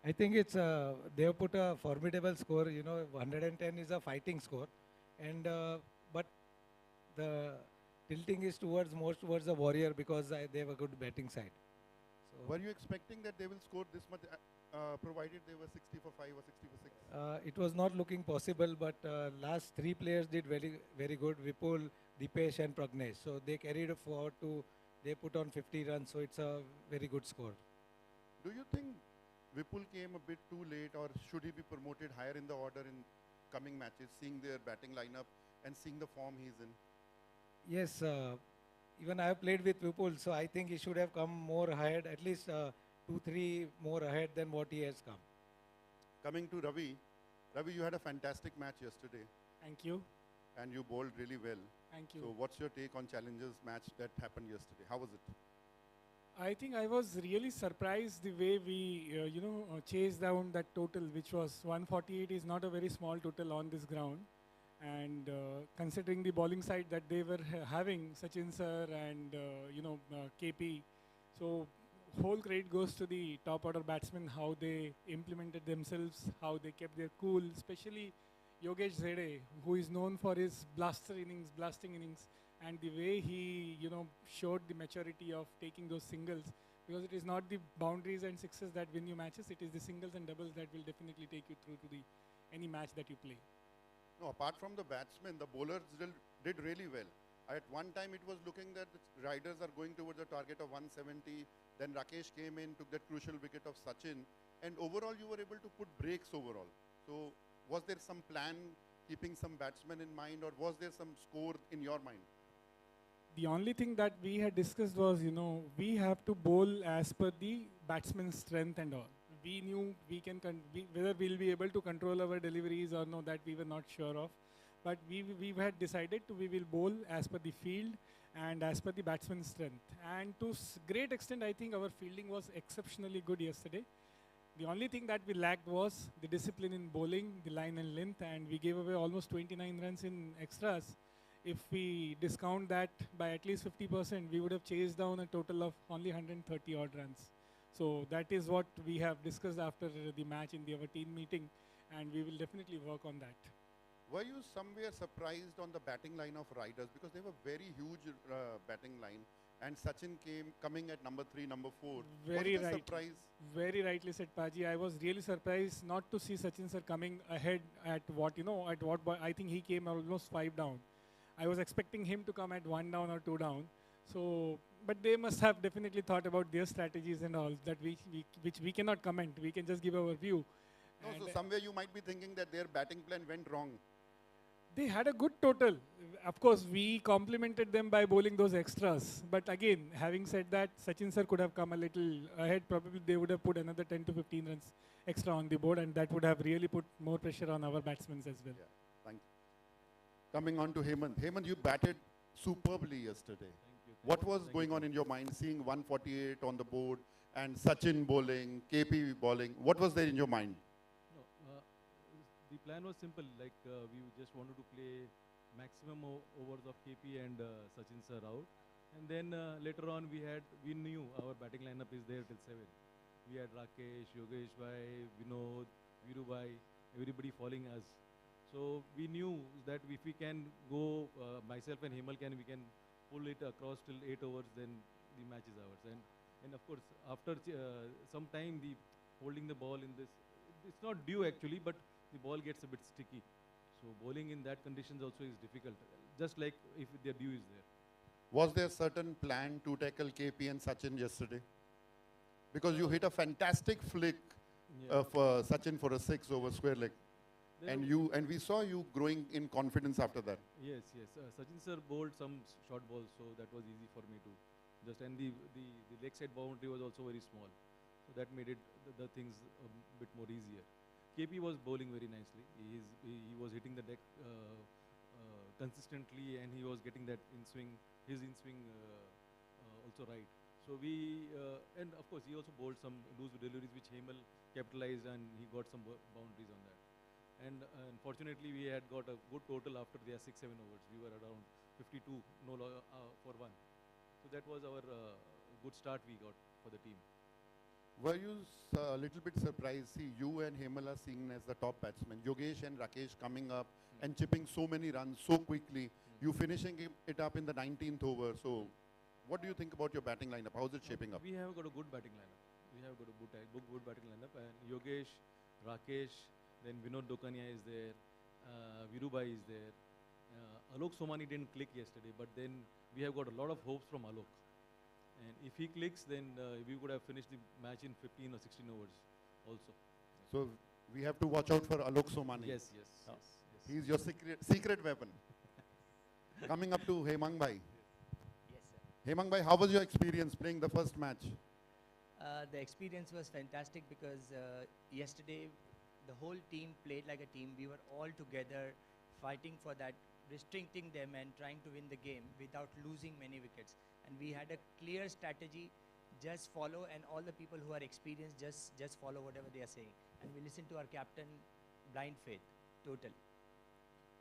I think it's they have put a formidable score. 110 is a fighting score, and but the tilting is more towards the Warrior because they have a good batting side. So Were you expecting that they will score this much, provided they were 60 for 5 or 60 for 6? it was not looking possible, but last three players did very good. Vipul, Dipesh, and Pragnesh. So they carried it forward to. They put on 50 runs, so it's a very good score. Do you think Vipul came a bit too late, or should he be promoted higher in the order in coming matches, seeing their batting lineup and seeing the form he's in? Yes, even I have played with Vipul, so I think he should have come more ahead, at least 2, 3 more ahead than what he has come. Coming to Ravi, Ravi, you had a fantastic match yesterday. Thank you. And you bowled really well. Thank you. So what's your take on Challengers match that happened yesterday? How was it? I think I was really surprised the way we, chased down that total, which was 148 is not a very small total on this ground. And considering the bowling side that they were having, Sachin sir and, KP, so whole credit goes to the top order batsmen, how they implemented themselves, how they kept their cool, especially Yogesh Zede, who is known for his blasting innings, and the way he, showed the maturity of taking those singles, because it is not the boundaries and sixes that win you matches, it is the singles and doubles that will definitely take you through to the any match that you play. No, apart from the batsmen, the bowlers did really well. At one time, it was looking that the riders are going towards a target of 170. Then Rakesh came in, took that crucial wicket of Sachin, and overall, you were able to put breaks overall. So, was there some plan, keeping some batsmen in mind, or was there some score in your mind? The only thing that we had discussed was, we have to bowl as per the batsman's strength and all. We knew whether we'll be able to control our deliveries or no, that we were not sure of. But we had decided we will bowl as per the field and as per the batsman's strength. And to great extent, I think our fielding was exceptionally good yesterday. The only thing that we lacked was the discipline in bowling, the line and length, and we gave away almost 29 runs in extras. If we discount that by at least 50%, we would have chased down a total of only 130 odd runs. So that is what we have discussed after the match in our team meeting, and we will definitely work on that. Were you somewhere surprised on the batting line of riders, because they were very huge batting line, and Sachin coming at number 3, number 4? Very right. Surprise? Very rightly said, Paji. I was really surprised not to see Sachin sir coming ahead at I think he came almost 5 down. I was expecting him to come at 1 down or 2 down. So, but they must have definitely thought about their strategies and all that which we cannot comment. We can just give our view. No, so somewhere you might be thinking that their batting plan went wrong. They had a good total. Of course, we complimented them by bowling those extras. But again, having said that, Sachin sir could have come a little ahead. Probably they would have put another 10 to 15 runs extra on the board, and that would have really put more pressure on our batsmen as well. Yeah, thank you. Coming on to Hemant. Hemant, you batted superbly yesterday. What was going on in your mind, seeing 148 on the board and Sachin bowling, KP bowling? What was there in your mind? No, the plan was simple. Like we just wanted to play maximum overs of KP and Sachin sir out, and then later on we knew our batting lineup is there till 7. We had Rakesh, Yogesh Bhai, Vinod, Viru Bhai, everybody following us. So we knew that if we can go, myself and Hemal we can pull it across till 8 overs, then the match is ours. And of course, after some time, the holding the ball in this, it's not due actually, but the ball gets a bit sticky. So bowling in that conditions also is difficult, just like if the due is there. Was there a certain plan to tackle KP and Sachin yesterday? Because you hit a fantastic flick for Sachin for a 6 over square leg. And we saw you growing in confidence after that. Yes. Sachin sir bowled some short balls, so that was easy for me to just. And the leg side boundary was also very small, so that made it the things a bit more easier. KP was bowling very nicely. He was hitting the deck consistently, and he was getting that his in swing also right. So and of course he also bowled some loose deliveries which Hemal capitalized, and he got some boundaries on that. And unfortunately, we had got a good total after their 6-7 overs. We were around 52 for 1. So that was our good start we got for the team. Were you a little bit surprised? See, you and Hemal are seen as the top batsmen. Yogesh and Rakesh coming up and chipping so many runs so quickly. You finishing it up in the 19th over. So, what do you think about your batting lineup? How is it shaping up? We have got a good batting lineup. We have got a good batting lineup. And Yogesh, Rakesh, then Vinod Dokania is there, Virubai is there. Alok Somani didn't click yesterday, but then we have got a lot of hopes from Alok. And if he clicks, then we would have finished the match in 15 or 16 overs. also. So we have to watch out for Alok Somani. Yes, yes, Oh. yes, yes. He's your secret weapon. Coming up to Hemang Bhai. Yes, sir. Hemang Bhai, how was your experience playing the first match? The experience was fantastic because yesterday the whole team played like a team. We were all together fighting for that, restricting them and trying to win the game without losing many wickets. And we had a clear strategy, just follow, and all the people who are experienced just follow whatever they are saying. And we listen to our captain, blind faith, totally.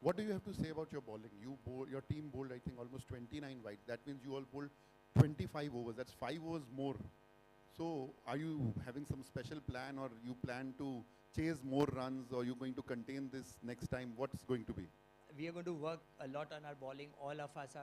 What do you have to say about your bowling? Your team bowled, I think, almost 29 wide. That means you all bowled 25 overs. That's 5 overs more. So are you having some special plan, or you plan to chase more runs, or you're going to contain this next time? What's going to be? We are going to work a lot on our bowling. All of us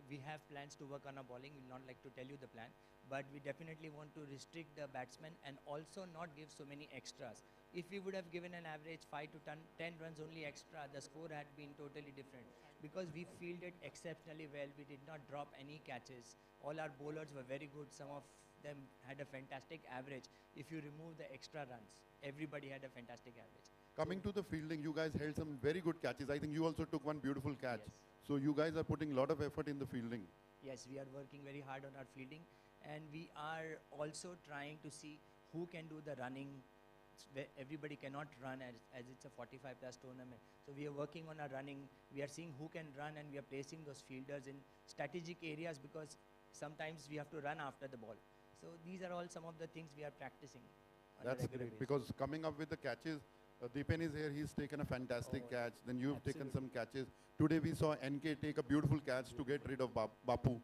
we have plans to work on our bowling. We'll not like to tell you the plan, but we definitely want to restrict the batsmen and also not give so many extras. If we would have given an average 5 to 10 runs only extra, the score had been totally different, because we fielded exceptionally well. We did not drop any catches. All our bowlers were very good. Some of them had a fantastic average. If you remove the extra runs, everybody had a fantastic average. Coming to the fielding, you guys held some very good catches. I think you also took one beautiful catch. Yes. So you guys are putting a lot of effort in the fielding. Yes, we are working very hard on our fielding, and we are also trying to see who can do the running. Everybody cannot run as it's a 45 plus tournament. So we are working on our running. We are seeing who can run, and we are placing those fielders in strategic areas, because sometimes we have to run after the ball. So these are all some of the things we are practicing. That's great, because coming up with the catches, Deepen is here, he's taken a fantastic catch. Then you've taken some catches. Today we saw NK take a beautiful catch to get rid of Bapu.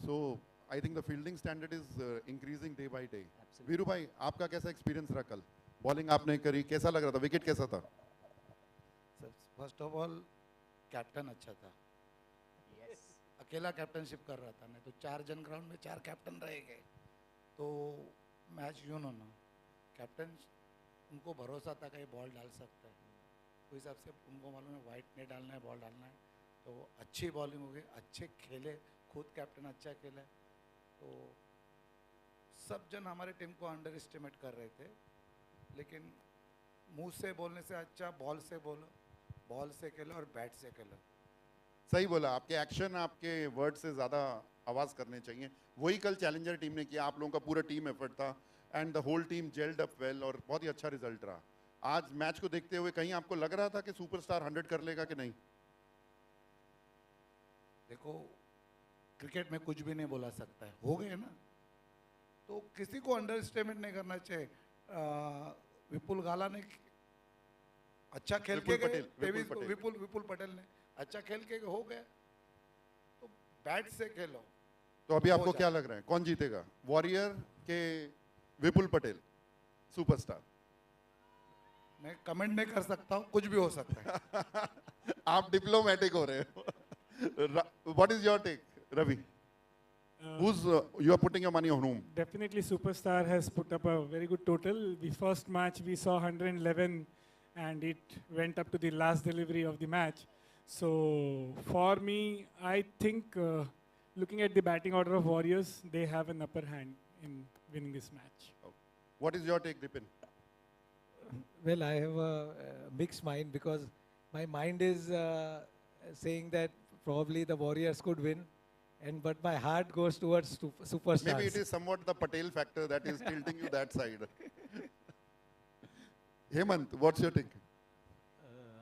So I think the fielding standard is increasing day by day. Veeru bhai, आपका कैसा experience रहा कल? Bowling आपने करी, कैसा लग रहा था? Wicket कैसा था? फर्स्ट ऑफ ऑल कैप्टन अच्छा था. Yes. अकेला कैप्टनशिप कर रहा था, नहीं तो 4 जन ग्राउंड में 4 कैप्टन रह गए तो मैच यूं ना कैप्टन उनको भरोसा था कि ये बॉल डाल सकता है. उस हिसाब से उनको मालूम है वाइट नहीं डालना है, बॉल डालना है. तो अच्छी बॉलिंग हो गई, अच्छे खेले, खुद कैप्टन अच्छा खेला. तो सब जन हमारे टीम को अंडर एस्टिमेट कर रहे थे, लेकिन मुंह से बोलने से अच्छा बॉल से बोलो, बॉल से खेलो और बैट से खेलो. सही बोला, आपके एक्शन आपके वर्ड से ज़्यादा आवाज़ करने चाहिए. वही कल चैलेंजर टीम ने किया. आप लोगों का पूरा टीम एफर्ट था, and the whole team gelled up well, और बहुत ही अच्छा रिजल्ट रहा. आज मैच को देखते हुए कहीं आपको लग रहा था कि सुपरस्टार 100 कर लेगा कि नहीं? देखो, क्रिकेट में कुछ भी नहीं बोला सकता है, हो गए ना. तो किसी को अंडर एस्टिमेट नहीं करना चाहिए. विपुल गाला ने अच्छा खेल के विपुल पटेल ने अच्छा खेल के हो गया. तो बैट से खेलो. तो अभी आपको क्या लग रहा है, कौन जीतेगा, वॉरियर के विपुल पटेल सुपरस्टार? मैं कमेंट नहीं कर सकता हूँ, कुछ भी हो सकता है. आप डिप्लोमेटिक हो रहे हो. What is your take, Ravi? You are putting your money on whom? Definitely Superstar has put up a very good total. The first match we saw 111 and it went up to the last delivery of the match. So for me, I think looking at the batting order of Warriors, they have an upper hand in winning this match. What is your take, Dipin? Well, I have a mixed mind, because my mind is saying that probably the Warriors could win, but my heart goes towards Superstars. Maybe it is somewhat the Patel factor that is tilting you that side. Hemant, what's your take?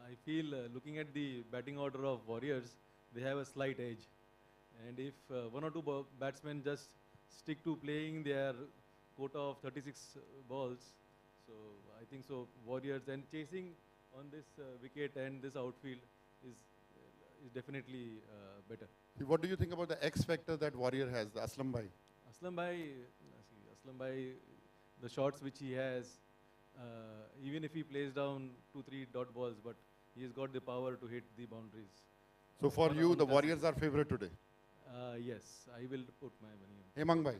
I feel looking at the batting order of Warriors, they have a slight edge. And if one or two batsmen just stick to playing their quota of 36 balls, so I think so Warriors, and chasing on this wicket and this outfield is definitely better. What do you think about the X factor that Warrior has, the Aslam Bhai? Aslam Bhai, the shots which he has, even if he plays down 2-3 dot balls, but he has got the power to hit the boundaries. So for you, the Warriors are favorite today? Yes, I will put my money on. Hemang Bhai?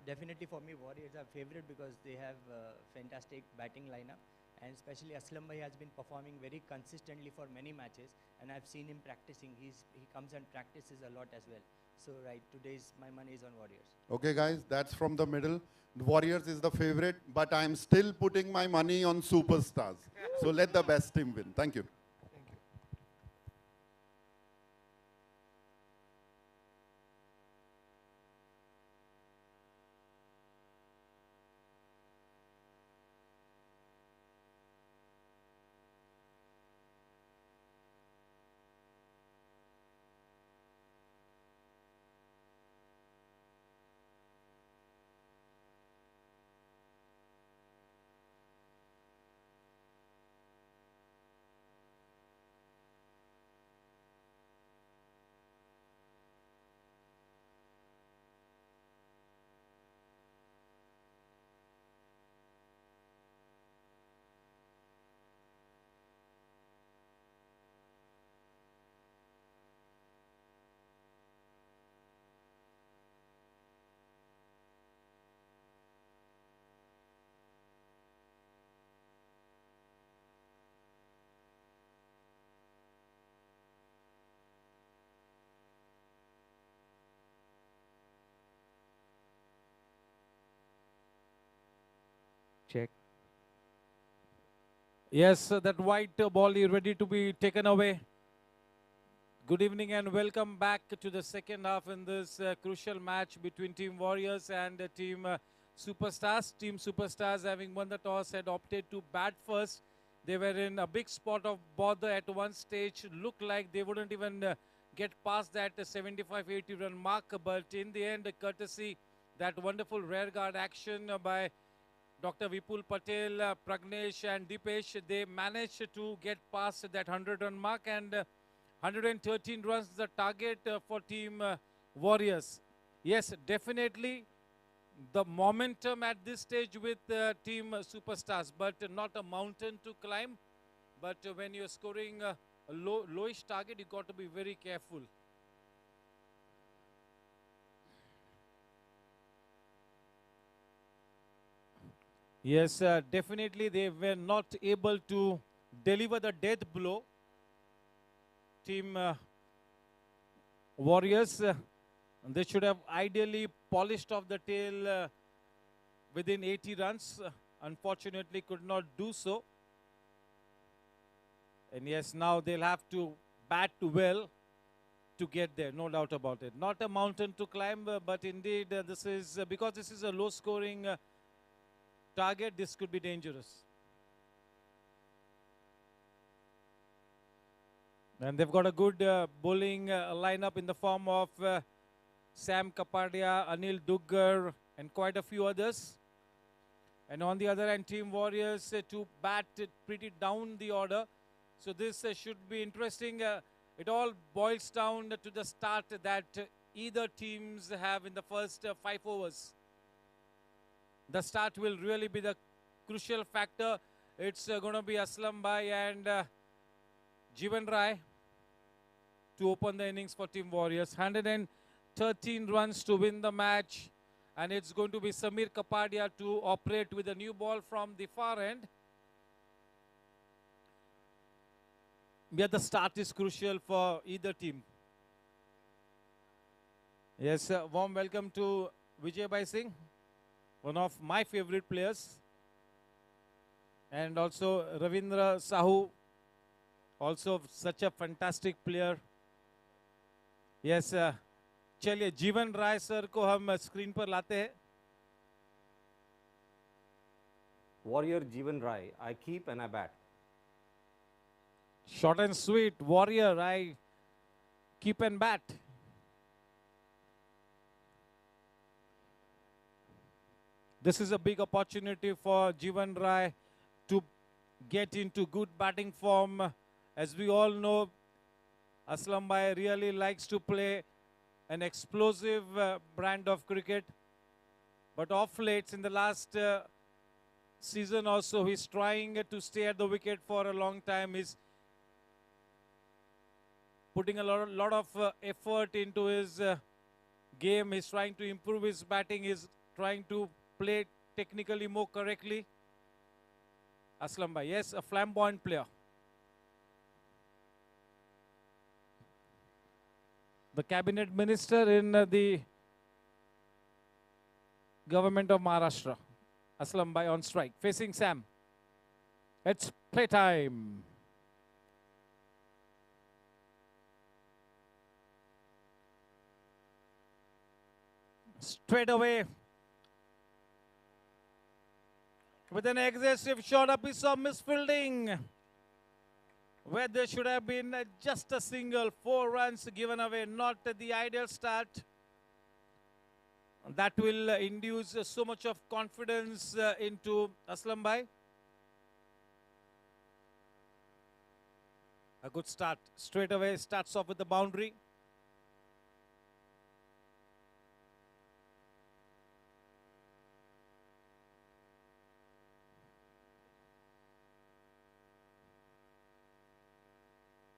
Definitely for me, Warriors are favorite because they have a fantastic batting lineup, and especially Aslam Bhai has been performing very consistently for many matches, and I've seen him practicing. He comes and practices a lot as well. So right, today's my money is on Warriors. Okay, guys, that's from the middle. Warriors is the favorite, but I'm still putting my money on superstars. So let the best team win. Thank you. Check. Yes, that white ball is ready to be taken away. Good evening and welcome back to the second half in this crucial match between Team Warriors and Team Superstars. Team Superstars, having won the toss, had opted to bat first. They were in a big spot of bother at one stage. Looked like they wouldn't even get past that 75-80 run mark. But in the end, courtesy that wonderful rear guard action by Dr. Vipul Patel, Pragnesh and Dipesh, they managed to get past that 100-run mark, and 113 runs the target for Team Warriors. Yes, definitely the momentum at this stage with Team Superstars, but not a mountain to climb. But when you're scoring a lowish target, you got to be very careful. Yes, definitely they were not able to deliver the death blow. Team Warriors, they should have ideally polished off the tail within 80 runs. Unfortunately, could not do so. And yes, now they'll have to bat well to get there, no doubt about it. Not a mountain to climb, but indeed this is, because this is a low-scoring target, this could be dangerous. And they've got a good bowling lineup in the form of Sam Kapadia, Anil Duggar, and quite a few others. And on the other hand, Team Warriors to bat pretty down the order. So this should be interesting. It all boils down to the start that either teams have in the first 5 overs. The start will really be the crucial factor. It's going to be Aslam Bhai and Jeevan Rai to open the innings for Team Warriors. 113 runs to win the match. And it's going to be Samir Kapadia to operate with a new ball from the far end. Yeah, the start is crucial for either team. Yes, warm welcome to Vijay Bhai Singh, one of my favorite players. And also Ravindra Sahu, also such a fantastic player. Yes, चलिए जीवन राय sir को हम screen पर लाते हैं. Warrior Jeevan Rai, I keep and I bat. Short and sweet, Warrior, I keep and bat. This is a big opportunity for Jeevan Rai to get into good batting form. As we all know, Aslam Bhai really likes to play an explosive brand of cricket. But off late, in the last season also, he's trying to stay at the wicket for a long time. He's putting a lot of effort into his game. He's trying to improve his batting. He's trying to play technically more correctly. Aslam Bhai, yes, a flamboyant player. the cabinet minister in the government of Maharashtra. Aslam Bhai on strike, facing Sam. It's playtime. Straight away, with an aggressive shot, a piece of misfielding, where there should have been just a single, 4 runs given away, not the ideal start. That will induce so much of confidence into Aslam Bhai. A good start, straight away, starts off with the boundary.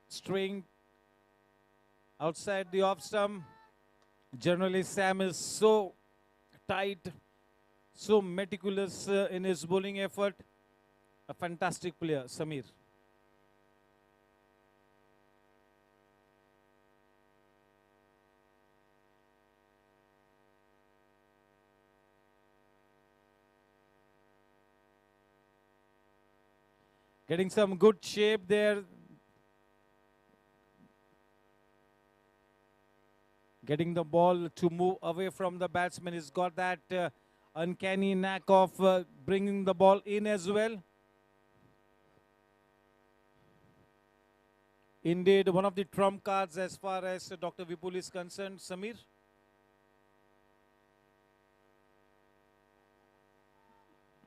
String outside the off stump. Generally, Sam is so tight, so meticulous in his bowling effort. A fantastic player, Samir. Getting some good shape there. Getting the ball to move away from the batsman. He's got that uncanny knack of bringing the ball in as well. Indeed, one of the trump cards as far as Dr. Vipul is concerned, Samir.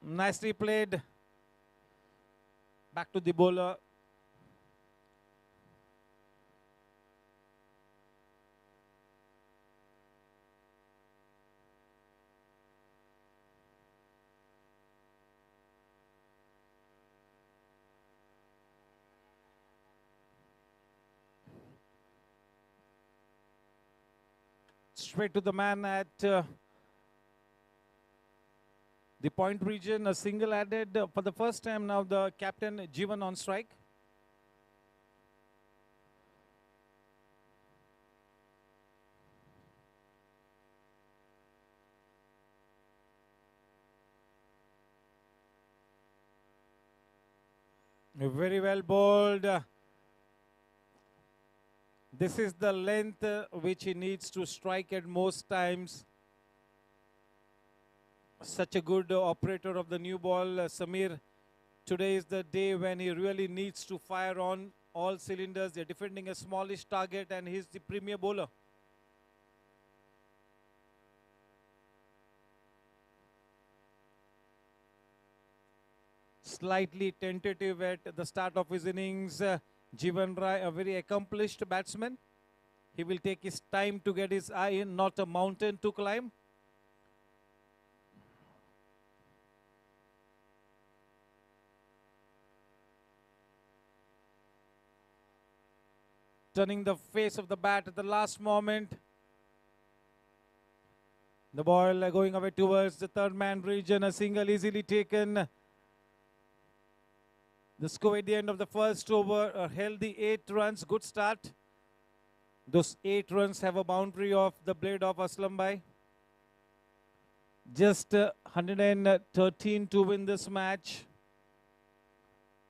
Nicely played. Back to the bowler. Straight to the man at the point region, a single added for the first time now, the captain Jeevan on strike. Very well bowled. This is the length which he needs to strike at most times. Such a good operator of the new ball, Samir. Today is the day when he really needs to fire on all cylinders. They're defending a smallish target and he's the premier bowler. Slightly tentative at the start of his innings. Jeevan Rai, a very accomplished batsman. He will take his time to get his eye in, not a mountain to climb. Turning the face of the bat at the last moment. The ball going away towards the third man region. A single easily taken. The score at the end of the first over, a healthy 8 runs, good start. Those 8 runs have a boundary of the blade of Aslam Bhai. Just 113 to win this match.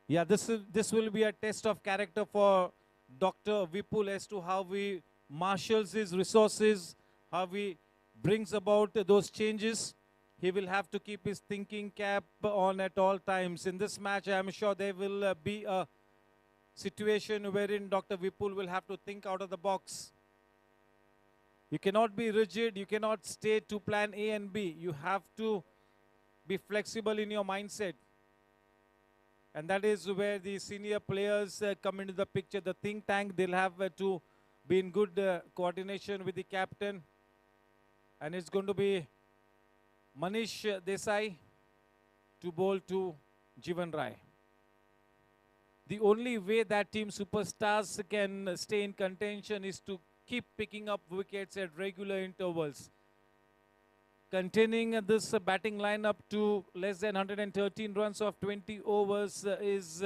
Yeah, this will be a test of character for Dr. Vipul as to how he marshals his resources, how he brings about those changes. He will have to keep his thinking cap on at all times. In this match, I am sure there will be a situation wherein Dr. Vipul will have to think out of the box. You cannot be rigid. You cannot stay to plan A and B. You have to be flexible in your mindset. And that is where the senior players come into the picture. The think tank, they'll have to be in good coordination with the captain. And it's going to be Manish Desai to bowl to Jeevan Rai. The only way that team superstars can stay in contention is to keep picking up wickets at regular intervals. Containing this batting lineup to less than 113 runs of 20 overs is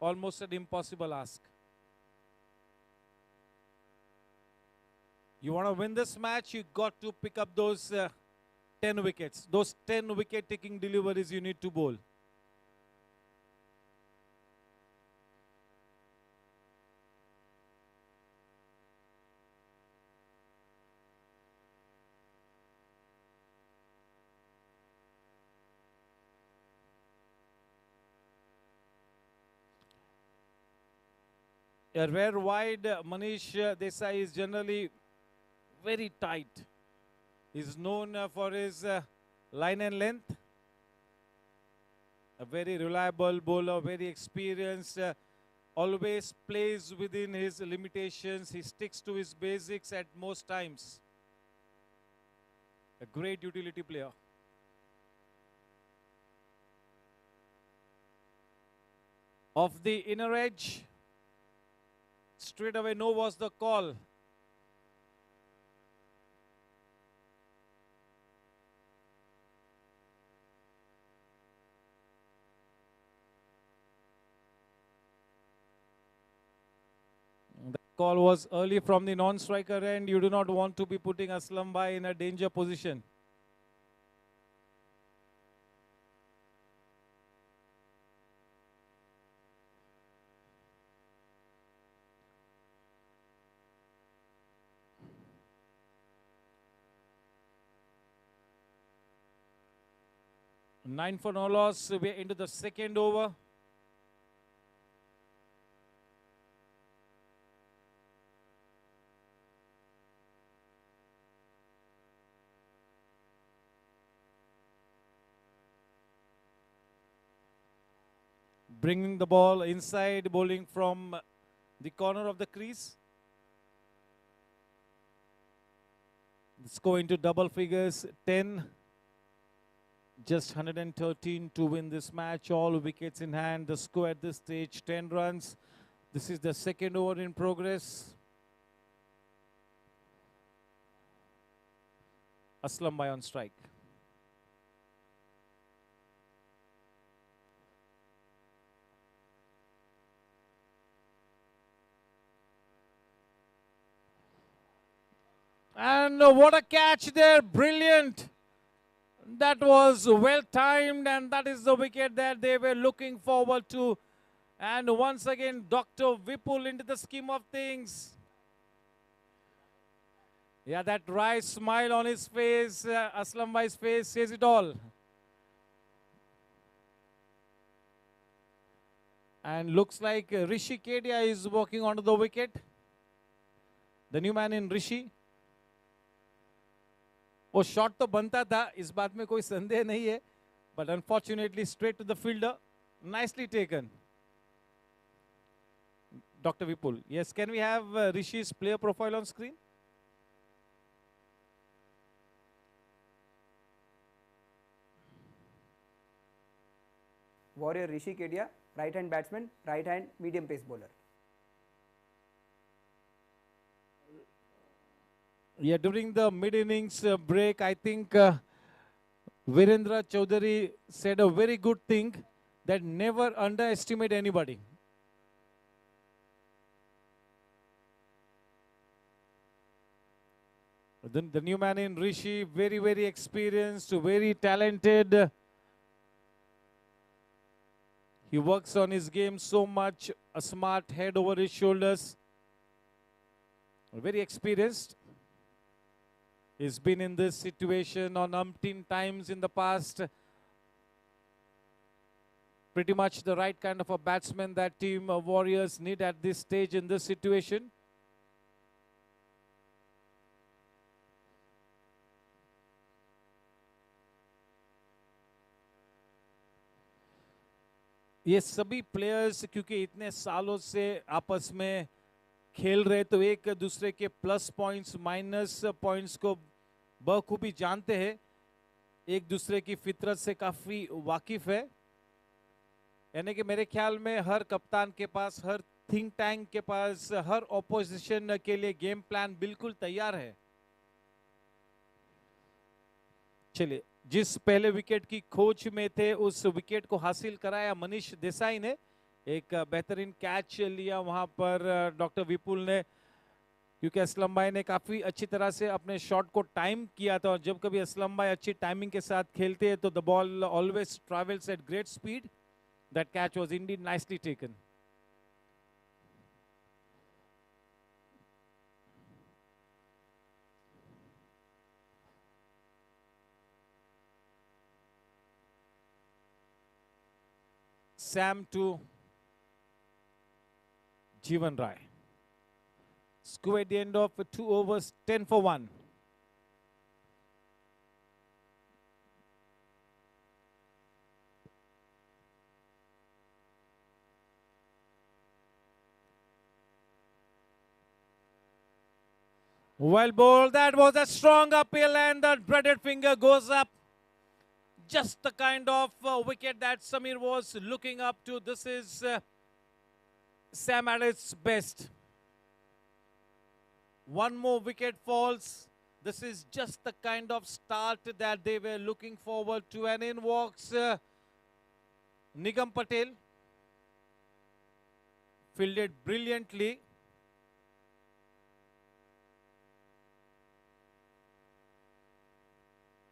almost an impossible ask. You want to win this match, you got to pick up those 10 wickets. Those 10 wicket taking deliveries you need to bowl. A rare wide, Manish Desai is generally very tight. He's known for his line and length. A very reliable bowler, very experienced, always plays within his limitations. He sticks to his basics at most times. A great utility player. Off the inner edge. Straight away, no was the call. The call was early from the non-striker end. You do not want to be putting Aslam Bhai in a danger position. Nine for no loss. We're into the second over. Bringing the ball inside, bowling from the corner of the crease. Let's go into double figures, 10. Just 113 to win this match. All wickets in hand. The score at this stage, 10 runs. This is the second over in progress. Aslam Bhai on strike. And what a catch there. Brilliant. That was well timed, and that is the wicket that they were looking forward to. And once again, Dr. Vipul into the scheme of things. Yeah, that wry smile on his face, Aslam Bhai's face, says it all. And looks like Rishi Kedia is walking onto the wicket. The new man in Rishi. वो shot तो बनता था, इस बात में कोई संदेह नहीं है, but unfortunately straight to the fielder. Nicely taken. Dr. Vipul. Yes, can we have Rishi's player profile on screen? Warrior Rishi Kedia, right hand batsman, right hand medium pace bowler. Yeah, during the mid-innings break, I think Virendra Chaudhary said a very good thing, that never underestimate anybody. The new man in Rishi, very, very experienced, very talented. He works on his game so much, a smart head over his shoulders. Very experienced. He's been in this situation on umpteen times in the past. Pretty much the right kind of a batsman that team Warriors need at this stage in this situation. ये सभी players क्योंकि इतने सालों से आपस में खेल रहे, तो एक दूसरे के प्लस पॉइंट्स माइनस पॉइंट्स को बखूबी जानते हैं, एक दूसरे की फितरत से काफ़ी वाकिफ है। यानी कि मेरे ख्याल में हर कप्तान के पास, हर थिंक टैंक के पास, हर ऑपोजिशन के लिए गेम प्लान बिल्कुल तैयार है। चलिए, जिस पहले विकेट की खोज में थे उस विकेट को हासिल कराया मनीष देसाई ने। एक बेहतरीन कैच लिया वहां पर डॉक्टर विपुल ने। क्योंकि असलम भाई ने काफ़ी अच्छी तरह से अपने शॉट को टाइम किया था, और जब कभी असलम भाई अच्छी टाइमिंग के साथ खेलते हैं तो the ball always travels at great speed. That catch was indeed nicely taken. Sam to Jeevan Rai. Score at the end of 2 overs, 10 for 1. Well bowled. That was a strong uphill, and the dreaded finger goes up. Just the kind of wicket that Samir was looking up to. This is Sam at its best. One more wicket falls. This is just the kind of start that they were looking forward to. And in walks Nigam Patel. Fielded brilliantly.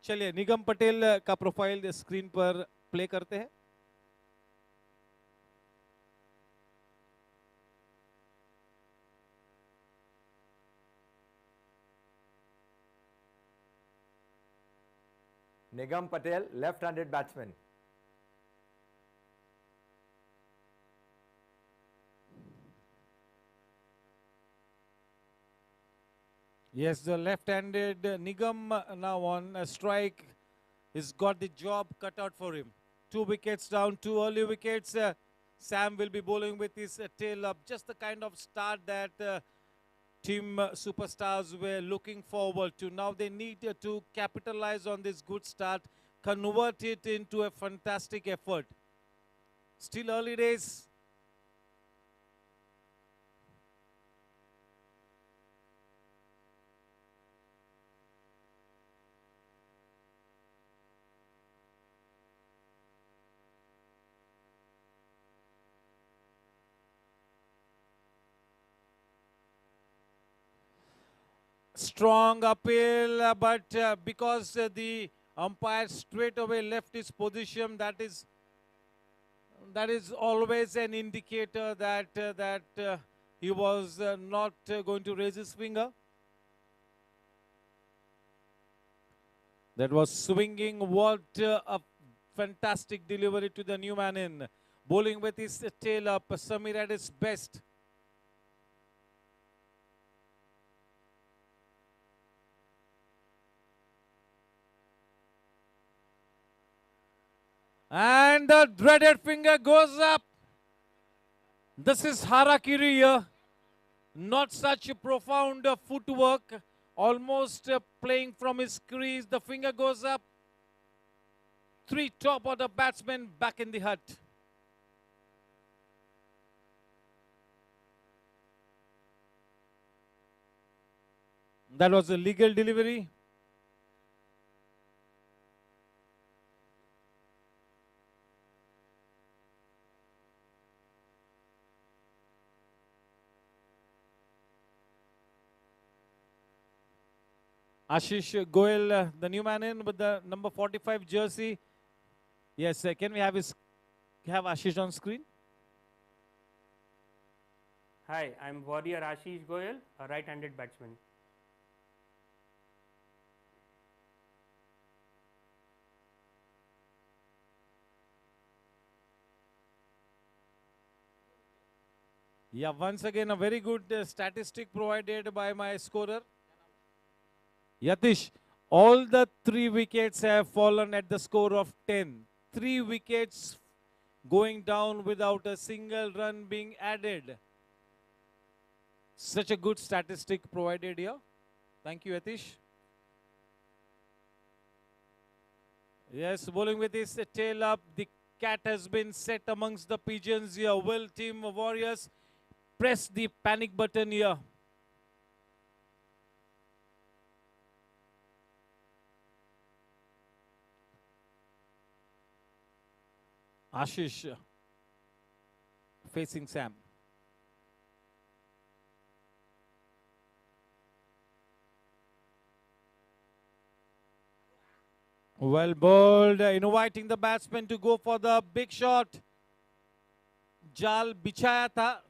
चलिए निगम पटेल का profile screen पर play करते हैं. Nigam Patel, left-handed batsman. Yes, the left-handed Nigam now on a strike. He's got the job cut out for him. 2 wickets down, 2 early wickets. Sam will be bowling with his tail up. Just the kind of start that team superstars were looking forward to. Now they need to capitalize on this good start, convert it into a fantastic effort. Still early days. Strong appeal, but because the umpire straight away left his position, that is always an indicator that he was not going to raise his finger. That was swinging. What a fantastic delivery to the new man in. Bowling with his tail up, Samir at his best. And the dreaded finger goes up. This is Harakiri here. Not such a profound footwork. Almost playing from his crease. The finger goes up. 3 top order batsmen back in the hut. That was a legal delivery. Ashish Goel, the new man in with the number 45 jersey. Yes, can we have Ashish on screen? Hi, I'm warrior Ashish Goel, a right-handed batsman. Yeah, once again a very good statistic provided by my scorer. Yatish, all the 3 wickets have fallen at the score of 10. 3 wickets going down without a single run being added. Such a good statistic provided here. Thank you, Yatish. Yes, bowling with his tail up. The cat has been set amongst the pigeons here. Will team warriors press the panic button here? Ashish facing Sam. Well bowled, inviting the batsman to go for the big shot. जाल बिछाया था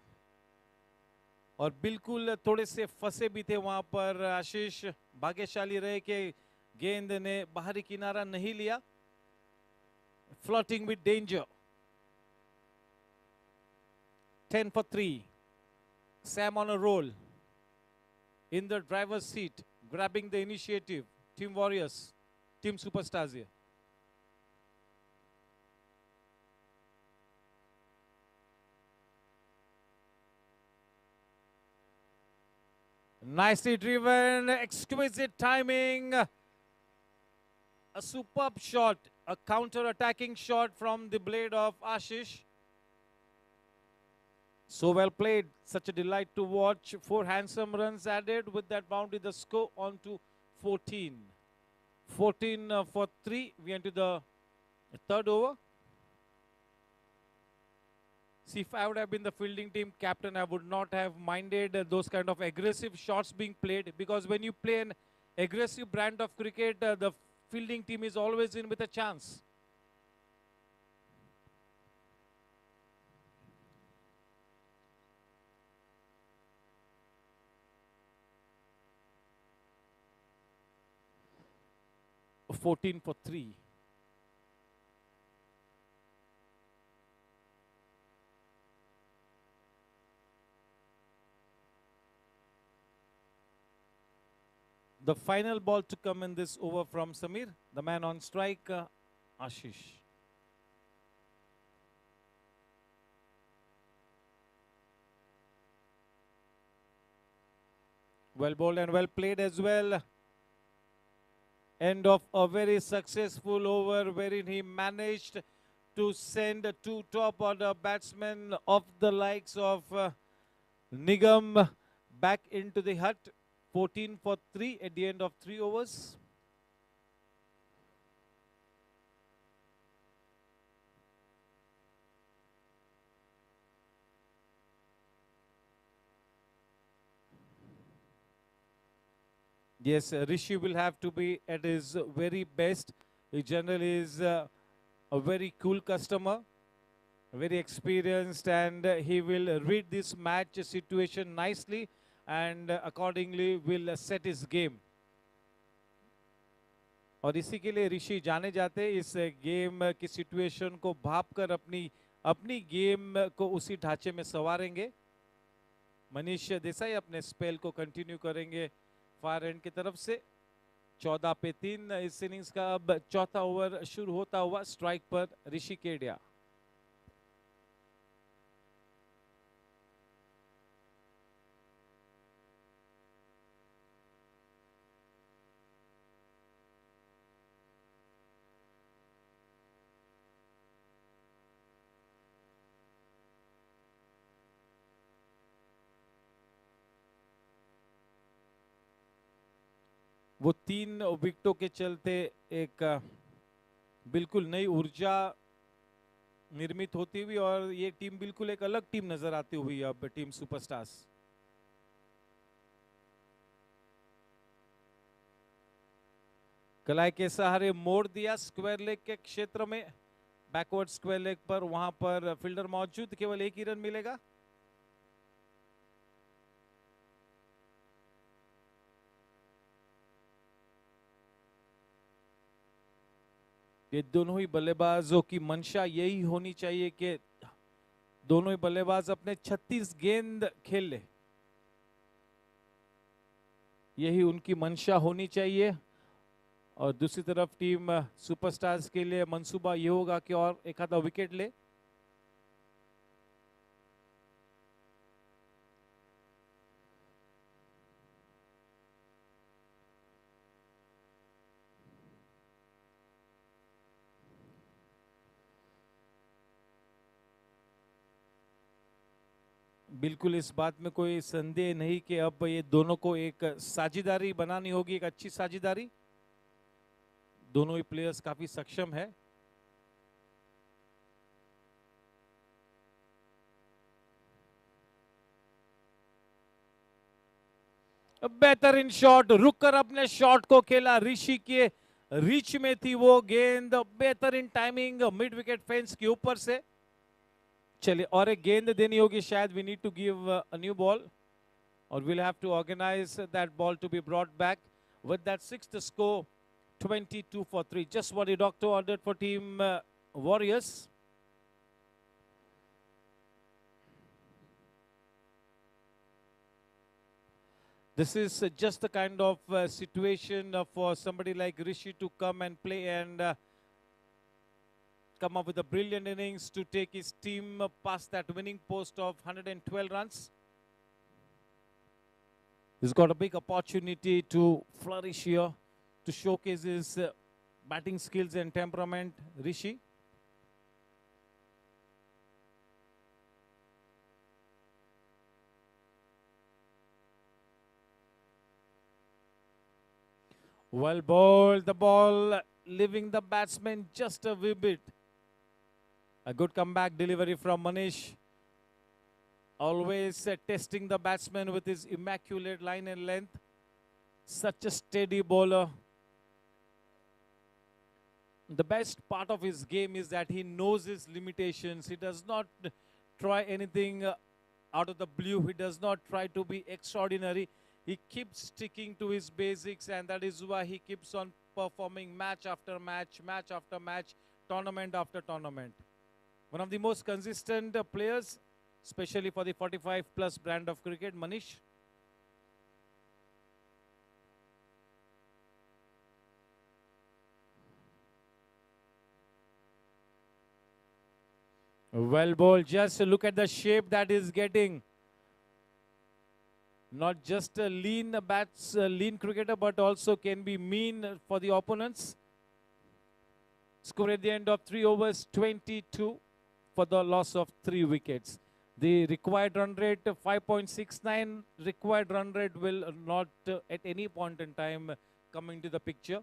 और बिल्कुल थोड़े से फंसे भी थे वहां पर आशीष। भाग्यशाली रहे कि गेंद ने बाहरी किनारा नहीं लिया। Flirting with danger. 10 for 3. Sam on a roll. In the driver's seat, grabbing the initiative. Team Warriors, Team Superstars here. Nicely driven, exquisite timing. A superb shot, a counter-attacking shot from the blade of Ashish. So well played, such a delight to watch. 4 handsome runs added. With that boundary, the score on to 14. 14 for 3. We enter the third over. See, if I would have been the fielding team captain, I would not have minded those kind of aggressive shots being played, because when you play an aggressive brand of cricket, the fielding team is always in with a chance. A 14 for 3. The final ball to come in this over from Samir, the man on strike, Ashish. Well bowled and well played as well. End of a very successful over wherein he managed to send 2 top order batsmen of the likes of Nigam back into the hut. 14 for 3 at the end of 3 overs. Yes, Rishi will have to be at his very best. He generally is a very cool customer, very experienced, and he will read this match situation nicely and accordingly will set his game. और इसी के लिए ऋषि जाने जाते हैं, इस game की situation को भाप कर अपनी गेम को उसी ढांचे में संवारेंगे। मनीष देसाई अपने स्पेल को कंटिन्यू करेंगे फार एंड की तरफ से। 14 पे 3 इस इनिंग्स का अब चौथा ओवर शुरू होता हुआ। स्ट्राइक पर ऋषि केडिया। वो 3 विकेटों के चलते एक बिल्कुल नई ऊर्जा निर्मित होती हुई और ये टीम बिल्कुल एक अलग टीम नजर आती हुई अब टीम सुपरस्टार्स। कलाई के सहारे मोड़ दिया स्क्वायर लेग के क्षेत्र में, बैकवर्ड स्क्वायर लेग पर, वहां पर फील्डर मौजूद, केवल 1 ही रन मिलेगा। ये दोनों ही बल्लेबाजों की मंशा यही होनी चाहिए कि दोनों ही बल्लेबाज अपने 36 गेंद खेल ले, यही उनकी मंशा होनी चाहिए। और दूसरी तरफ टीम सुपरस्टार्स के लिए मंसूबा ये होगा कि और एक आधा विकेट ले। बिल्कुल इस बात में कोई संदेह नहीं कि अब ये दोनों को एक साझेदारी बनानी होगी, एक अच्छी साझेदारी। दोनों ही प्लेयर्स काफी सक्षम है। बेहतरीन शॉट, रुककर अपने शॉट को खेला ऋषि के रीच में थी वो गेंद, बेहतरीन टाइमिंग मिड विकेट फेंस के ऊपर से। चलिए और एक गेंद देनी होगी शायद, we need to give a new ball or we'll have to organize that ball to be brought back. With that sixth score, 22 for 3. Just what the doctor ordered for team Warriors. This is just the kind of situation for somebody like Rishi to come and play and come up with a brilliant innings to take his team past that winning post of 112 runs. He's got a big opportunity to flourish here, to showcase his batting skills and temperament, Rishi. Well bowled, the ball leaving the batsman just a wee bit. A good comeback delivery from Manish. Always testing the batsman with his immaculate line and length. Such a steady bowler. The best part of his game is that he knows his limitations. He does not try anything out of the blue. He does not try to be extraordinary. He keeps sticking to his basics, and that is why he keeps on performing match after match, match after match, tournament after tournament. One of the most consistent players, especially for the 45+ brand of cricket, Manish. Well bowled. Just look at the shape that is getting. Not just a lean lean cricketer, but also can be mean for the opponents. Score at the end of 3 overs, 22 for the loss of 3 wickets. The required run rate, 5.69. Required run rate will not at any point in time come into the picture.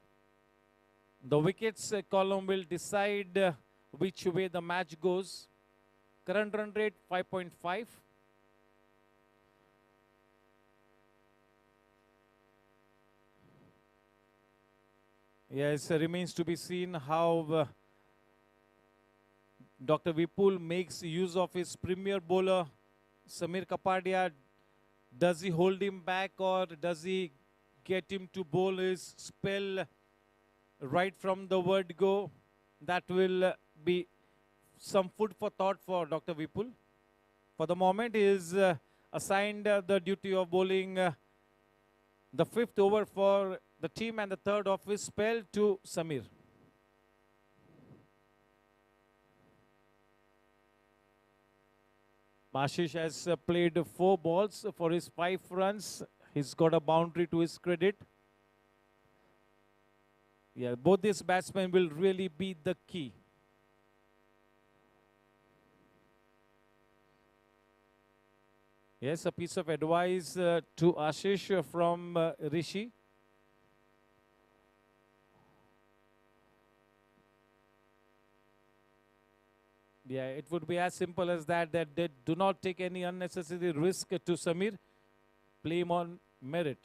The wickets column will decide which way the match goes. Current run rate, 5.5. Yes, remains to be seen how Dr. Vipul makes use of his premier bowler, Samir Kapadia. Does he hold him back or does he get him to bowl his spell right from the word go? That will be some food for thought for Dr. Vipul. For the moment, he is assigned the duty of bowling the 5th over for the team and the 3rd of his spell to Samir. Ashish has played 4 balls for his 5 runs. He's got a boundary to his credit. Yeah, both these batsmen will really be the key. Yes, a piece of advice to Ashish from Rishi. Yeah, it would be as simple as that, that they do not take any unnecessary risk to Samir. Play him on merit.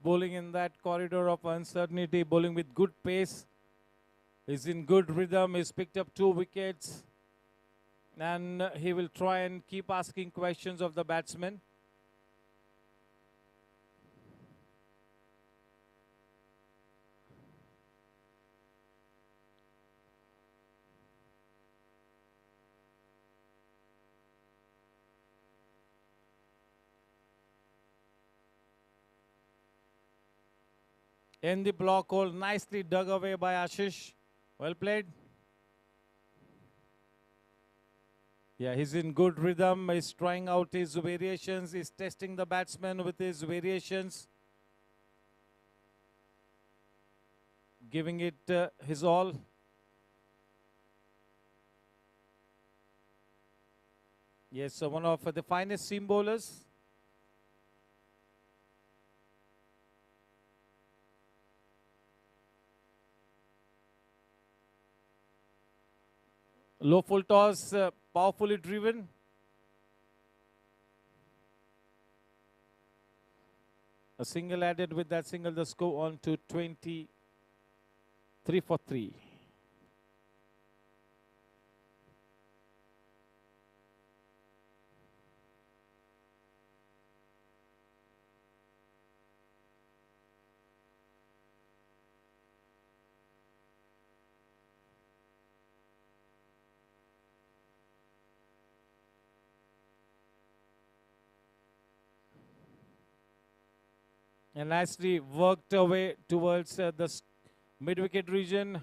Bowling in that corridor of uncertainty, bowling with good pace. He's in good rhythm. He's picked up 2 wickets. And he will try and keep asking questions of the batsman. In the block hole, nicely dug away by Ashish. Well played. Yeah, he's in good rhythm. He's trying out his variations. He's testing the batsman with his variations. Giving it his all. Yes, so one of the finest seam bowlers. Low full toss, powerfully driven. A single added. With that single, the score on to 23 for 3. And nicely worked away towards the mid-wicket region.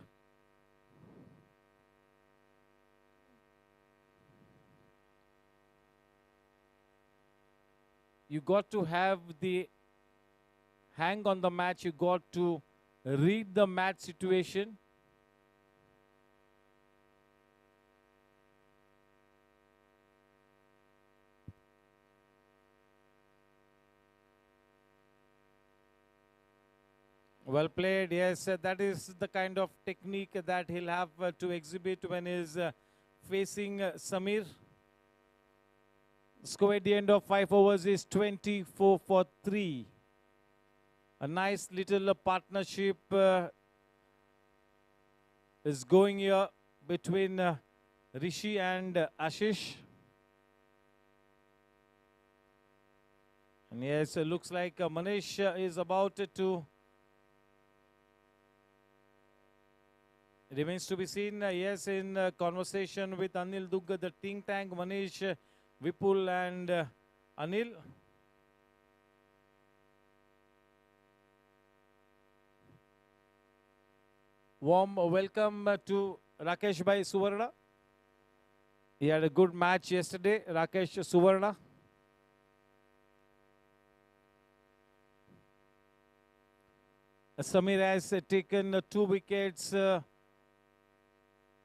You got to have the hang on the match. You got to read the match situation. Well played. Yes, that is the kind of technique that he'll have to exhibit when he's facing Samir. Score at the end of 5 overs is 24 for 3. A nice little partnership is going here between Rishi and Ashish. And yes, it looks like Manish is about to. Remains to be seen. Yes, in conversation with Anil Dugga, the think tank, Manish, Vipul and Anil. Warm welcome to Rakesh Bhai Suvarna. He had a good match yesterday, Rakesh Suvarna. Samir has taken 2 wickets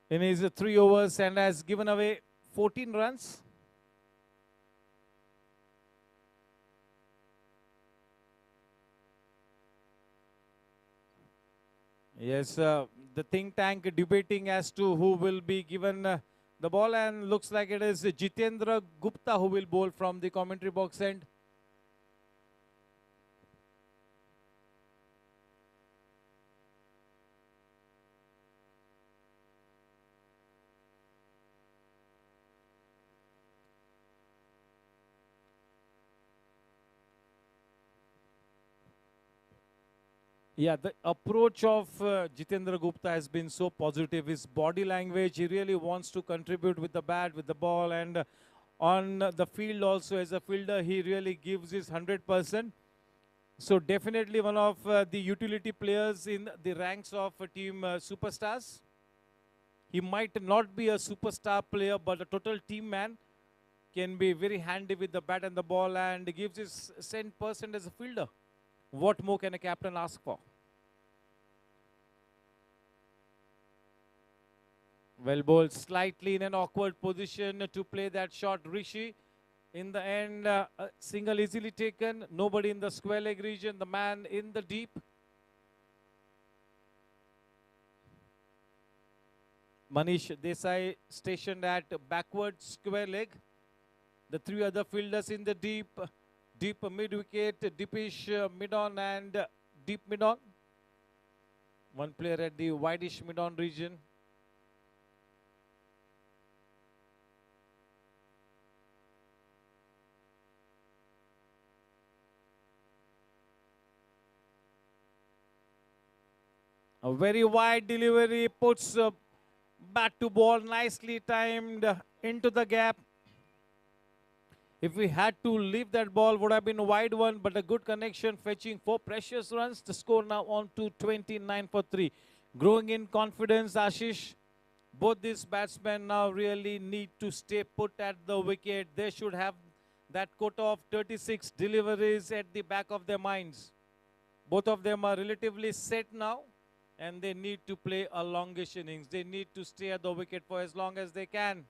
in his 3 overs and has given away 14 runs. Yes, the think tank debating as to who will be given the ball, and looks like it is Jitendra Gupta who will bowl from the commentary box end. Yeah, the approach of Jitendra Gupta has been so positive. His body language, he really wants to contribute with the bat, with the ball, and on the field also as a fielder, he really gives his 100%. So definitely one of the utility players in the ranks of team superstars. He might not be a superstar player, but a total team man. Can be very handy with the bat and the ball and gives his 100% as a fielder. What more can a captain ask for? Well bowled, slightly in an awkward position to play that shot. Rishi, in the end, a single easily taken. Nobody in the square leg region. The man in the deep. Manish Desai stationed at backward square leg. The 3 other fielders in the deep. Deep mid-wicket, deepish mid-on and deep mid-on. One player at the wideish mid-on region. A very wide delivery, puts bat to ball, nicely timed into the gap. If we had to leave that ball, would have been a wide one, but a good connection, fetching 4 precious runs. The score now on to 29 for 3. Growing in confidence, Ashish. Both these batsmen now really need to stay put at the wicket. They should have that quota of 36 deliveries at the back of their minds. Both of them are relatively set now, and they need to play a longish innings. They need to stay at the wicket for as long as they can.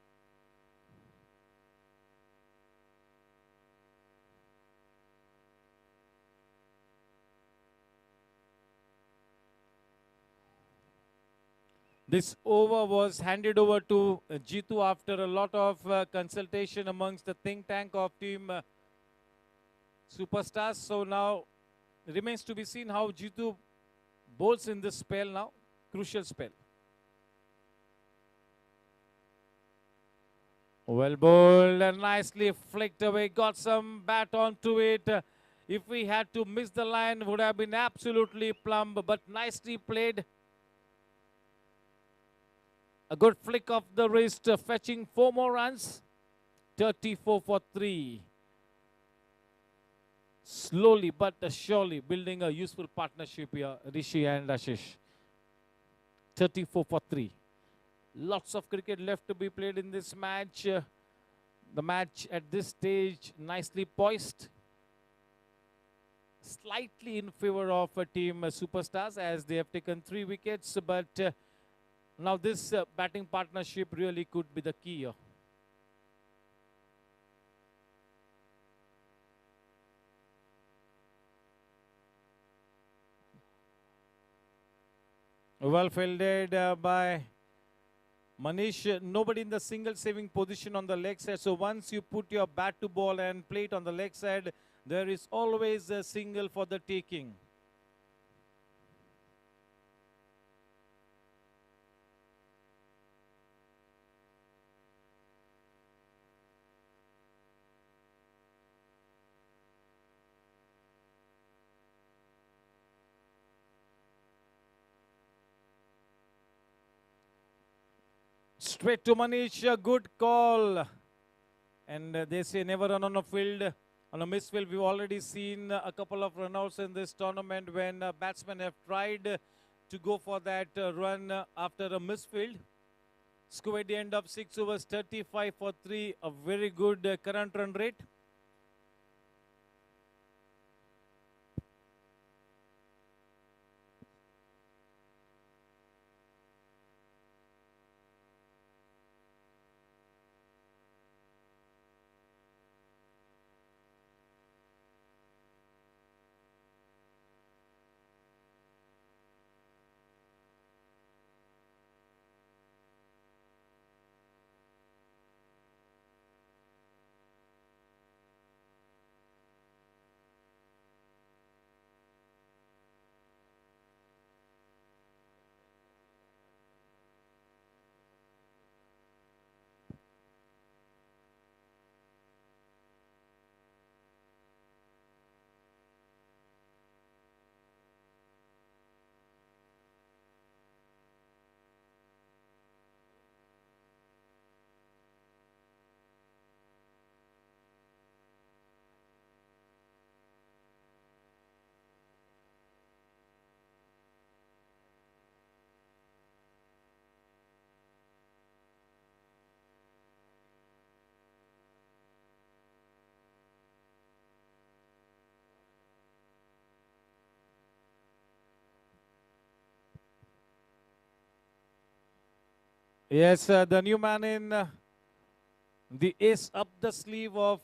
This over was handed over to Jitu after a lot of consultation amongst the think tank of team Superstars. So now remains to be seen how Jitu bowls in this spell now. Crucial spell. Well bowled and nicely flicked away. Got some bat onto it. If we had to miss the line, would have been absolutely plumb, but nicely played. A good flick of the wrist, fetching 4 more runs. 34 for 3. Slowly but surely building a useful partnership here, Rishi and Ashish. 34 for 3. Lots of cricket left to be played in this match. The match at this stage nicely poised. Slightly in favor of team Superstars as they have taken 3 wickets, but now this batting partnership really could be the key here. Well fielded by Manish. Nobody in the single saving position on the leg side. So once you put your bat to ball and play it on the leg side, there is always a single for the taking. Straight to Manish, a good call. And they say never run on a field, on a misfield. We've already seen a couple of runouts in this tournament when batsmen have tried to go for that run after a misfield. Score at the end of 6 overs, 35 for 3, a very good current run rate. Yes, the new man in the ace up the sleeve of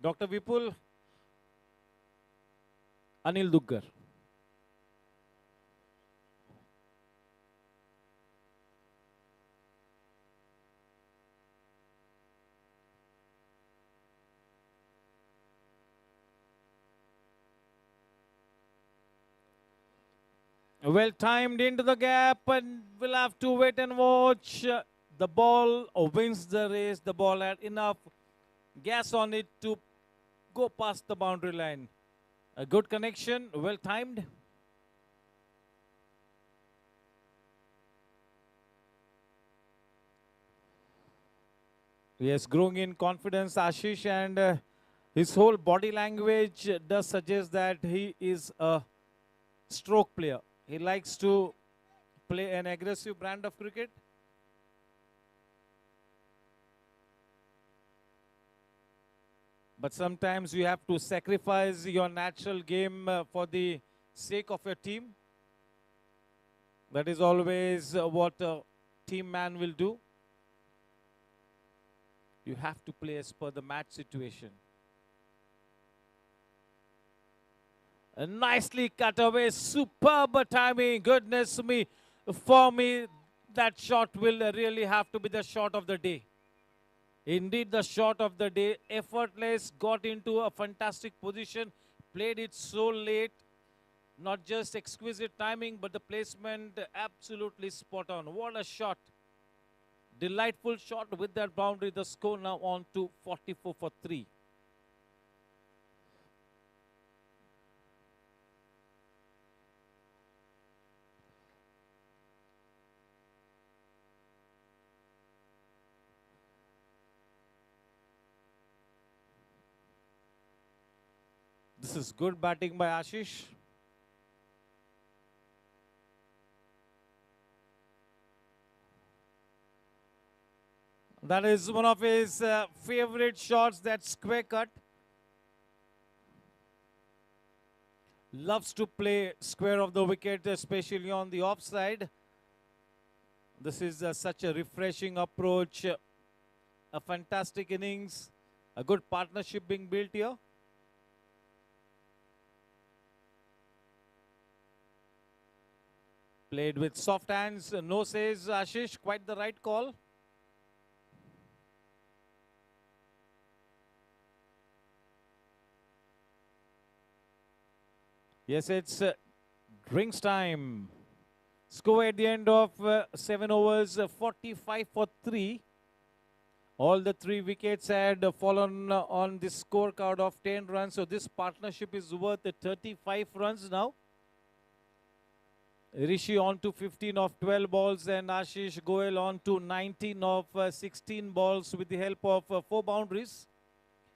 Dr. Vipul, Anil Duggar. Well timed into the gap, and we'll have to wait and watch. The ball wins the race. The ball had enough gas on it to go past the boundary line. A good connection, well timed. Yes, growing in confidence, Ashish, and his whole body language does suggest that he is a stroke player. He likes to play an aggressive brand of cricket. But sometimes you have to sacrifice your natural game for the sake of your team. That is always what a team man will do. You have to play as per the match situation. Nicely cut away, superb timing, goodness me. For me, that shot will really have to be the shot of the day. Indeed, the shot of the day, effortless, got into a fantastic position, played it so late. Not just exquisite timing, but the placement absolutely spot on. What a shot. Delightful shot with that boundary. The score now on to 44 for 3. This is good batting by Ashish. That is one of his favorite shots, that square cut. Loves to play square of the wicket, especially on the offside. This is such a refreshing approach, a fantastic innings, a good partnership being built here. Played with soft hands, no says Ashish, quite the right call. Yes, it's drinks time. Score at the end of 7 overs, 45 for 3. All the 3 wickets had fallen on the scorecard of 10 runs. So this partnership is worth 35 runs now. Rishi on to 15 of 12 balls and Ashish Goel on to 19 of 16 balls with the help of 4 boundaries.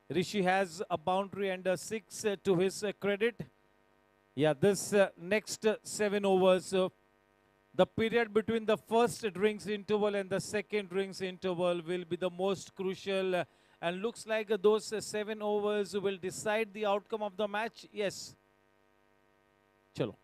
Rishi has a boundary and a 6 to his credit. Yeah, this next 7 overs, the period between the first drinks interval and the second drinks interval will be the most crucial. And looks like those 7 overs will decide the outcome of the match. Yes. Chalo.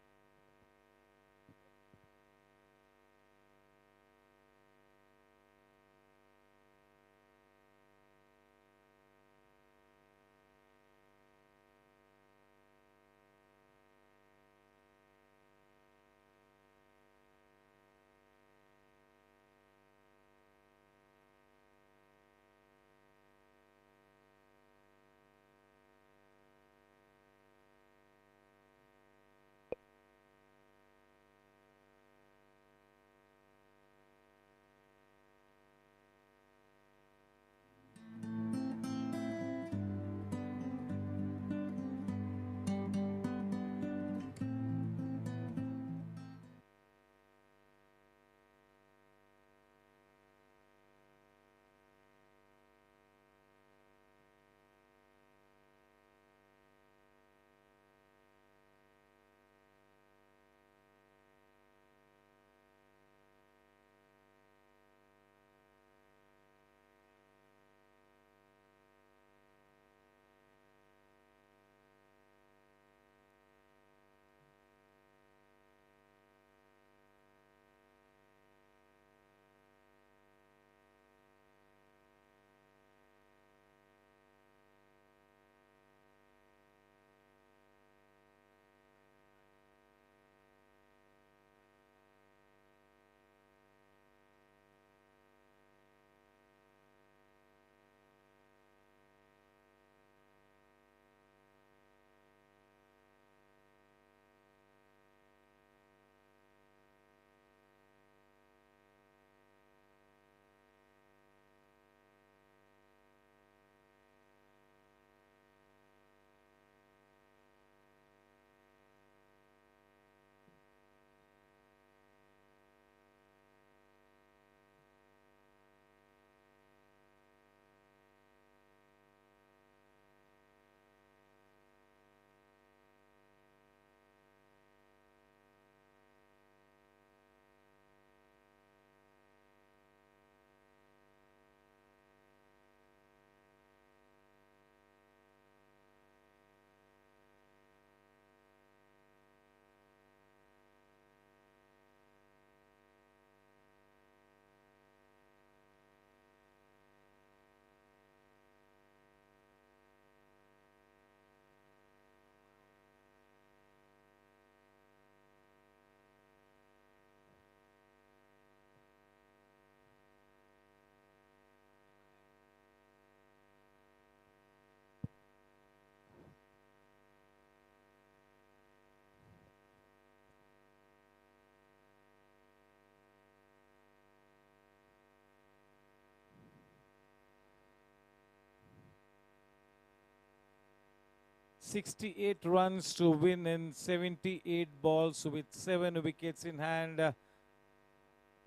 68 runs to win in 78 balls with 7 wickets in hand.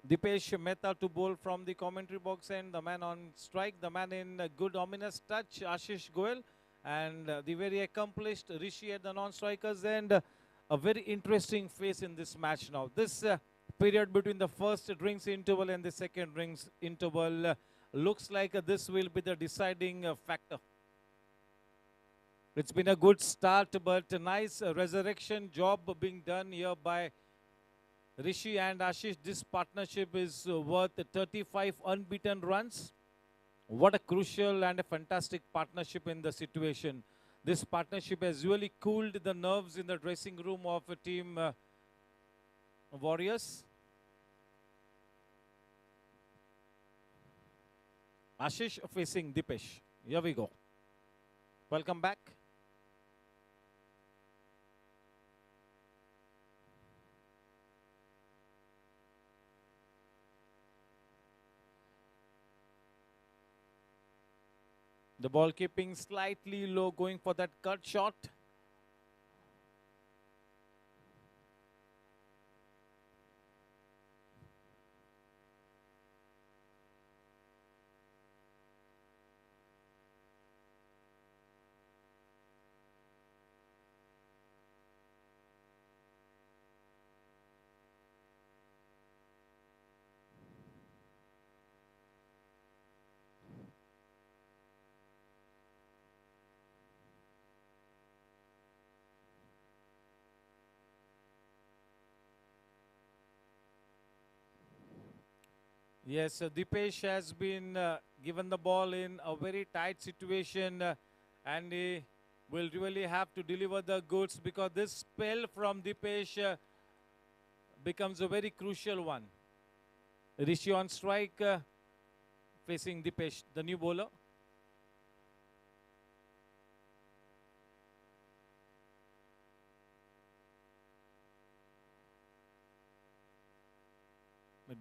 Dipesh Mehta to bowl from the commentary box, and the man on strike, the man in good ominous touch, Ashish Goel, and the very accomplished Rishi at the non-strikers, and a very interesting face in this match now. This period between the first drinks interval and the second drinks interval looks like this will be the deciding factor. It's been a good start, but a nice resurrection job being done here by Rishi and Ashish. This partnership is worth 35 unbeaten runs. What a crucial and a fantastic partnership in the situation. This partnership has really cooled the nerves in the dressing room of a team Warriors. Ashish facing Dipesh. Here we go. Welcome back. The ball keeping slightly low, going for that cut shot. Yes, Dipesh has been given the ball in a very tight situation and he will really have to deliver the goods, because this spell from Dipesh becomes a very crucial one. Rishi on strike facing Dipesh, the new bowler.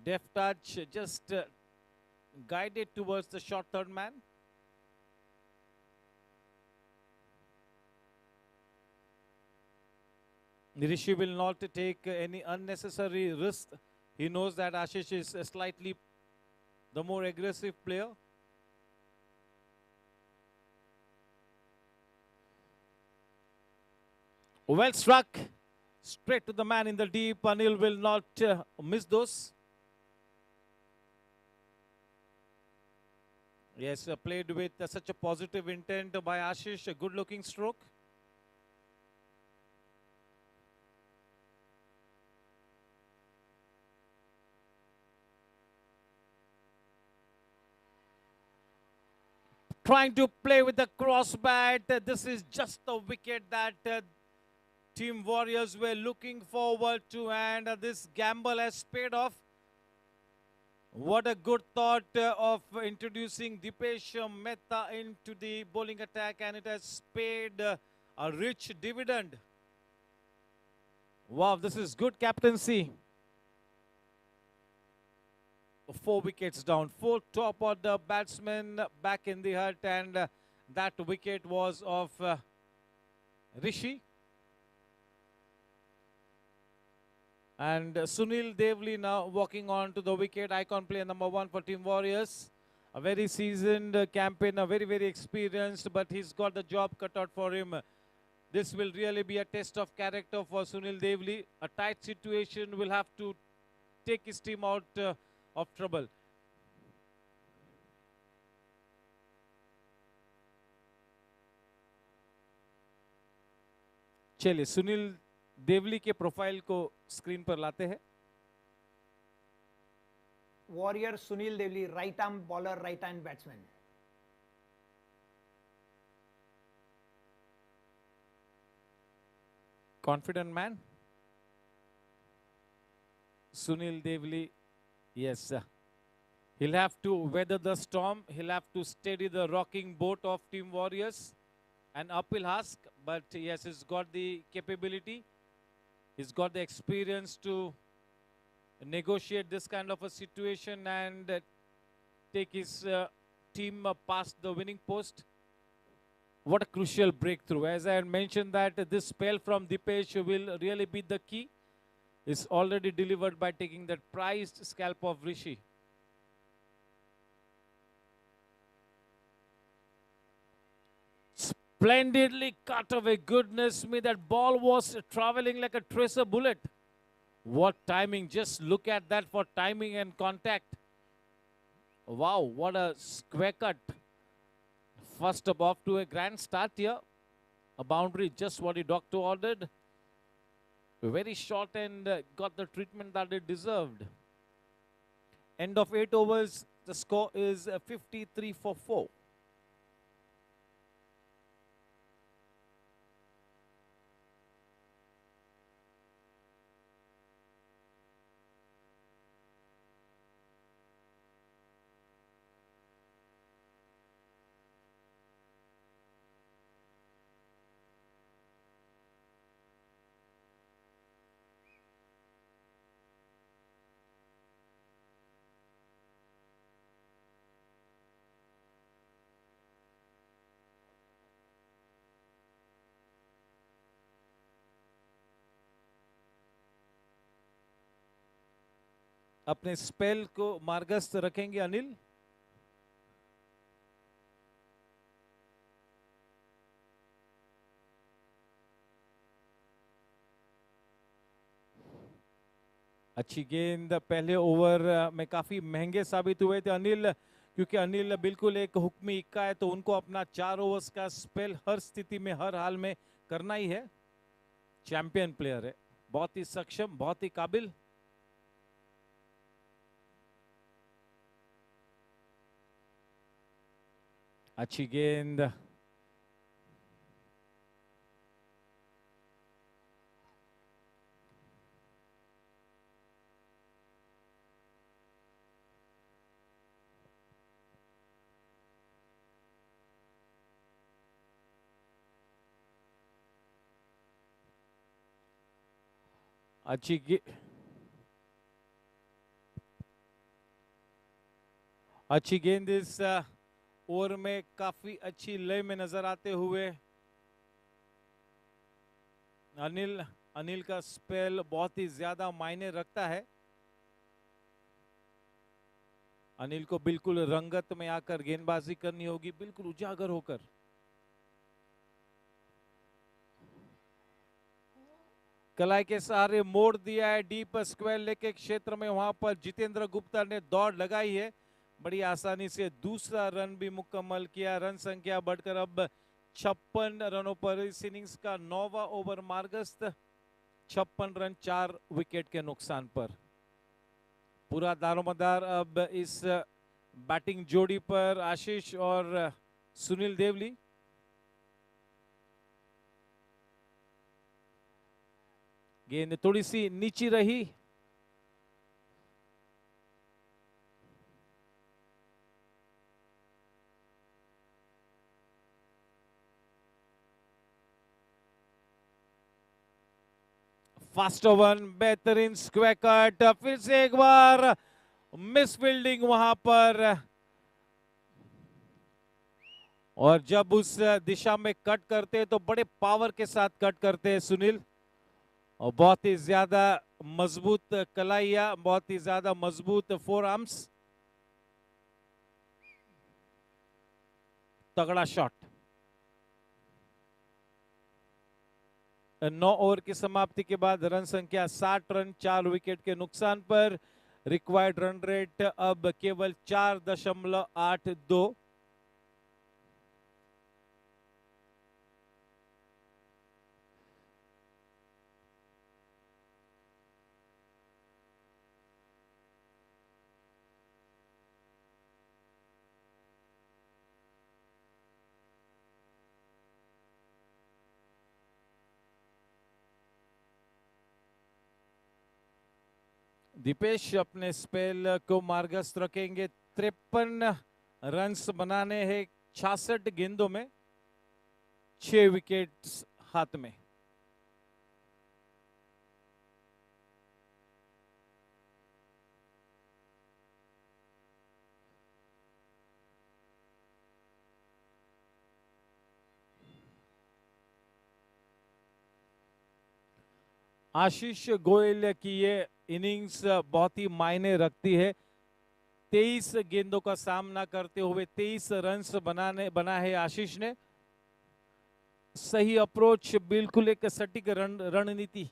Deft touch, just guided towards the short third man. Rishi will not take any unnecessary risk. He knows that Ashish is slightly the more aggressive player. Well struck, straight to the man in the deep. Anil will not miss those. Yes, played with such a positive intent by Ashish, a good looking stroke. Trying to play with the cross bat. This is just the wicket that Team Warriors were looking forward to, and this gamble has paid off. What a good thought of introducing Dipesh Mehta into the bowling attack, and it has paid a rich dividend. Wow, this is good captaincy. 4 wickets down, 4 top order batsmen back in the hut, and that wicket was of Rishi. And Sunil Devli now walking on to the wicket, icon player number 1 for Team Warriors. A very seasoned campaigner, very experienced, but he's got the job cut out for him. This will really be a test of character for Sunil Devli. A tight situation will have to take his team out of trouble. चलिए सुनील देवली के profile को screen पर लाते हैं. Warrior Sunil Devli, right arm bowler, right hand batsman. Confident man. Sunil Devli, yes. He'll have to weather the storm. He'll have to steady the rocking boat of Team Warriors. An uphill ask, but yes, he's got the capability. He's got the experience to negotiate this kind of a situation and take his team past the winning post. What a crucial breakthrough. As I had mentioned that this spell from Dipesh will really be the key. Is already delivered by taking that prized scalp of Rishi. Splendidly cut away. Goodness me, that ball was traveling like a tracer bullet. What timing. Just look at that for timing and contact. Wow, what a square cut. First up off to a grand start here. A boundary, just what the doctor ordered. Very short and got the treatment that it deserved. End of 8 overs. The score is 53 for 4. अपने spell को मार्गस्थ रखेंगे अनिल. अच्छी गेंद. पहले over में काफी महंगे साबित हुए थे अनिल, क्योंकि अनिल बिल्कुल एक हुक्मी इक्का है, तो उनको अपना 4 ओवर्स का स्पेल हर स्थिति में हर हाल में करना ही है. चैंपियन प्लेयर है, बहुत ही सक्षम, बहुत ही काबिल. अच्छी गेंद. अच्छी गेंद इस ओवर में काफी अच्छी लय में नजर आते हुए अनिल का स्पेल बहुत ही ज्यादा मायने रखता है. अनिल को बिल्कुल रंगत में आकर गेंदबाजी करनी होगी, बिल्कुल उजागर होकर. कलाई के सहारे मोड़ दिया है डीप स्क्वायर लेके क्षेत्र में. वहां पर जितेंद्र गुप्ता ने दौड़ लगाई है, बड़ी आसानी से दूसरा रन भी मुकम्मल किया. रन संख्या बढ़कर अब 56 रनों पर इस इनिंग्स का 9वां ओवर मार्गस्थ. 56 रन 4 विकेट के नुकसान पर. पूरा दारोमदार अब इस बैटिंग जोड़ी पर आशीष और सुनील देवली. गेंद थोड़ी सी नीची रही. फास्ट ओवर, बेहतरीन स्क्वायर कट. फिर से एक बार मिस फील्डिंग वहां पर, और जब उस दिशा में कट करते तो बड़े पावर के साथ कट करते हैं सुनील, और बहुत ही ज्यादा मजबूत कलाइया, बहुत ही ज्यादा मजबूत फोर आर्म्स. तगड़ा शॉट. 9 ओवर की समाप्ति के बाद रन संख्या 60 रन 4 विकेट के नुकसान पर. रिक्वायर्ड रन रेट अब केवल 4.82. दीपेश अपने स्पेल को मार्गस्थ रखेंगे. 53 रन्स बनाने हैं 66 गेंदों में, 6 विकेट्स हाथ में. आशीष गोयल की ये इनिंग्स बहुत ही मायने रखती है। 23 गेंदों का सामना करते हुए 23 रन्स बना है आशीष ने। सही अप्रोच, बिल्कुल एक सटीक रणनीति।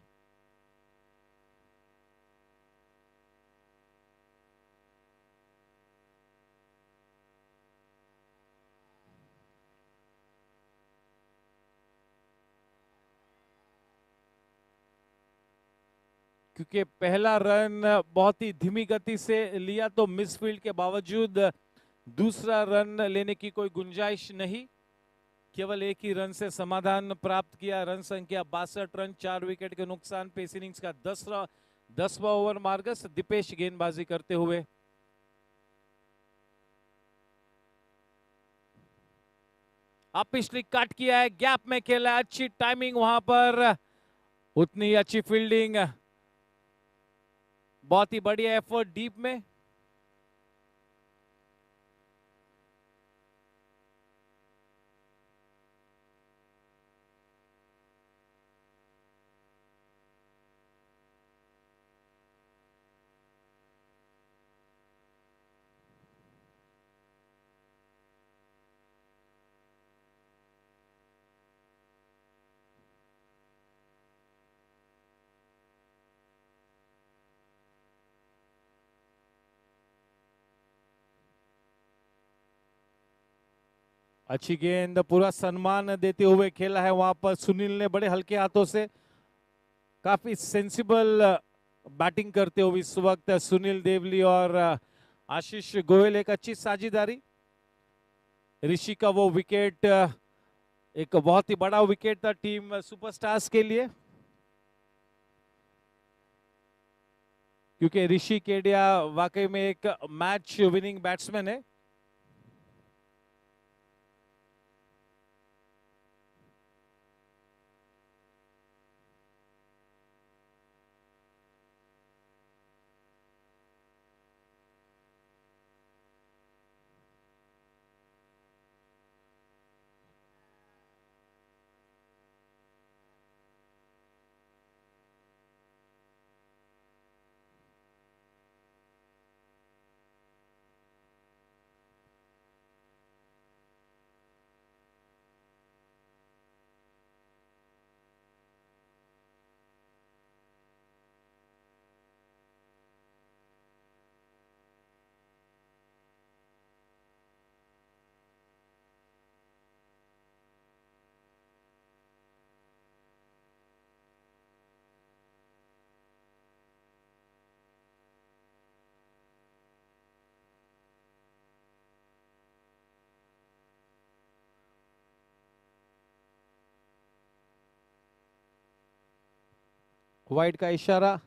क्योंकि पहला रन बहुत ही धीमी गति से लिया तो मिसफील्ड के बावजूद दूसरा रन लेने की कोई गुंजाइश नहीं। केवल एक ही रन से समाधान प्राप्त किया। रन संख्या 62 रन, 4 विकेट के नुकसान पे इस इनिंग्स का 10वां ओवर मार्गस। दीपेश गेंदबाजी करते हुए। अब पिछली कट किया है, गैप में खेला, अच्छी टाइमिंग वहां पर, उतनी अच्छी फील्डिंग, बहुत ही बढ़िया एफर्ट डीप में। अच्छी गेंद, पूरा सम्मान देते हुए खेला है वहां पर सुनील ने, बड़े हल्के हाथों से। काफी सेंसिबल बैटिंग करते हुए इस वक्त सुनील देवली और आशीष गोयल। एक अच्छी साझेदारी। ऋषि का वो विकेट एक बहुत ही बड़ा विकेट था टीम सुपरस्टार्स के लिए, क्योंकि ऋषि केडिया वाकई में एक मैच विनिंग बैट्समैन है। वाइड का इशारा।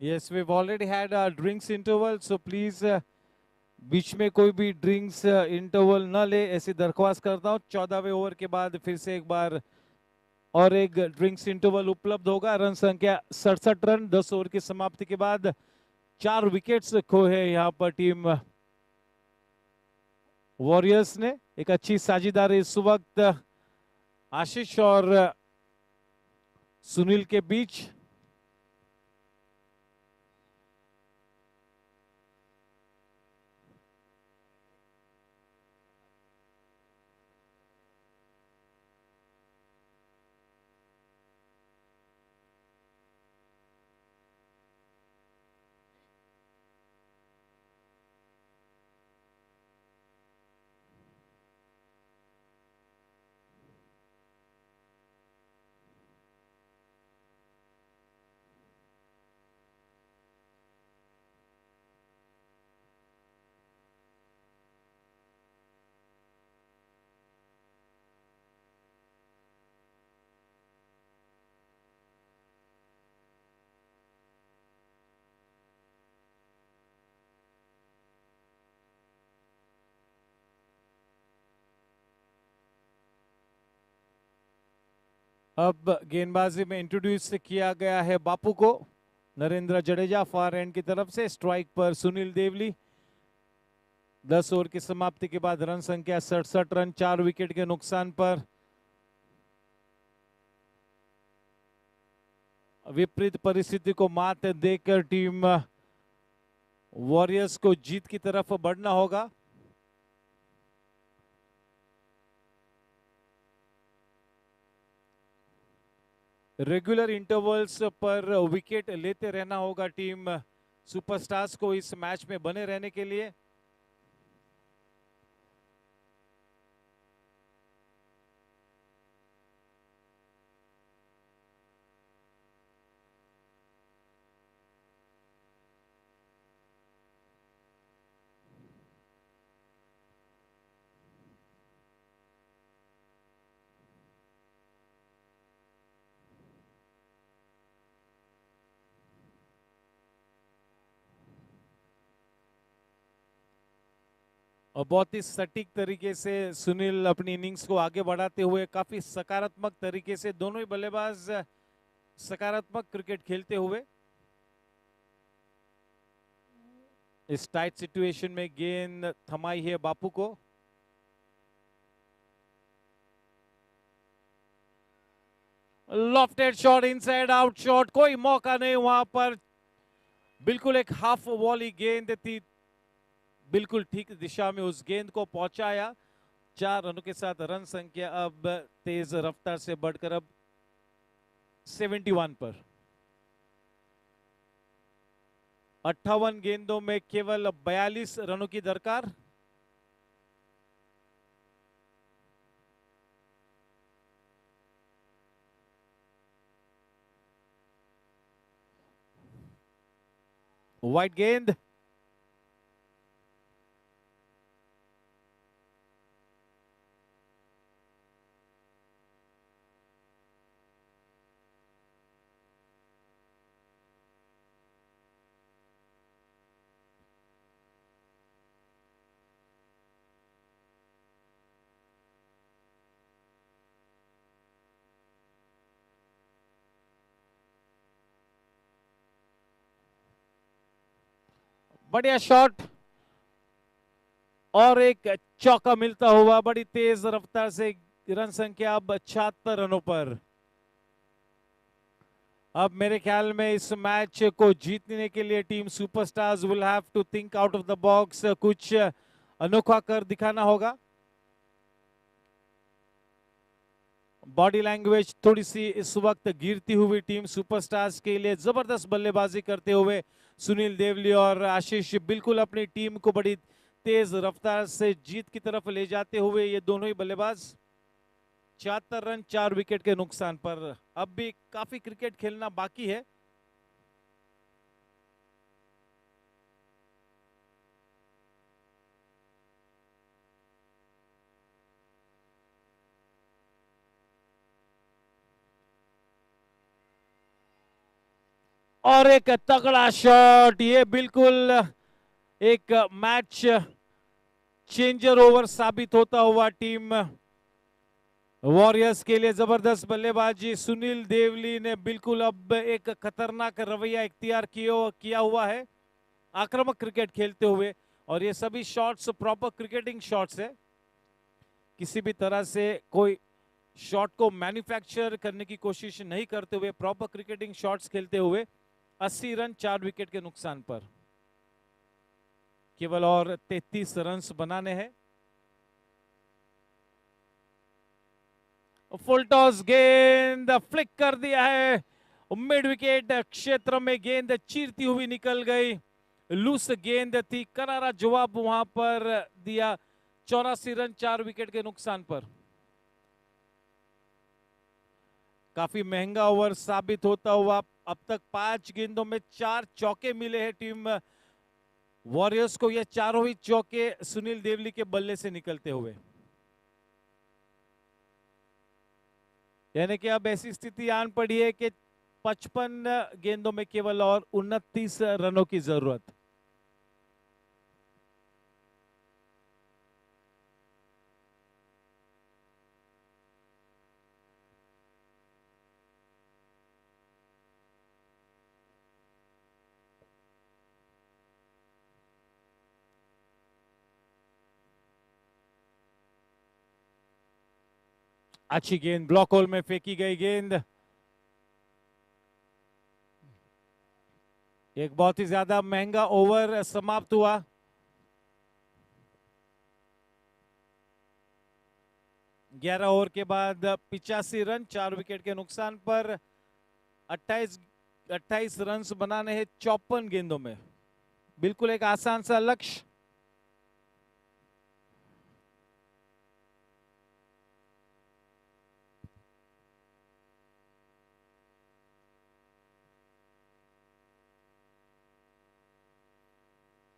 Yes, we've already had a drinks interval, so please बीच में कोई भी ड्रिंक्स इंटरवल न ले, ऐसी दरख्वास्त करता हूँ। 14वें ओवर के बाद फिर से एक बार और एक ड्रिंक्स इंटरवल उपलब्ध होगा। रन संख्या 67 रन, 10 ओवर की समाप्ति के बाद 4 विकेट्स खोए हैं यहाँ पर टीम वॉरियर्स ने एक अच्छी साझेदारी इस वक्त आशीष और सुनील के बीच। अब गेंदबाजी में इंट्रोड्यूस किया गया है बापू को। नरेंद्र जडेजा फार एंड की तरफ से, स्ट्राइक पर सुनील देवली। 10 ओवर की समाप्ति के बाद रन संख्या 67 रन, 4 विकेट के नुकसान पर। विपरीत परिस्थिति को मात देकर टीम वॉरियर्स को जीत की तरफ बढ़ना होगा। रेगुलर इंटरवल्स पर विकेट लेते रहना होगा टीम सुपरस्टार्स को इस मैच में बने रहने के लिए। और बहुत ही सटीक तरीके से सुनील अपनी इनिंग्स को आगे बढ़ाते हुए, काफी सकारात्मक तरीके से दोनों ही बल्लेबाज सकारात्मक क्रिकेट खेलते हुए इस टाइट सिचुएशन में गेंद थमाई है बापू को। Lofted shot, inside out shot, कोई मौका नहीं वहां पर। बिल्कुल एक हाफ वॉली गेंद थी, बिल्कुल ठीक दिशा में उस गेंद को पहुंचाया। 4 रनों के साथ रन संख्या अब तेज रफ्तार से बढ़कर अब 71 पर। 58 गेंदों में केवल 42 रनों की दरकार। वाइड गेंद, बढ़िया शॉट और एक चौका मिलता हुआ बड़ी तेज रफ्तार से। रन संख्या अब 76 रनों पर। अब मेरे ख्याल में इस मैच को जीतने के लिए team superstars will have to think out of the box, कुछ अनोखा कर दिखाना होगा। बॉडी लैंग्वेज थोड़ी सी इस वक्त गिरती हुई टीम सुपरस्टार्स के लिए। जबरदस्त बल्लेबाजी करते हुए सुनील देवली और आशीष बिल्कुल अपनी टीम को बड़ी तेज रफ्तार से जीत की तरफ ले जाते हुए ये दोनों ही बल्लेबाज। 74 रन 4 विकेट के नुकसान पर। अब भी काफी क्रिकेट खेलना बाकी है। और एक तगड़ा शॉट, ये बिल्कुल एक मैच चेंजर ओवर साबित होता हुआ टीम वॉरियर्स के लिए। जबरदस्त बल्लेबाजी सुनील देवली ने बिल्कुल अब एक खतरनाक रवैया इख्तियार किया हुआ है, आक्रामक क्रिकेट खेलते हुए। और ये सभी शॉट्स प्रॉपर क्रिकेटिंग शॉट्स है, किसी भी तरह से कोई शॉट को मैन्युफैक्चर करने की कोशिश नहीं करते हुए प्रॉपर क्रिकेटिंग शॉट्स खेलते हुए 80 रन 4 विकेट के नुकसान पर। केवल और 33 रन्स बनाने हैं। फुल टॉस गेंद फ्लिक कर दिया है, मिड विकेट क्षेत्र में गेंद चीरती हुई निकल गई। लूस गेंद थी, करारा जवाब वहां पर दिया 84 रन 4 विकेट के नुकसान पर। काफी महंगा ओवर साबित होता हुआ। अब तक 5 गेंदों में 4 चौके मिले हैं टीम वॉरियर्स को। ये चारों ही चौके सुनील देवली के बल्ले से निकलते हुए, यानी कि अब ऐसी स्थिति आन पड़ी है कि 55 गेंदों में केवल और 29 रनों की जरूरत। अच्छी गेंद, ब्लॉक होल में फेंकी गई गेंद। एक बहुत ही ज्यादा महंगा ओवर समाप्त हुआ। ग्यारह ओवर के बाद 85 रन 4 विकेट के नुकसान पर 28 रन बनाने हैं 54 गेंदों में। बिल्कुल एक आसान सा लक्ष्य।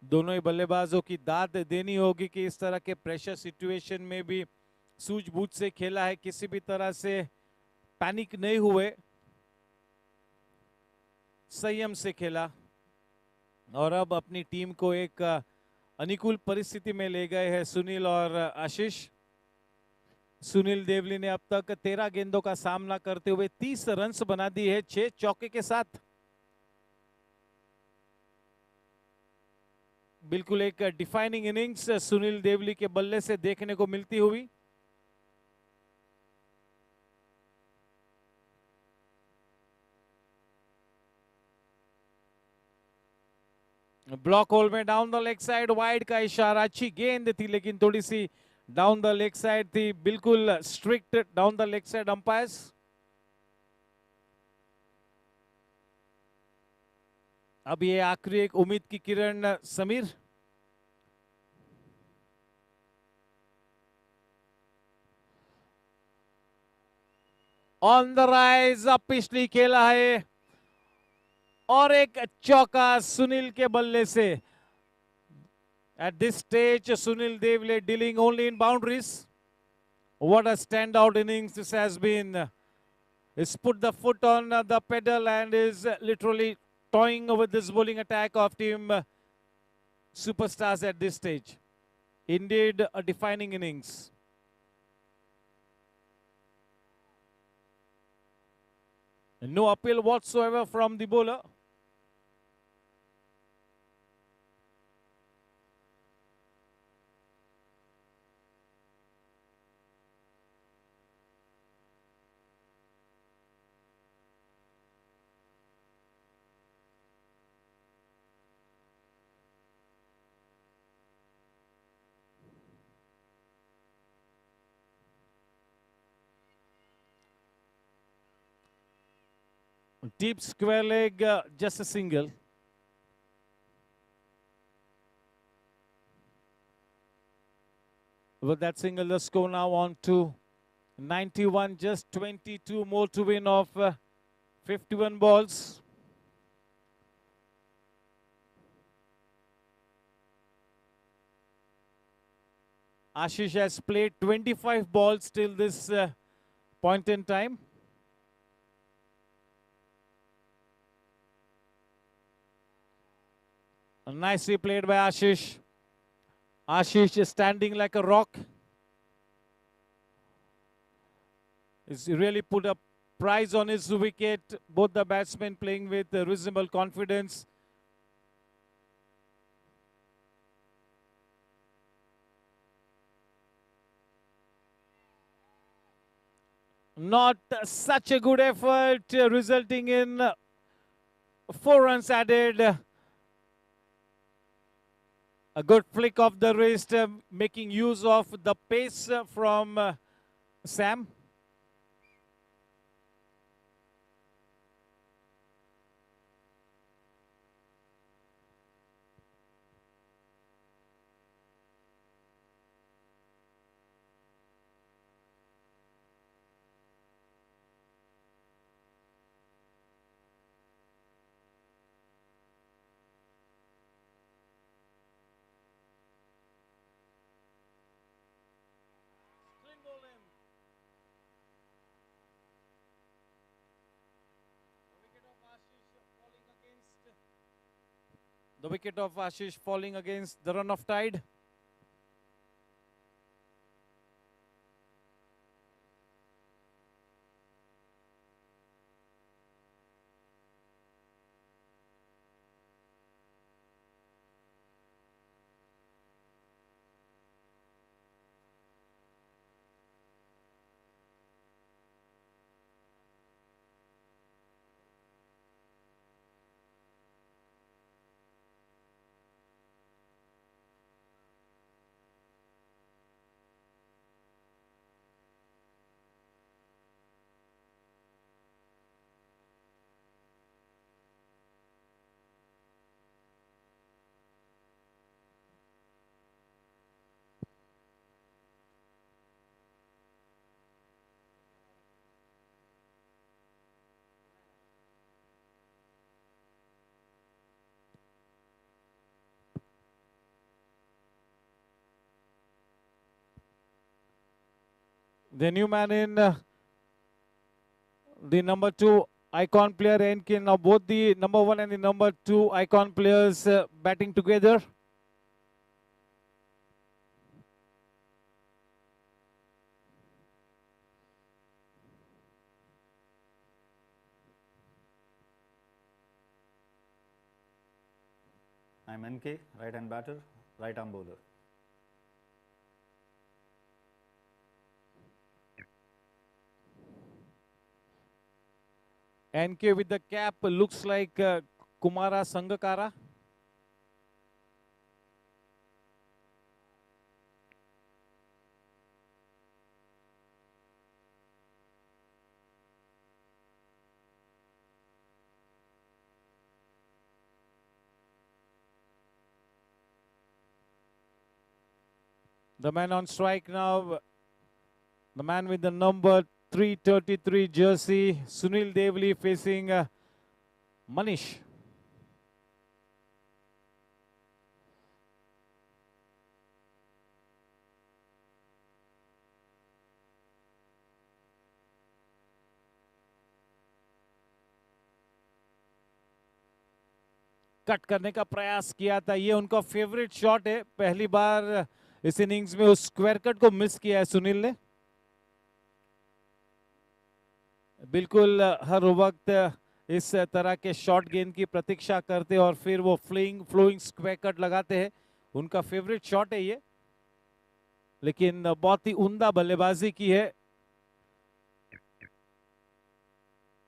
दोनों ही बल्लेबाजों की दाद देनी होगी कि इस तरह के प्रेशर सिचुएशन में भी सूझबूझ से खेला है, किसी भी तरह से पैनिक नहीं हुए, संयम से खेला और अब अपनी टीम को एक अनुकूल परिस्थिति में ले गए हैं सुनील और आशीष। सुनील देवली ने अब तक 13 गेंदों का सामना करते हुए 30 रन बना दिए हैं 6 चौके के साथ। बिल्कुल एक डिफाइनिंग इनिंग्स सुनील देवली के बल्ले से देखने को मिलती हुई। ब्लॉक होल में down the leg side wide का इशारा। अच्छी गेंद थी लेकिन थोड़ी सी डाउन द लेग साइड थी, बिल्कुल strict down the leg side umpires. अब ये आखिरी एक उम्मीद की किरण समीर। ऑन द राइज, अब पिछली खेला है और एक चौका सुनील के बल्ले से। एट दिस स्टेज सुनील देवले dealing only in boundaries. What a standout innings this has been. He's put the foot on the pedal and is literally toying with this bowling attack of team superstars at this stage. Indeed a defining innings. No appeal whatsoever from the bowler. Deep square leg, just a single. With that single, the score now on to 91, just 22 more to win of 51 balls. Ashish has played 25 balls till this point in time. Nicely played by Ashish. Ashish is standing like a rock. He's really put a price on his wicket. Both the batsmen playing with reasonable confidence. Not such a good effort, resulting in 4 runs added. A good flick of the wrist, making use of the pace from Sam. The wicket of Ashish falling against the run of tide. The new man in the number 2 icon player Enkin. Now both the number 1 and the number 2 icon players batting together. I'm NK, right hand batter, right arm bowler. NK with the cap looks like Kumara Sangakkara. The man on strike now, the man with the number 333 jersey, Sunil Devli facing Manish. Cut करने का प्रयास किया था, ये उनका favourite shot है, पहली बार इस इनिंग्स में उस स्क्वायर कट को मिस किया है सुनील ने। बिल्कुल हर वक्त इस तरह के शॉट गेंद की प्रतीक्षा करते और फिर वो फ्लोइंग स्क्वायर कट लगाते हैं, उनका फेवरेट शॉट है ये, लेकिन बहुत ही उम्दा बल्लेबाजी की है।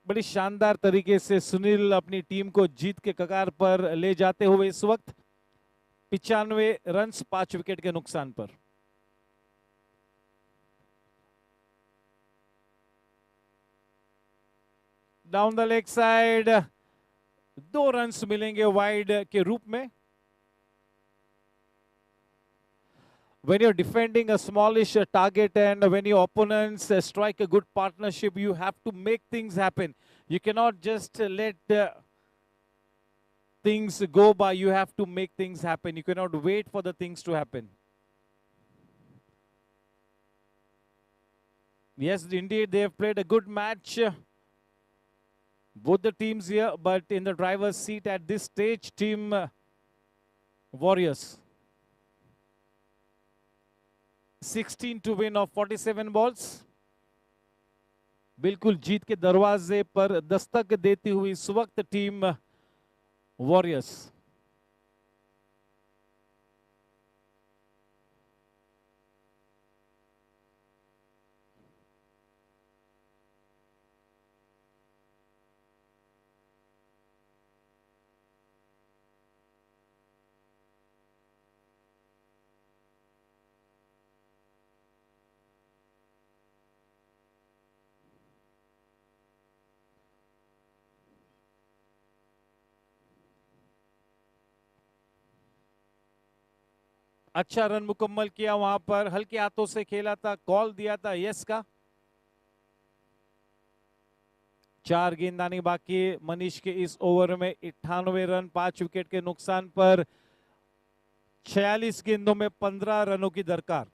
बड़ी शानदार तरीके से सुनील अपनी टीम को जीत के कगार पर ले जाते हुए इस वक्त 95 रन्स 5 विकेट के नुकसान पर। Down the leg side 2 runs मिलेंगे वाइड के रूप में। When you're defending a smallish target and when your opponents strike a good partnership, you have to make things happen. You cannot just let things go by. You have to make things happen. You cannot wait for the things to happen. Yes, indeed, they have played a good match. Both the teams here, but in the driver's seat at this stage, team Warriors. 16 to win of 47 balls. बिल्कुल जीत के दरवाजे पर दस्तक देती हुई इस वक्त team warriors. अच्छा run मुकम्मल किया वहां पर, हल्के हाथों से खेला था, कॉल दिया था यस का। 4 गेंदबाजी बाकी मनीष के इस ओवर में। 98 रन 5 विकेट के नुकसान पर 46 गेंदों में 15 रनों की दरकार।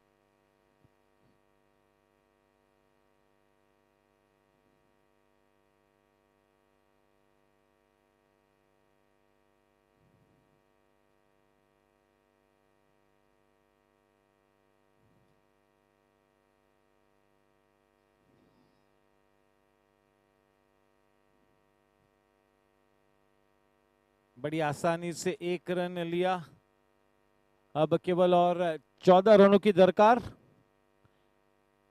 बड़ी आसानी से 1 रन लिया। अब केवल और 14 रनों की दरकार।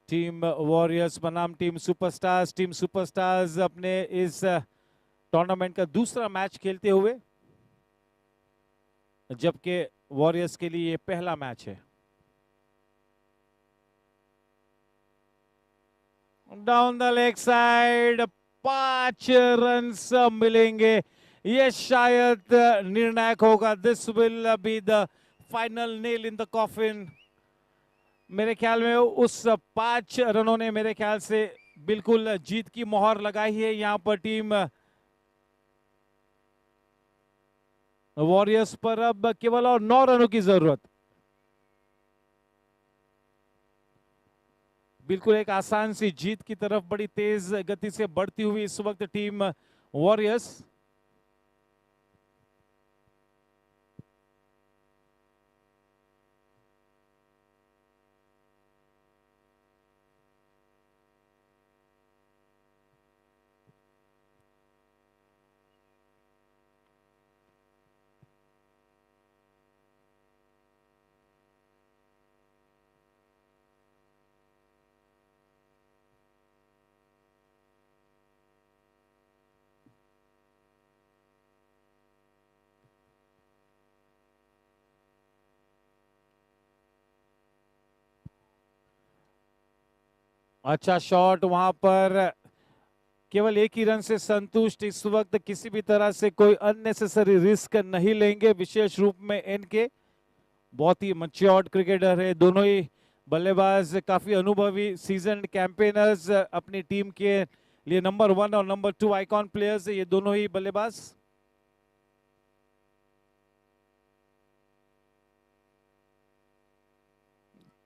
टीम वॉरियर्स बनाम टीम सुपरस्टार्स। टीम सुपरस्टार्स अपने इस टूर्नामेंट का दूसरा मैच खेलते हुए, जबकि वॉरियर्स के लिए ये पहला मैच है। Down the leg side 5 run मिलेंगे, ये शायद निर्णायक होगा। This will be the final nail in the coffin. मेरे ख्याल में उस 5 रनों ने मेरे ख्याल से बिल्कुल जीत की मोहर लगाई है। यहां पर टीम वॉरियर्स पर अब केवल और 9 रनों की जरूरत। बिल्कुल एक आसान सी जीत की तरफ बड़ी तेज गति से बढ़ती हुई इस वक्त टीम वॉरियर्स। अच्छा शॉट वहां पर, केवल 1 ही रन से संतुष्ट। इस वक्त किसी भी तरह से कोई अननेसेसरी रिस्क नहीं लेंगे, विशेष रूप में इनके बहुत ही मैच्योर्ड क्रिकेटर है दोनों ही बल्लेबाज, काफी अनुभवी सीजन कैंपेनर्स, अपनी टीम के लिए नंबर 1 और नंबर 2 आइकॉन प्लेयर्स है ये दोनों ही बल्लेबाज।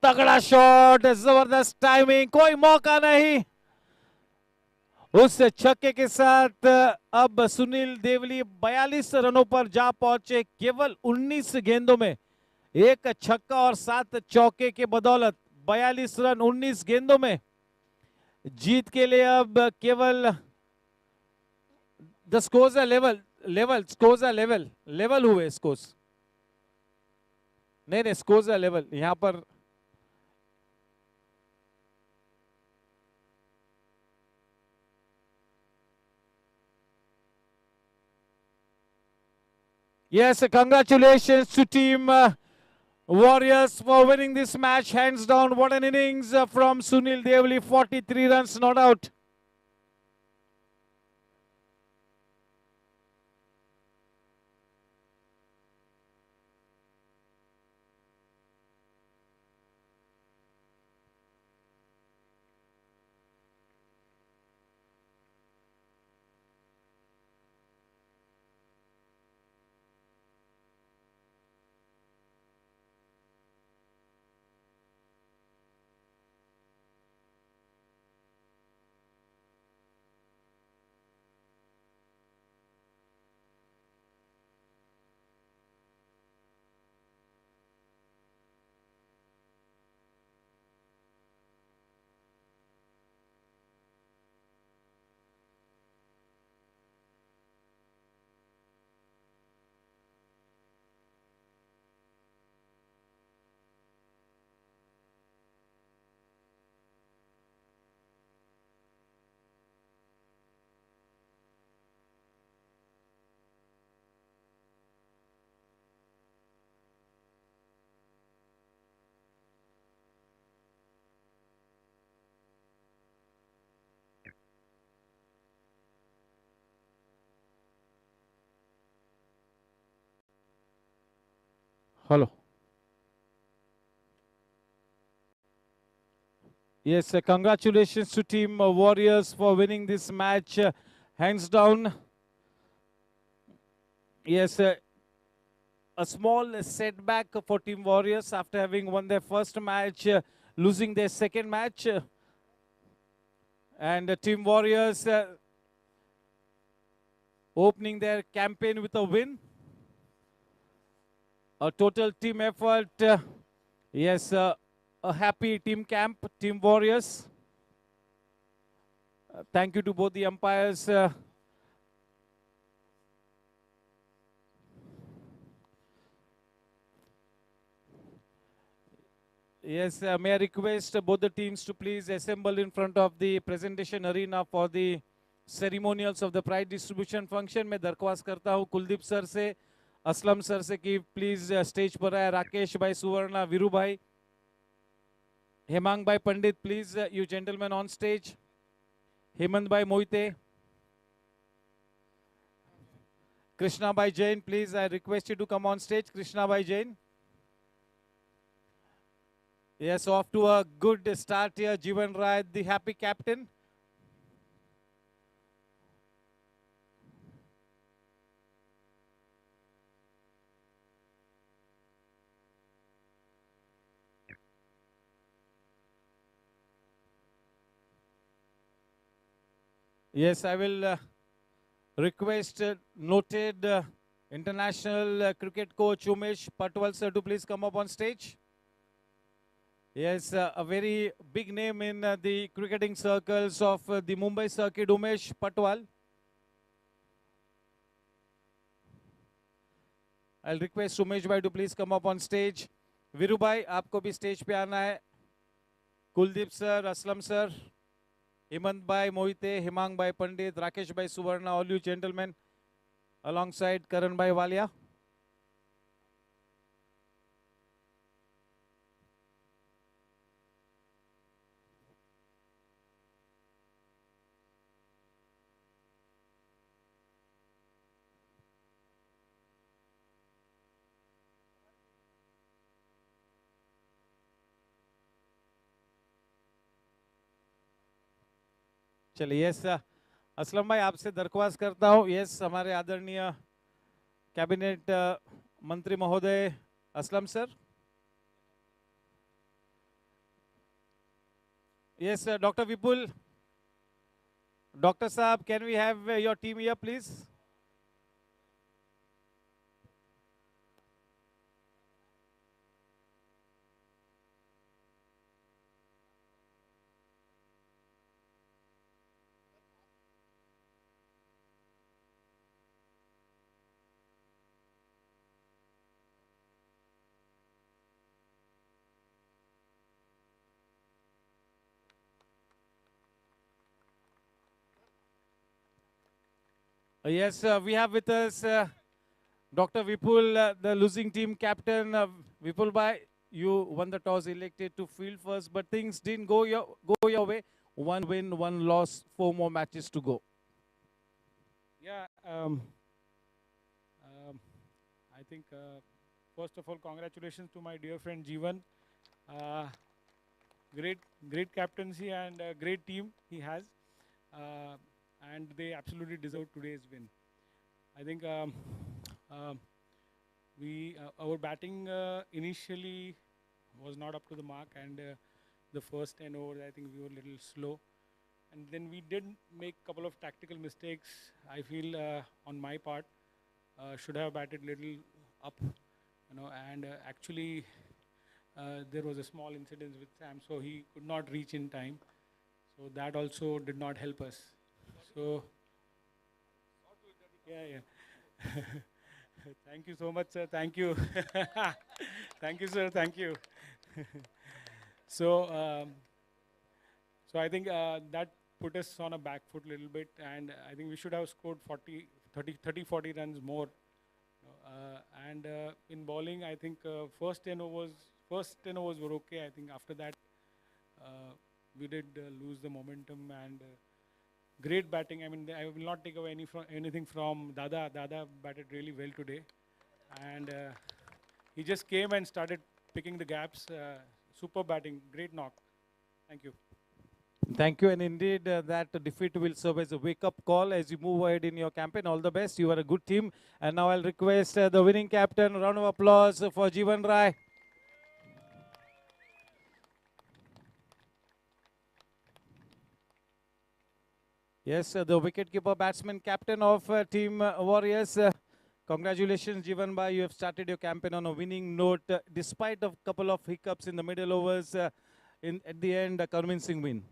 तगड़ा शॉट, जबरदस्त टाइमिंग, कोई मौका नहीं। उस छक्के के साथ अब सुनील देवली 42 रनों पर जा पहुंचे। केवल 19 गेंदों में एक छक्का और 7 चौके के बदौलत 42 रन 19 गेंदों में जीत के लिए अब केवल द स्कोर्स आर लेवल हुए स्कोर्स। नहीं स्कोर्स आर लेवल यहां पर। Yes, congratulations to team Warriors for winning this match hands down. What an innings from Sunil Devli, 43 runs not out. Hello. Yes, congratulations to Team Warriors for winning this match, hands down. Yes, a small setback for Team Warriors after having won their first match, losing their second match. And Team Warriors opening their campaign with a win. A total team effort. Yes, a happy team camp, Team Warriors. Thank you to both the umpires. Yes, may I request both the teams to please assemble in front of the presentation arena for the ceremonials of the prize distribution function. मैं दरख्वास्त करता हूँ Kuldeep sir से, Aslam sir से कि please stage पर आए, राकेश भाई सुवर्णा, वीरू भाई, हेमांग भाई Pandit, please you gentleman on stage, Hemant भाई Mohite, Krishna Bhai Jain, please, I request you to come on stage. Krishna Bhai Jain. Yes, off to a good start here. Jeevan Rai, the happy captain. Yes, I will request noted international cricket coach Umesh Patwal sir to please come up on stage. Yes, a very big name in the cricketing circles of the Mumbai circuit, Umesh Patwal. I'll request Umesh bhai to please come up on stage. Viru bhai, आपको भी stage पे आना है. Kuldeep sir, Aslam sir, Hemant bhai, Mohite, Hemang bhai Pandit, Rakesh bhai Suvarna, all you gentlemen, alongside Karan bhai Walia. चलिए yes Aslam भाई आपसे दरख्वास्त करता हूँ यस हमारे आदरणीय कैबिनेट मंत्री महोदय Aslam sir yes doctor Vipul doctor साहब can we have your team here please Yes, we have with us Dr. Vipul, the losing team captain. Vipul bhai, you won the toss, elected to field first, but things didn't go your way. One win, one loss, 4 more matches to go. Yeah, I think first of all, congratulations to my dear friend Jeevan. Great captaincy and great team he has. And they absolutely deserve today's win. I think our batting initially was not up to the mark, and the first 10 overs I think we were a little slow, and then we did make a couple of tactical mistakes. I feel on my part should have batted little up, and actually there was a small incident with Sam, so he could not reach in time. So that also did not help us. So, yeah. Thank you so much, sir. Thank you. Thank you, sir. Thank you. So I think that put us on a back foot a little bit, and I think we should have scored 40 runs more. And in bowling, I think first 10 overs were okay. I think after that, we did lose the momentum and. Great batting. I mean, I will not take away anything from Dada. Dada batted really well today. And he just came and started picking the gaps. Super batting. Great knock. Thank you. Thank you, and indeed that defeat will serve as a wake-up call as you move ahead in your campaign. All the best. You are a good team. And now I'll request the winning captain. Round of applause for Jeevan Rai. Yes, the wicketkeeper batsman captain of Team Warriors. Congratulations, Jeevan Bhai. You have started your campaign on a winning note despite a couple of hiccups in the middle overs. At the end, a convincing win.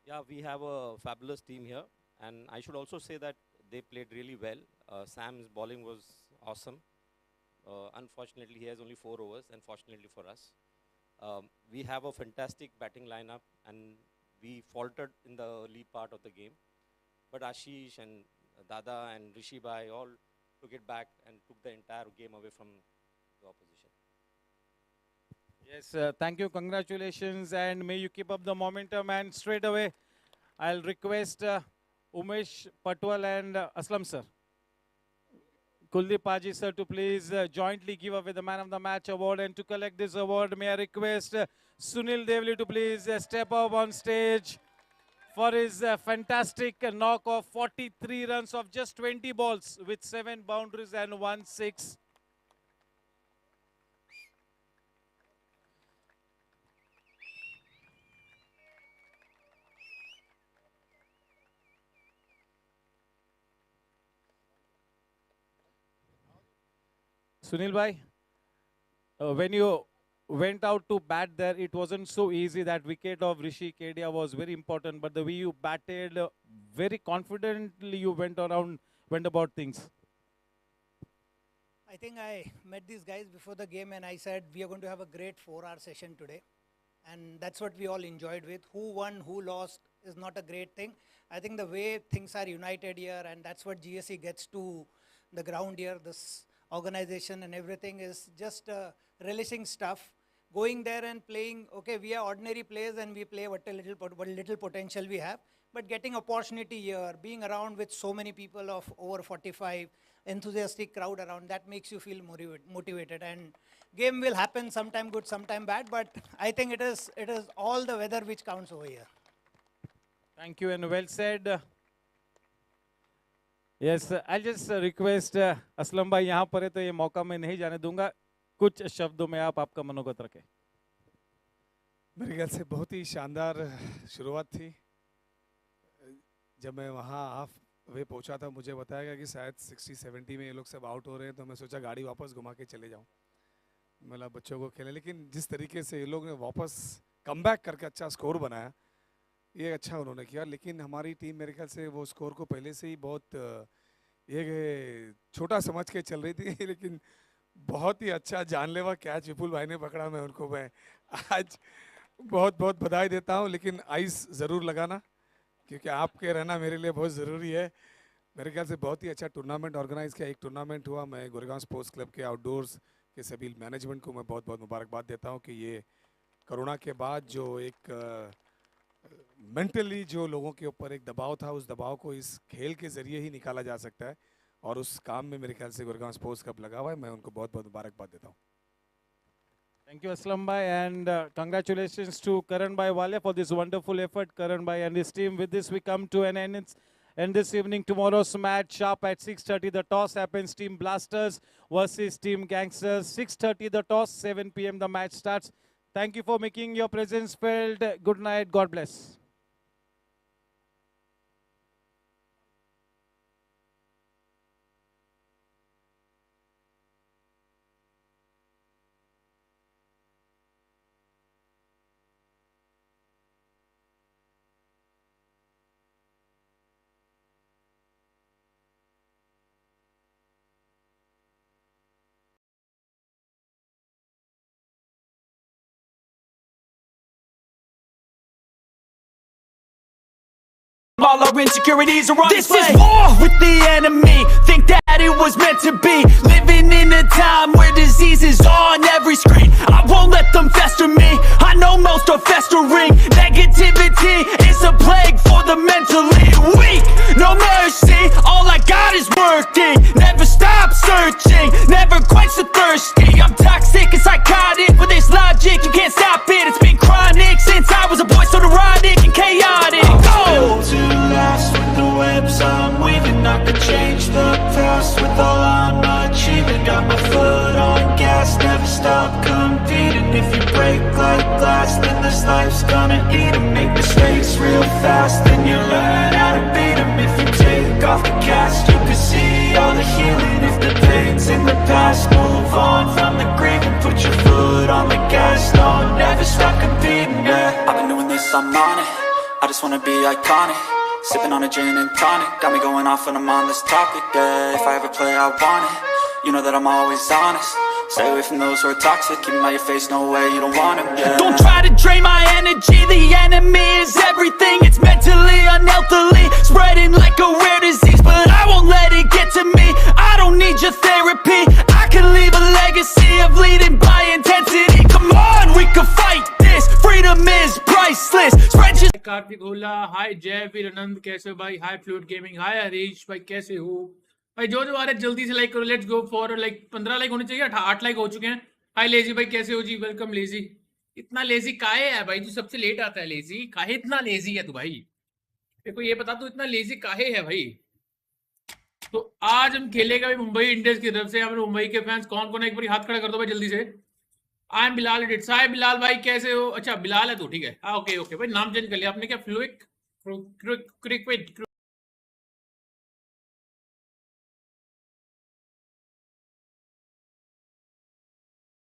Yeah, we have a fabulous team here. And I should also say that they played really well. Sam's bowling was awesome. Unfortunately, he has only 4 overs, and fortunately for us. We have a fantastic batting lineup, and we faltered in the early part of the game. But Ashish and Dada and Rishi Bhai all took it back and took the entire game away from the opposition. Yes, thank you. Congratulations, and may you keep up the momentum. And straight away, I'll request Umesh Patwal and Aslam sir. Kuldeep Paji sir to please jointly give away the Man of the Match award. And to collect this award, may I request Sunil Devli to please step up on stage for his fantastic knock of 43 runs of just 20 balls with 7 boundaries and 1 6. Sunil bhai, when you went out to bat there, it wasn't so easy. That wicket of Rishi Kedia was very important, but the way you batted, very confidently you went about things. I think I met these guys before the game and I said we are going to have a great 4-hour session today. And that's what we all enjoyed with. Who won, who lost is not a great thing. I think the way things are united here, and that's what GSC gets to the ground here, this organization and everything is just relishing stuff. Going there and playing, okay, we are ordinary players and we play what little potential we have. But getting opportunity here, being around with so many people of over 45, enthusiastic crowd around, that makes you feel motivated. And game will happen, sometime good, sometime bad, but I think it is all the weather which counts over here. Thank you and well said. Yes, I'll just request Aslam bhai यहाँ पर है तो ये मौका मैं नहीं जाने दूंगा. कुछ शब्दों में आप आपका मनोगत रखें. मेरे ख्याल से बहुत ही शानदार शुरुआत थी. जब मैं वहाँ हाफ वे पहुँचा था मुझे बताया गया कि शायद 60-70 में ये लोग सब आउट हो रहे हैं तो मैं सोचा गाड़ी वापस घुमा के चले जाऊँ. मतलब बच्चों को खेलें, लेकिन जिस तरीके से ये लोग ने वापस कमबैक करके अच्छा स्कोर बनाया, ये अच्छा उन्होंने किया. लेकिन हमारी टीम मेरे ख्याल से वो स्कोर को पहले से ही बहुत ये छोटा समझ के चल रही थी. लेकिन बहुत ही अच्छा जानलेवा कैच विपुल भाई ने पकड़ा. मैं उनको मैं आज बहुत बहुत बधाई देता हूँ. लेकिन आइस ज़रूर लगाना क्योंकि आपके रहना मेरे लिए बहुत ज़रूरी है. मेरे ख्याल से बहुत ही अच्छा टूर्नामेंट ऑर्गेनाइज किया. एक टूर्नामेंट हुआ. मैं गोरेगांव स्पोर्ट्स क्लब के आउटडोर्स के सभी मैनेजमेंट को मैं बहुत बहुत मुबारकबाद देता हूँ कि ये कोरोना के बाद जो एक मेंटली जो लोगों के ऊपर एक दबाव था, उस दबाव को इस खेल के ज़रिए ही निकाला जा सकता है. और उस काम में मेरे ख्याल से गोरेगांव स्पोर्ट्स क्लब लगा हुआ है. मैं उनको बहुत बहुत मुबारकबाद देता हूँ. Thank you, Aslam bhai, and congratulations to Karan bhai Wale for this wonderful effort. Karan bhai and his team. With this, we come to an end. And this evening, tomorrow's match sharp at 6:30. The toss happens. Team Blasters versus Team Gangsters. 6:30 the toss. 7 p.m. the match starts. Thank you for making your presence felt. Good night. God bless. All our insecurities are on display. This is war with the enemy. Think that it was meant to be. Living in a time where disease is on every screen. I won't let them fester me. I know most are festering. Negativity is a plague for the mentally weak. No mercy, all I got is working. Never stop searching, never quench the thirsty. I'm toxic and psychotic with this logic. You can't stop it, it's been chronic since I was a boy, so neurotic and chaotic. change the past with all I'm achieving. Got my foot on gas, never stop competing. If you break like glass, then this life's gonna eat 'em. Make mistakes real fast, then you learn how to beat 'em. If you take off the cast, you can see all the healing. If the pain's in the past, move on from the grave and put your foot on the gas. No, never stop competing, yeah. I've been doing this, I'm on it. I just wanna be iconic. Sipping on a gin and tonic, got me going off when I'm on this topic, yeah. If I ever play, I want it. You know that I'm always honest. Stay away from those who are toxic. Keep 'em out your face, no way, you don't want 'em, yeah. Don't try to drain my energy. The enemy is everything. It's mentally, unhealthily spreading like a rare disease, but I won't let it get to me. I don't need your therapy. I can leave a legacy of leading by intensity. Come on, we can fight this. Freedom is priceless. Spread your Kartik ओला, हाय जय वीर आनंद, कैसे हो भाई? हाय fluid gaming, हाय हरीश भाई, कैसे हो भाई? जो आ रहे जल्दी से लाइक करो, let's go for like 15 like होने चाहिए, 8 लाइक हो चुके हैं। हाय लेजी भाई, कैसे हो जी? Welcome lazy. इतना लेजी काहे है भाई? तू सबसे लेट आता है लेजी, काहे इतना लेजी है तू भाई? मेरे को ये बता, तू इतना लेजी काहे है भाई? तो आज हम खेलेगा भाई मुंबई इंडियंस की तरफ से। हमारे मुंबई के फैंस कौन कौन है, एक बार हाथ खड़ा कर दो भाई जल्दी से। आई एम बिलाल एडिट्स, हाय बिलाल भाई, कैसे हो? अच्छा बिलाल है तू, ठीक है। हाँ ओके ओके भाई, नाम चेंज कर लिया आपने क्या? फ्लूइक क्रिकेट